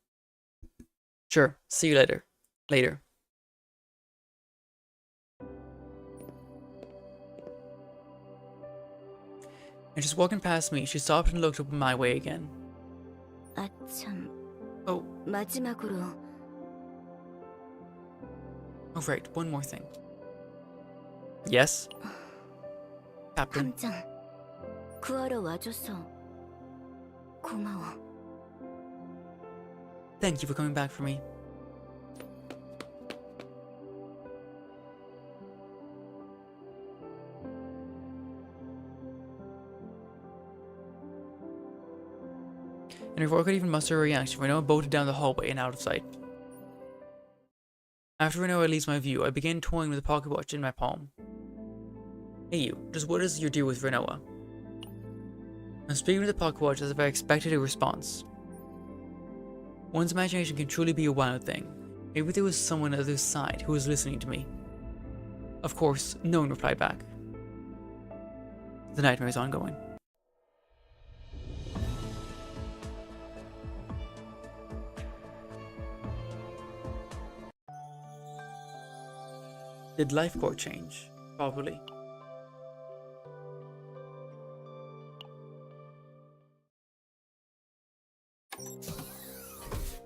Sure, see you later. Later. And just walking past me, she stopped and looked up my way again. 아참, Oh, 마지막으로 right, one more thing. Yes? Captain, 함장, 구하러 와줘서 고마워. thank you for coming back for me. And before I could even muster a reaction, Renoa bolted down the hallway and out of sight. After Renoa leaves my view, I begin toying with the pocket watch in my palm. Hey you, just what is your deal with Renoa? I'm speaking with the pocket watch as if I expected a response. One's imagination can truly be a wild thing. Maybe there was someone on the other side who was listening to me. Of course, no one replied back. The nightmare is ongoing. Did life core change? Probably.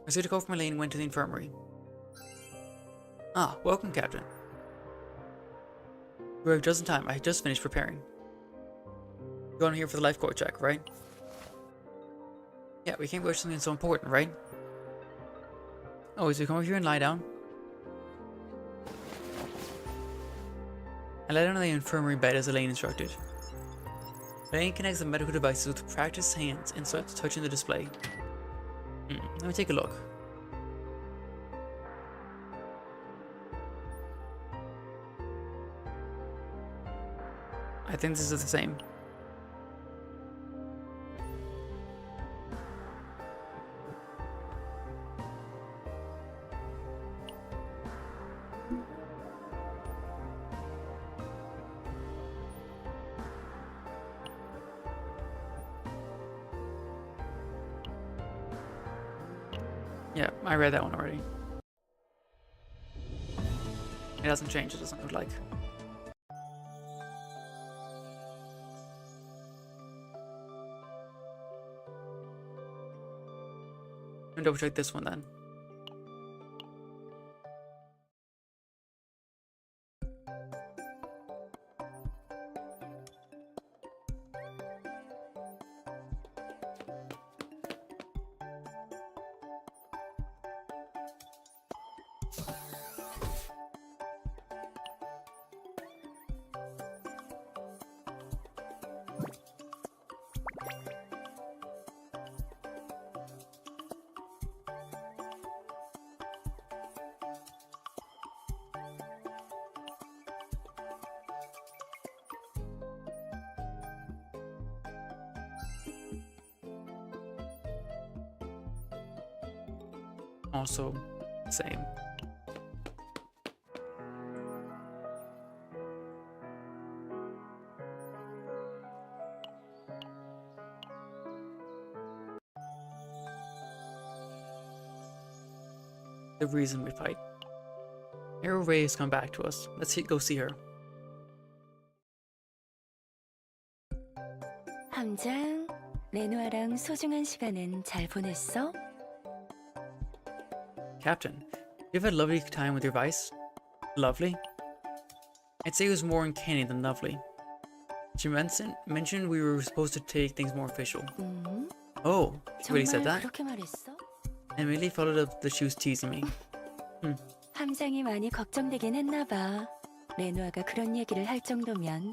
I took a call from Elaine and went to the infirmary. Ah, welcome, Captain. You arrived just in time. I had just finished preparing. You're going here for the life core check, right? Yeah, we can't watch something so important, right? Oh, so come over here and lie down. I lay down on the infirmary bed as Elaine instructed. Elaine connects the medical devices with practiced hands and starts touching the display. Let me take a look. I think this is the same. Yeah, I read that one already. It hasn't changed, it doesn't look like. I'm gonna double check this one then. Also, same. The reason we fight. Arrow Ray has come back to us. Let's go see her. 함장, 레노아랑 소중한 시간은 잘 보냈어? Captain, you've had a lovely time with your vice? Lovely? I'd say it was more uncanny than lovely. She mentioned we were supposed to take things more official. Oh, she really said 정말 that? 그렇게 말했어? I immediately followed up that she was teasing me. 함장이 많이 걱정되긴 했나 봐. 레노아가 그런 얘기를 할 정도면.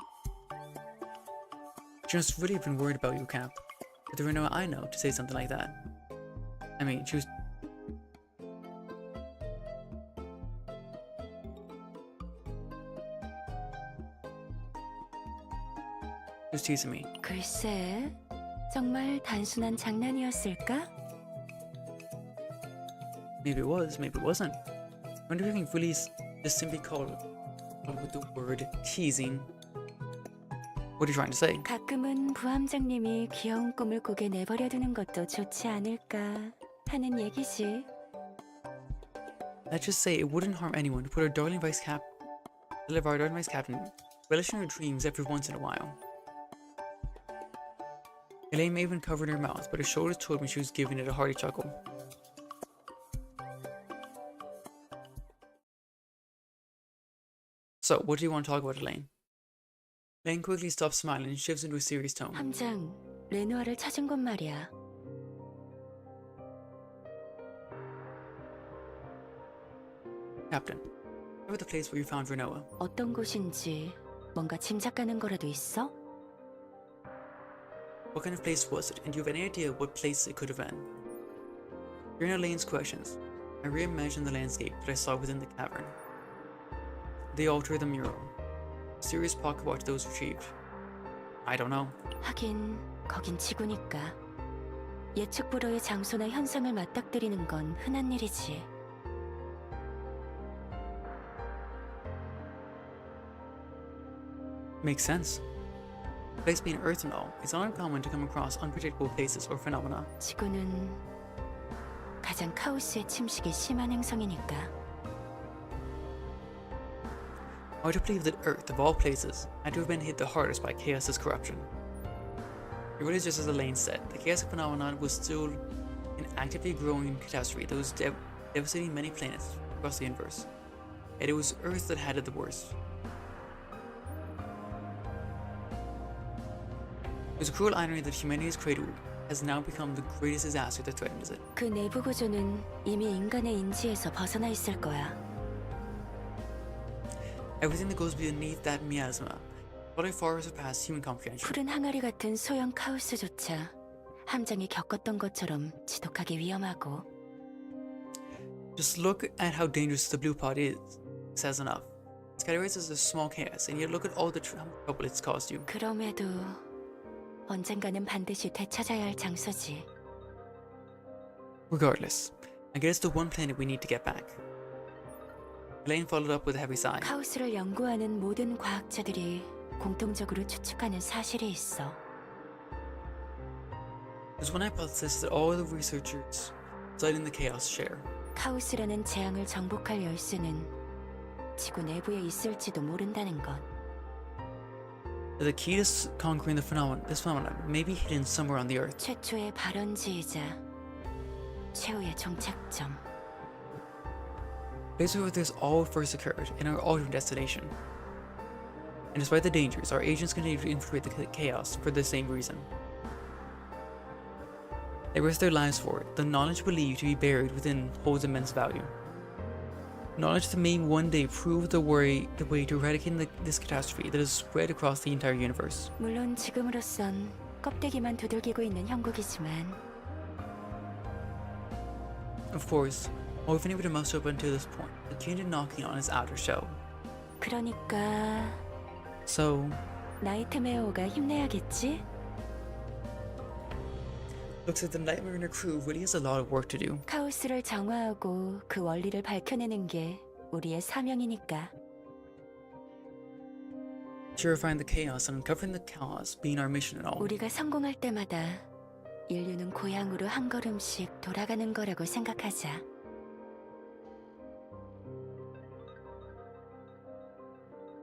She must really have been worried about you, Cap. But there were no I know to say something like that. I mean, she was teasing me. 글쎄, 정말 단순한 장난이었을까? Maybe it was, maybe it wasn't. I wonder if we can really just simply call it with the word teasing. What are you trying to say? 가끔은 부함장님이 귀여운 꿈을 꾸게 내버려두는 것도 좋지 않을까 하는 얘기지. Let's just say it wouldn't harm anyone to put our darling vice cap, live our darling vice captain, relishing her dreams every once in a while. Elaine may have been covering her mouth, but her shoulders told me she was giving it a hearty chuckle. So, what do you want to talk about, Elaine? Elaine quickly stops smiling and shifts into a serious tone. 함장, 레노아를 찾은 건 말이야. Captain, remember the place where you found Renoa? 어떤 곳인지 뭔가 짐작가는 거라도 있어? What kind of place was it, and do you have any idea what place it could have been? Hearing Elaine's questions, I reimagined the landscape that I saw within the cavern. The altar, the mural. A serious pocket watch those retrieved. I don't know. 하긴 거긴 지구니까. 예측 불허의 장소나 현상을 맞닥뜨리는 건 흔한 일이지. Makes sense. A place being Earth and all, it's not uncommon to come across unpredictable places or phenomena. 지구는 가장 카오스의 침식이 심한 행성이니까. I would believe that Earth, of all places, had to have been hit the hardest by chaos's corruption. It really is just as Elaine said, the chaotic phenomenon was still an actively growing catastrophe that was devastating many planets across the universe. Yet it was Earth that had it the worst. It was a cruel irony that humanity's cradle has now become the greatest disaster that threatens it. 그 내부 구조는 이미 인간의 인지에서 벗어나 있을 거야. Everything that goes beneath that miasma probably far surpassed human comprehension. 푸른 항아리 같은 소형 카오스조차 함장이 겪었던 것처럼 지독하게 위험하고. Just look at how dangerous the blue pod is. Says enough. It's categorized as a small chaos, and yet look at all the trouble it's caused you. 그럼에도 언젠가는 반드시 되찾아야 할 장소지. Regardless, I guess it's the one planet we need to get back. Elaine followed up with a heavy sigh. 카오스를 연구하는 모든 과학자들이 공통적으로 추측하는 사실이 있어. There's one hypothesis that all the researchers studying the chaos share. 카오스라는 재앙을 정복할 열쇠는 지구 내부에 있을지도 모른다는 것. That the key to conquering this phenomenon may be hidden somewhere on the Earth. 최초의 발원지이자 최후의 종착점. Place where this all first occurred in our ultimate destination. And despite the dangers, our agents continue to infiltrate the chaos for the same reason. They risk their lives for it. The knowledge believed to be buried within holds immense value. Knowledge that may one day prove the way to eradicating this catastrophe that has spread across the entire universe. 물론 지금으로선 껍데기만 두들기고 있는 형국이지만 Of course, all we've been able to muster up until this point, akin to knocking on its outer shell. 그러니까 So, 나이트메어가 힘내야겠지? looks like the Nightmare and her crew really has a lot of work to do. 카오스를 정화하고 그 원리를 밝혀내는 게 우리의 사명이니까. Purifying the chaos and uncovering the cause being our mission and all. 우리가 성공할 때마다 인류는 고향으로 한 걸음씩 돌아가는 거라고 생각하자.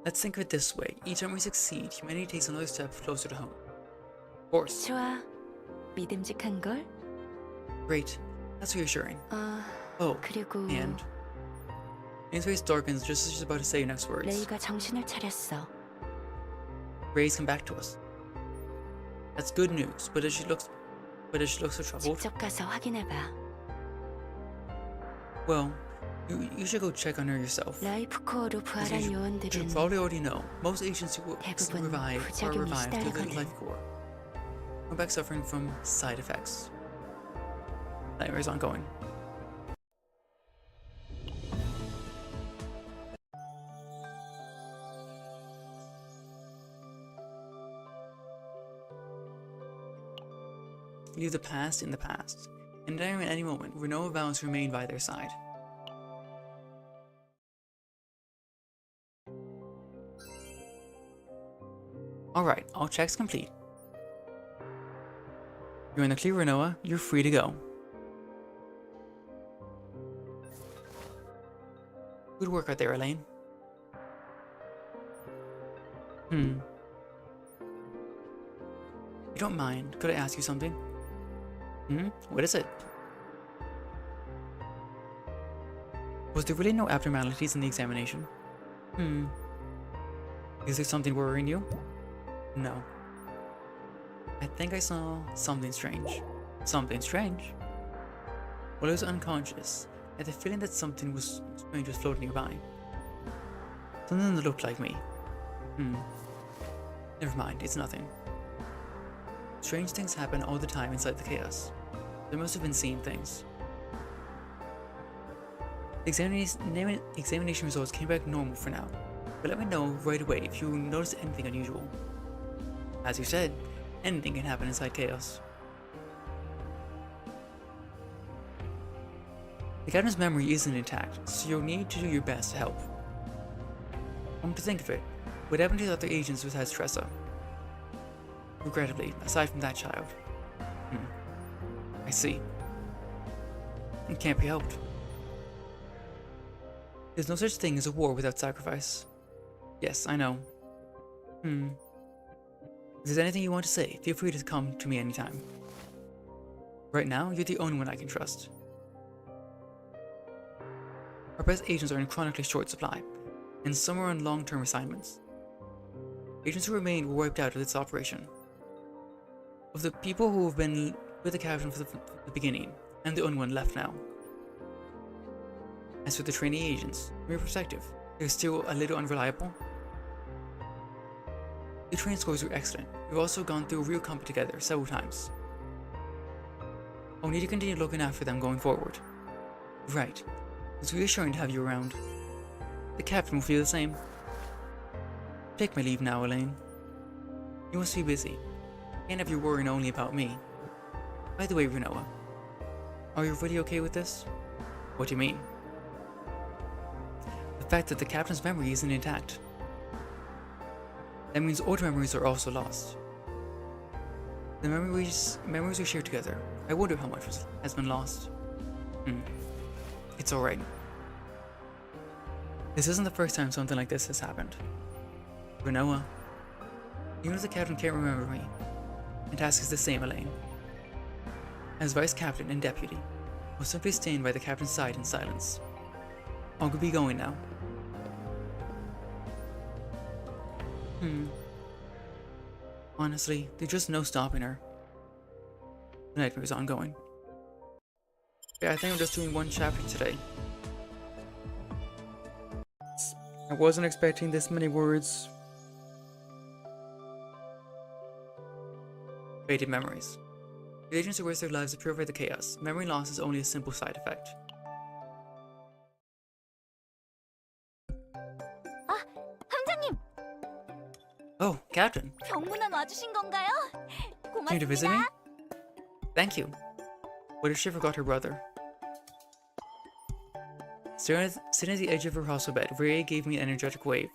Let's think of it this way. Each time we succeed, humanity takes another step closer to home. Of course. 좋아. 믿음직한 걸? Great. That's reassuring. Oh, Oh, 그리고 and Elane's face darkens just as she's about to say her next words. 레이가 정신을 차렸어. Ray's come back to us. That's good news, but as she looks so troubled. 직접 가서 확인해봐. Well, you should go check on her yourself. 라이프 코어로 As 부활한 you 요원들은 should probably already know, most agents who 대부분 are 부작용이 revived through the 시달리거든. life core. Come back suffering from side effects. Nightmares ongoing. Leave the past in the past, and at any moment, Renoa vows to remain by their side. Alright, all checks complete. You're in the clear, Renoa. You're free to go. Good work out there, Elaine. You don't mind, could I ask you something? What is it? Was there really no abnormalities in the examination? Is there something worrying you? No. I think I saw something strange. Something strange? While I was unconscious, I had the feeling that something strange was floating nearby. Something that looked like me. Never mind, it's nothing. Strange things happen all the time inside the chaos. There must have been seen things. The examination results came back normal for now, but let me know right away if you notice anything unusual. As you said, anything can happen inside chaos. The captain's memory isn't intact, so you'll need to do your best to help. Come to think of it, what happened to the other agents besides Tressa? Regrettably, aside from that child. I see. It can't be helped. There's no such thing as a war without sacrifice. Yes, I know. If there's anything you want to say, feel free to come to me anytime. Right now, you're the only one I can trust. Our best agents are in chronically short supply, and some are on long-term assignments. Agents who remain were wiped out of this operation. Of the people who have been with the captain from the beginning, I'm the only one left now. As for the trainee agents, from your perspective, they're still a little unreliable. The training scores were excellent. We've also gone through real combat together several times. I'll need to continue looking after them going forward. Right. It's reassuring to have you around. The captain will feel the same. Take my leave now, Elaine. You must be busy. Can't have you worrying only about me. By the way, Rinoa, are you really okay with this? What do you mean? The fact that the captain's memory isn't intact. That means older memories are also lost. The memories we share together, I wonder how much has been lost. It's alright. This isn't the first time something like this has happened. Rinoa, even if the captain can't remember me, the task is the same, Elaine. As vice captain and deputy, I'll simply stand by the captain's side in silence. I'll be going now. Honestly, there's just no stopping her. The nightmare is ongoing. Yeah, I think I'm just doing one chapter today. I wasn't expecting this many words. Faded memories. The agents who risk their lives to purify the chaos. Memory loss is only a simple side effect. 함장님, Oh, Captain. 병문안 와주신 건가요? Came to visit me? 고맙습니다. Thank you. What if she forgot her brother? Sitting at the edge of her hospital bed, Ray gave me an energetic wave.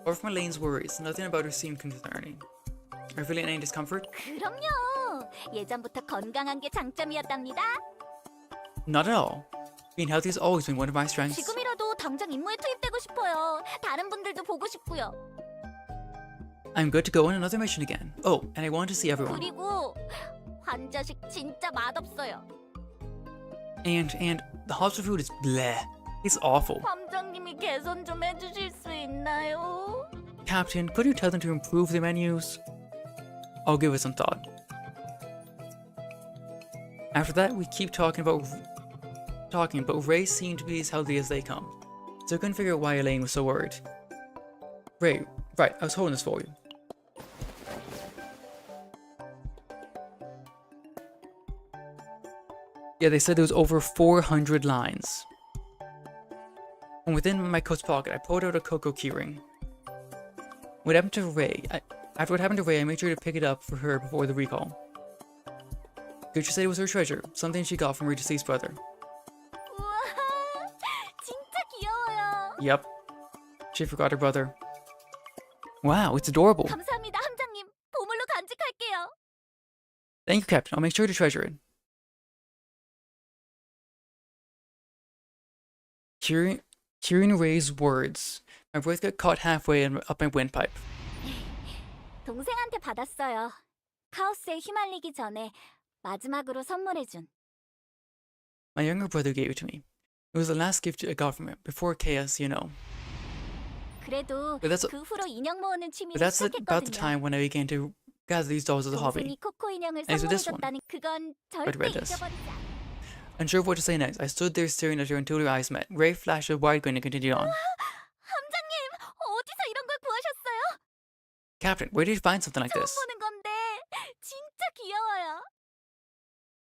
Apart from Elaine's worries, nothing about her seemed concerning. Are you feeling any discomfort? 그럼요. 예전부터 건강한 게 장점이었답니다. Not at all. Being healthy has always been one of my strengths. 지금이라도 당장 임무에 투입되고 싶어요. 다른 분들도 보고 싶고요. I'm good to go on another mission again. Oh, and I want to see everyone. 그리고 환자식 진짜 맛없어요. And the hospital food is bleh. It's awful. 함장님이 개선 좀 해주실 수 있나요? Captain, could you tell them to improve their menus? I'll give it some thought. After that, we keep talking, but Ray seemed to be as healthy as they come. So I couldn't figure out why Elaine was so worried. Ray, right, I was holding this for you. Yeah, they said there was over 400 lines. And within my coat's pocket, I pulled out a Coco keyring. What happened to Ray? After what happened to Ray, I made sure to pick it up for her before the recall. Gucci said it was her treasure, something she got from her deceased brother. 우와, 진짜 귀여워요. Yep, she forgot her brother. Wow, it's adorable. 감사합니다, 함장님. 보물로 간직할게요. Thank you, Captain. I'll make sure to treasure it. Hearing Ray's words, my breath got caught halfway up my windpipe. 동생한테 받았어요. 카오스에 휘말리기 전에 마지막으로 선물해준. My younger brother gave it to me. It was the last gift I got from him, before chaos, you know. 그래도 But that's 그 후로 인형 모으는 취미를 about the 시작했거든요. time when I began to gather these dolls as a hobby. 동생이 코코 인형을 As with this one. 선물해줬다는 그건 But 절대 read this. 잊어버리지 않아. Unsure of what to say next, I stood there staring at her until our eyes met. Ray flashed a wide grin and continued on. 함장님, 어디서 이런 걸 구하셨어요? Captain, where did you find something like 처음 this? 보는 건데 진짜 귀여워요.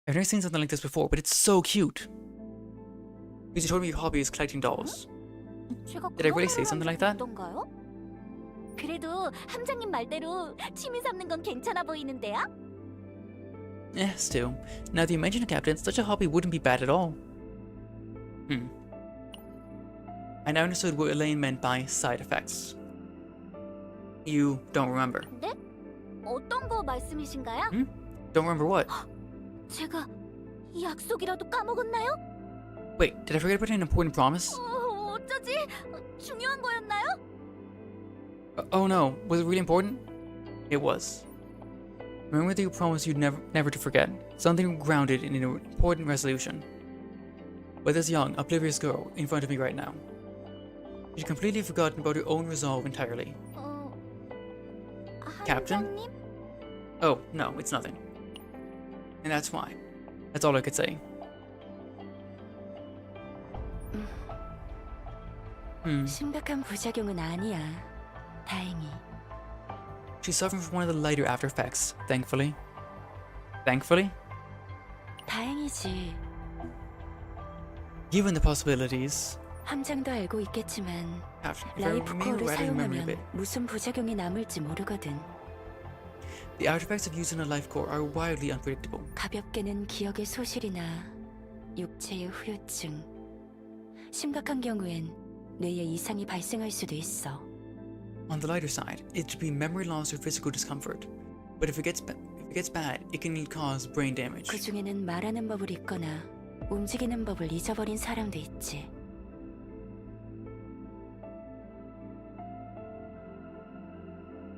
I've never seen something like this before, but it's so cute. Because you told me your hobby is collecting dolls. 제가 Did I really say something like that? 어떤가요? 그래도 함장님 말대로 취미 삼는 건 괜찮아 보이는데요? Still. Now that you mention it, Captain, such a hobby wouldn't be bad at all. I now understood what Elaine meant by side effects. You don't remember. 네? 어떤 거 말씀이신가요? Don't remember what? 제가 약속이라도 까먹었나요? Wait, did I forget about an important promise? 어쩌지? 중요한 거였나요? Oh no, was it really important? It was. Remember that you promised you'd never to forget. Something grounded in an important resolution. But this young, oblivious girl in front of me right now. She'd completely forgotten about her own resolve entirely. Captain? 한장님? Oh, no, it's nothing. And that's why. That's all I could say. 심각한 부작용은 아니야. 다행히. She's suffering from one of the lighter after effects, thankfully. Thankfully? 다행이지. Given the possibilities, 함장도 알고 있겠지만 Captain, if I 라이프 remain 코어를 right in memory of 사용하면 it, 무슨 부작용이 남을지 모르거든. the after effects of using a life core are wildly unpredictable. 가볍게는 기억의 소실이나 육체의 후유증. 심각한 경우엔 뇌에 이상이 발생할 수도 있어. On the lighter side, it should be memory loss or physical discomfort. But if it gets bad, it can cause brain damage. 그 중에는 말하는 법을 잊거나 움직이는 법을 잊어버린 사람도 있지.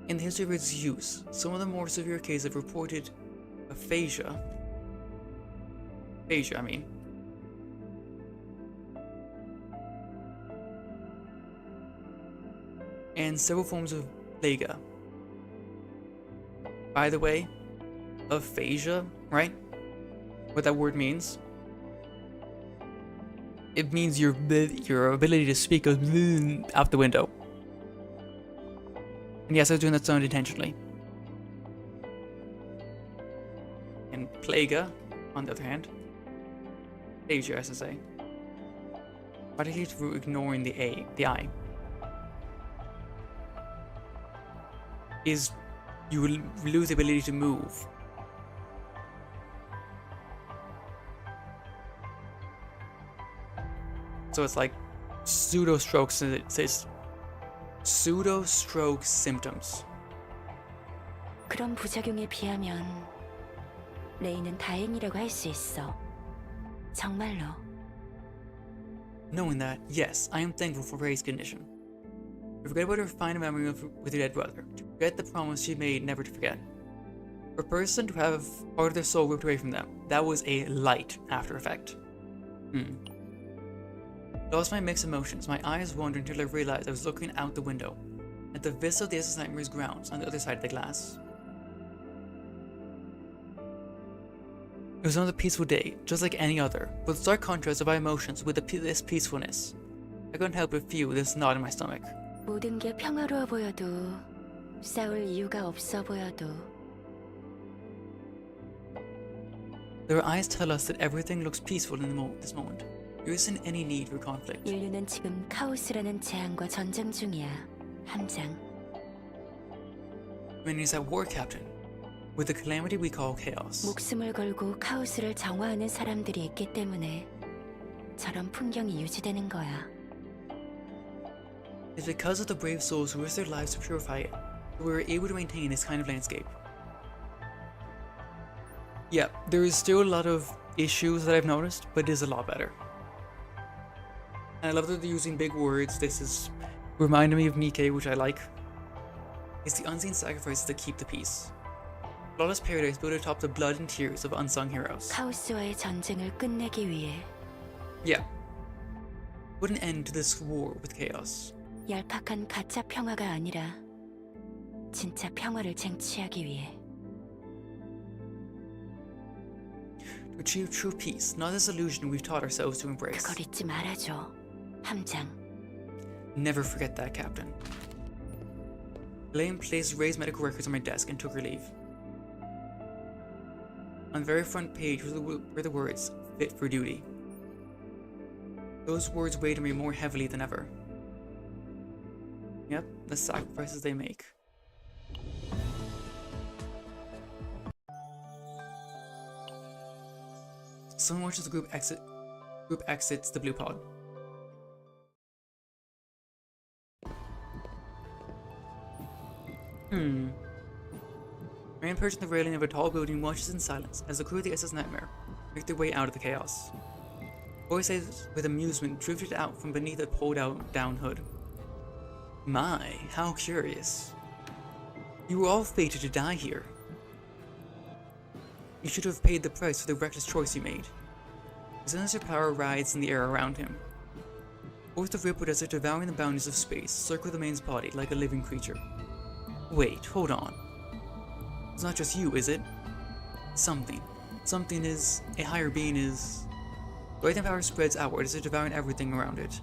In the history of its use, some of the more severe cases have reported aphasia. Aphasia, I mean. And several forms of plaga. By the way, aphasia, right? What that word means? It means your ability to speak goes out the window. And yes, I was doing that sound intentionally. And plaga, on the other hand, aphasia, as I say, particularly through ignoring the I, is you will lose the ability to move. So it's like pseudo-strokes, and it says pseudo-stroke symptoms. 그런 부작용에 비하면 레이는 다행이라고 할 수 있어. 정말로. Knowing that, yes, I am thankful for Ray's condition. To forget about her final memory with her dead brother. To forget the promise she made never to forget. For a person to have part of their soul ripped away from them, that was a light after effect. Lost my mixed emotions, my eyes wandered until I realized I was looking out the window, at the vista of the SS Nightmare's grounds on the other side of the glass. It was another peaceful day, just like any other, but the stark contrast of my emotions with this peacefulness. I couldn't help but feel this knot in my stomach. 모든 게 평화로워 보여도 싸울 이유가 없어 보여도 Their eyes tell us that everything looks peaceful in this moment. There isn't any need for conflict. 인류는 지금 카오스라는 재앙과 전쟁 중이야. 함장. Humanity is at war, Captain, with the calamity we call chaos. 목숨을 걸고 카오스를 정화하는 사람들이 있기 때문에 저런 풍경이 유지되는 거야. It's because of the brave souls who risk their lives to purify it that we were able to maintain this kind of landscape. Yeah, there is still a lot of issues that I've noticed, but it is a lot better. And I love that they're using big words. This is reminding me of Nikke, which I like. It's the unseen sacrifices that keep the peace. Flawless Paradise built atop the blood and tears of unsung heroes. 카오스와의 전쟁을 끝내기 위해 Yeah. Put an end to this war with chaos. 얄팍한 가짜 평화가 아니라 진짜 평화를 쟁취하기 위해. To achieve true peace, not this illusion we've taught ourselves to embrace. 그걸 잊지 말아줘, 함장. Never forget that, Captain. Elaine placed Ray's medical records on my desk and took her leave. On the very front page were the words, fit for duty. Those words weighed on me more heavily than ever. Yep, the sacrifices they make. So much as the group Group exits the blue pod. Man perched on the railing of a tall building watches in silence as the crew of the SS Nightmare make their way out of the chaos. Voices with amusement drifted out from beneath a pulled-out down hood. My, how curious. You were all fated to die here. You should have paid the price for the reckless choice you made. The sinister power rides in the air around him. Forth of rippled as if devouring the boundaries of space, circled the man's body like a living creature. Wait, hold on. It's not just you, is it? Something. Something is... a higher being is... Light and power spreads outward as if devouring everything around it.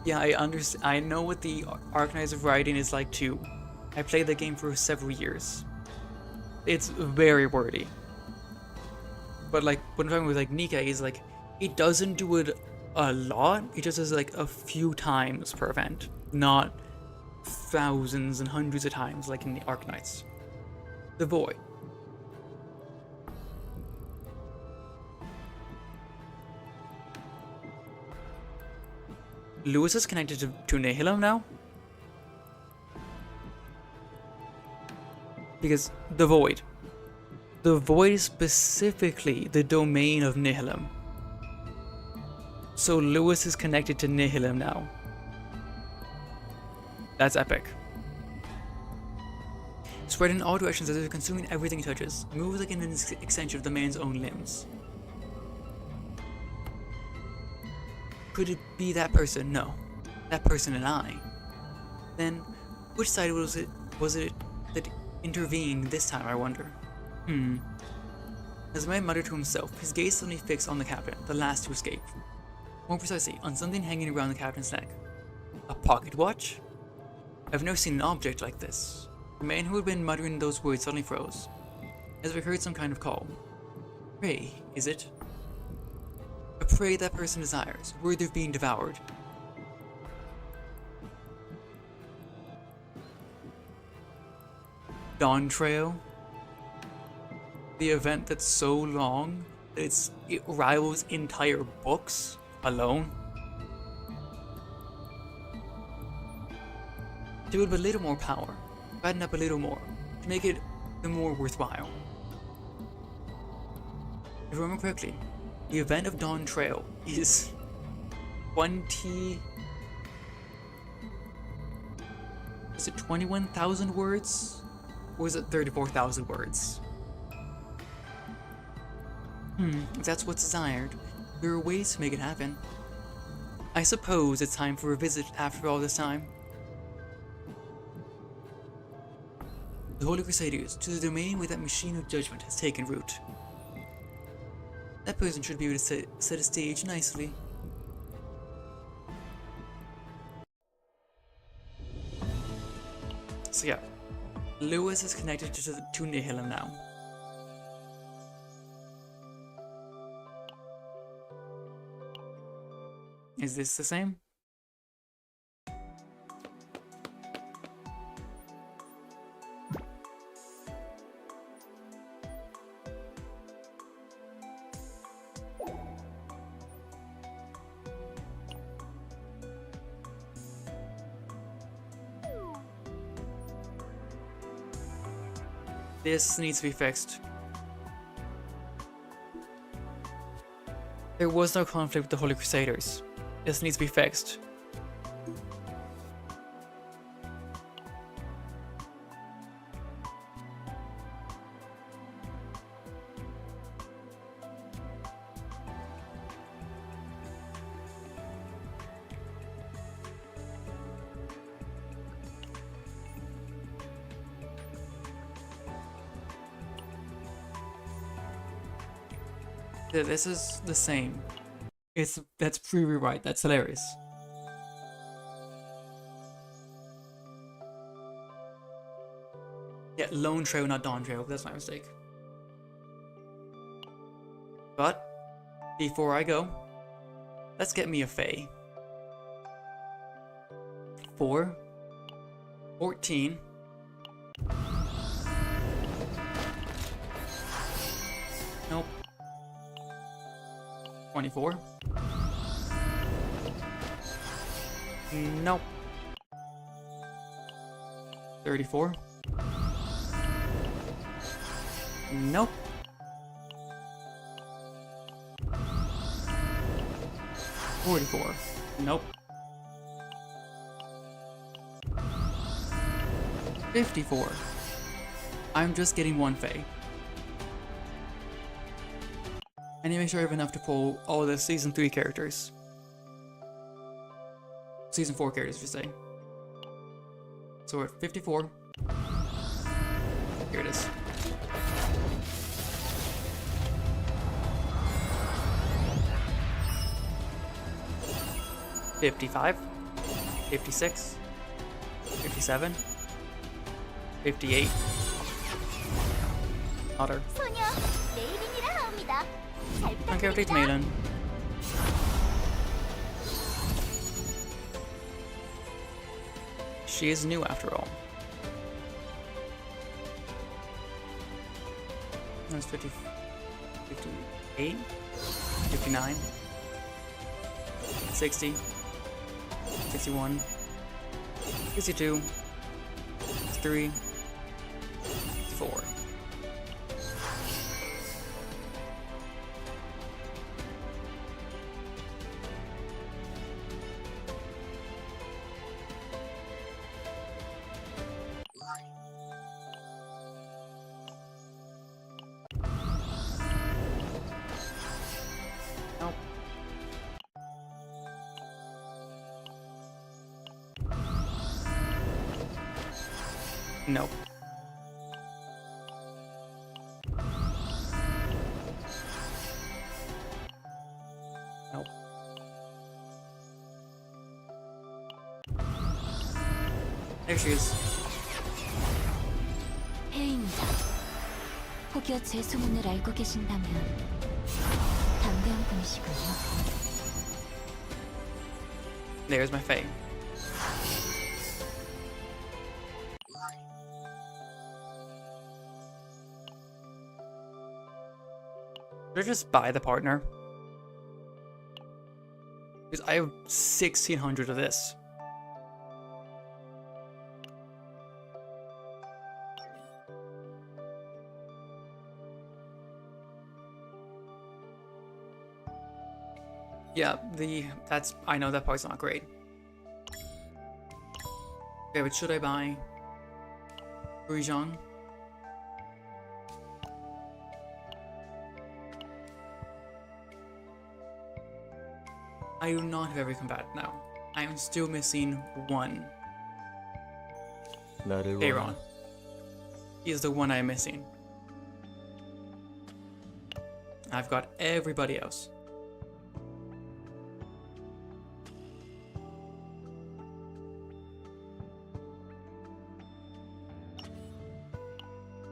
Yeah, I know what the Arcanines of writing is like too. I played the game for several years. It's very wordy. But like, when I'm talking with like Nika, is like, it doesn't do it a lot, it just does like a few times per event, not thousands and hundreds of times like in the Arcanites. The Void. Lewis is connected to Nihilum now? Because the Void. The Void is specifically the domain of Nihilum. So Lewis is connected to Nihilum now. That's epic. Spread in all directions as if consuming everything it touches. Moves like an extension of the man's own limbs. Could it be that person? No. That person and I. Then, which side was it that intervened this time, I wonder? As the man muttered to himself, his gaze suddenly fixed on the captain, the last to escape. More precisely, on something hanging around the captain's neck. A pocket watch? I've never seen an object like this. The man who had been muttering those words suddenly froze, as if he heard some kind of call. Prey, is it? A prey that person desires, worthy of being devoured. Dawntrail? The event that's so long that it rivals entire books alone? To give it a little more power, fatten up a little more, to make it the more worthwhile. If I remember correctly, the event of Dawntrail is 20... Is it 21,000 words? Or is it 34,000 words? If that's what's desired, there are ways to make it happen. I suppose it's time for a visit after all this time. The Holy Crusaders, to the domain where that machine of judgment has taken root. That person should be able to set a stage nicely. So yeah, Lewis is connected to Nihilum now. Is this the same? This needs to be fixed. There was no conflict with the Holy Crusaders. This needs to be fixed. This is the same. That's pre-rewrite. That's hilarious. Yeah, Lone Trail, not Dawn Trail. That's my mistake. But before I go, let's get me a Fae. 4. 14. Nope. 24. Nope. 34. Nope. 44. Nope. 54. I'm just getting one Fae. I need to make sure I have enough to pull all the Season 3 characters. Season 4 characters, I should say. So we're at 54. Here it is. $55, $56, $57, $58. Otter. 소녀, 레이린이라 합니다. 잘 My character is 부탁드립니다. Malin. She is new after all. That's 50, 58, 59, 60, 61, 62, 63, 64. Nope. Nope. Nope. There she is. 해입니다. 혹여 제 소문을 알고 계신다면 담대한 분이시군요. There's my Fae. Should I just buy the partner? Because I have 1,600 of this. Yeah, I know that part's not great. Okay, but should I buy Ruijang? I do not have every combat now. I am still missing one. 나를 Aaron. He is the one I am missing. I've got everybody else.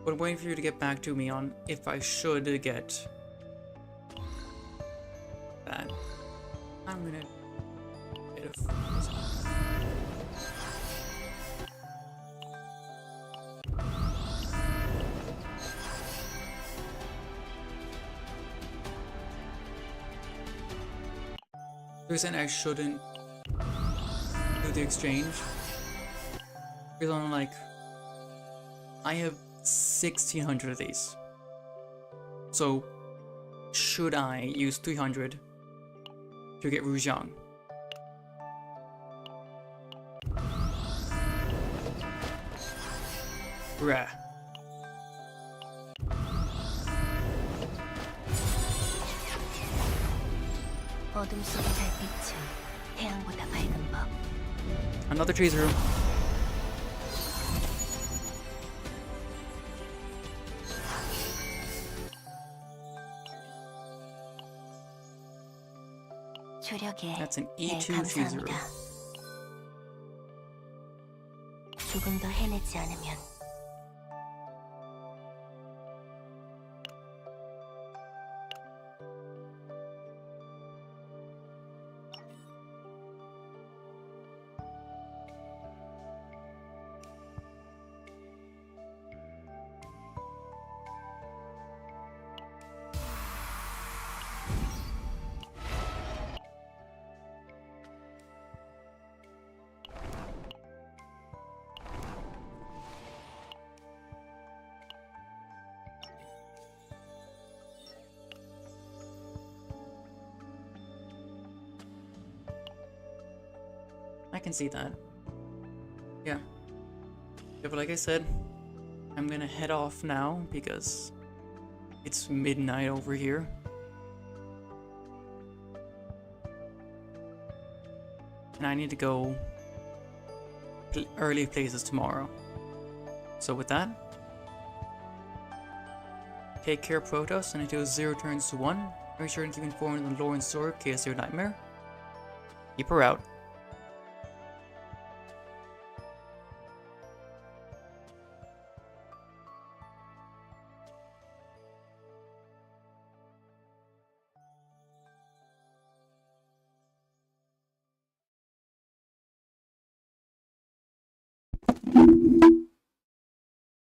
But I'm waiting for you to get back to me on if I should get that. I'm gonna bit of You're saying I shouldn't do the exchange? Because I'm like, I have 1,600 of these. So, should I use 300 to get Ruijang? Bruh. 어둠 속의 달빛은 태양보다 밝은 법. Another cheese room. 조력에 That's an 네, E2 cheese room. 감사합니다. 조금 더 해내지 않으면 can see that. Yeah. Yeah, but like I said, I'm gonna head off now because it's midnight over here. And I need to go early places tomorrow. So with that, take care, Protoss, and until 0 turns to 1, make sure to keep informed on the lore and story of Chaos Zero Nightmare. Keep her out.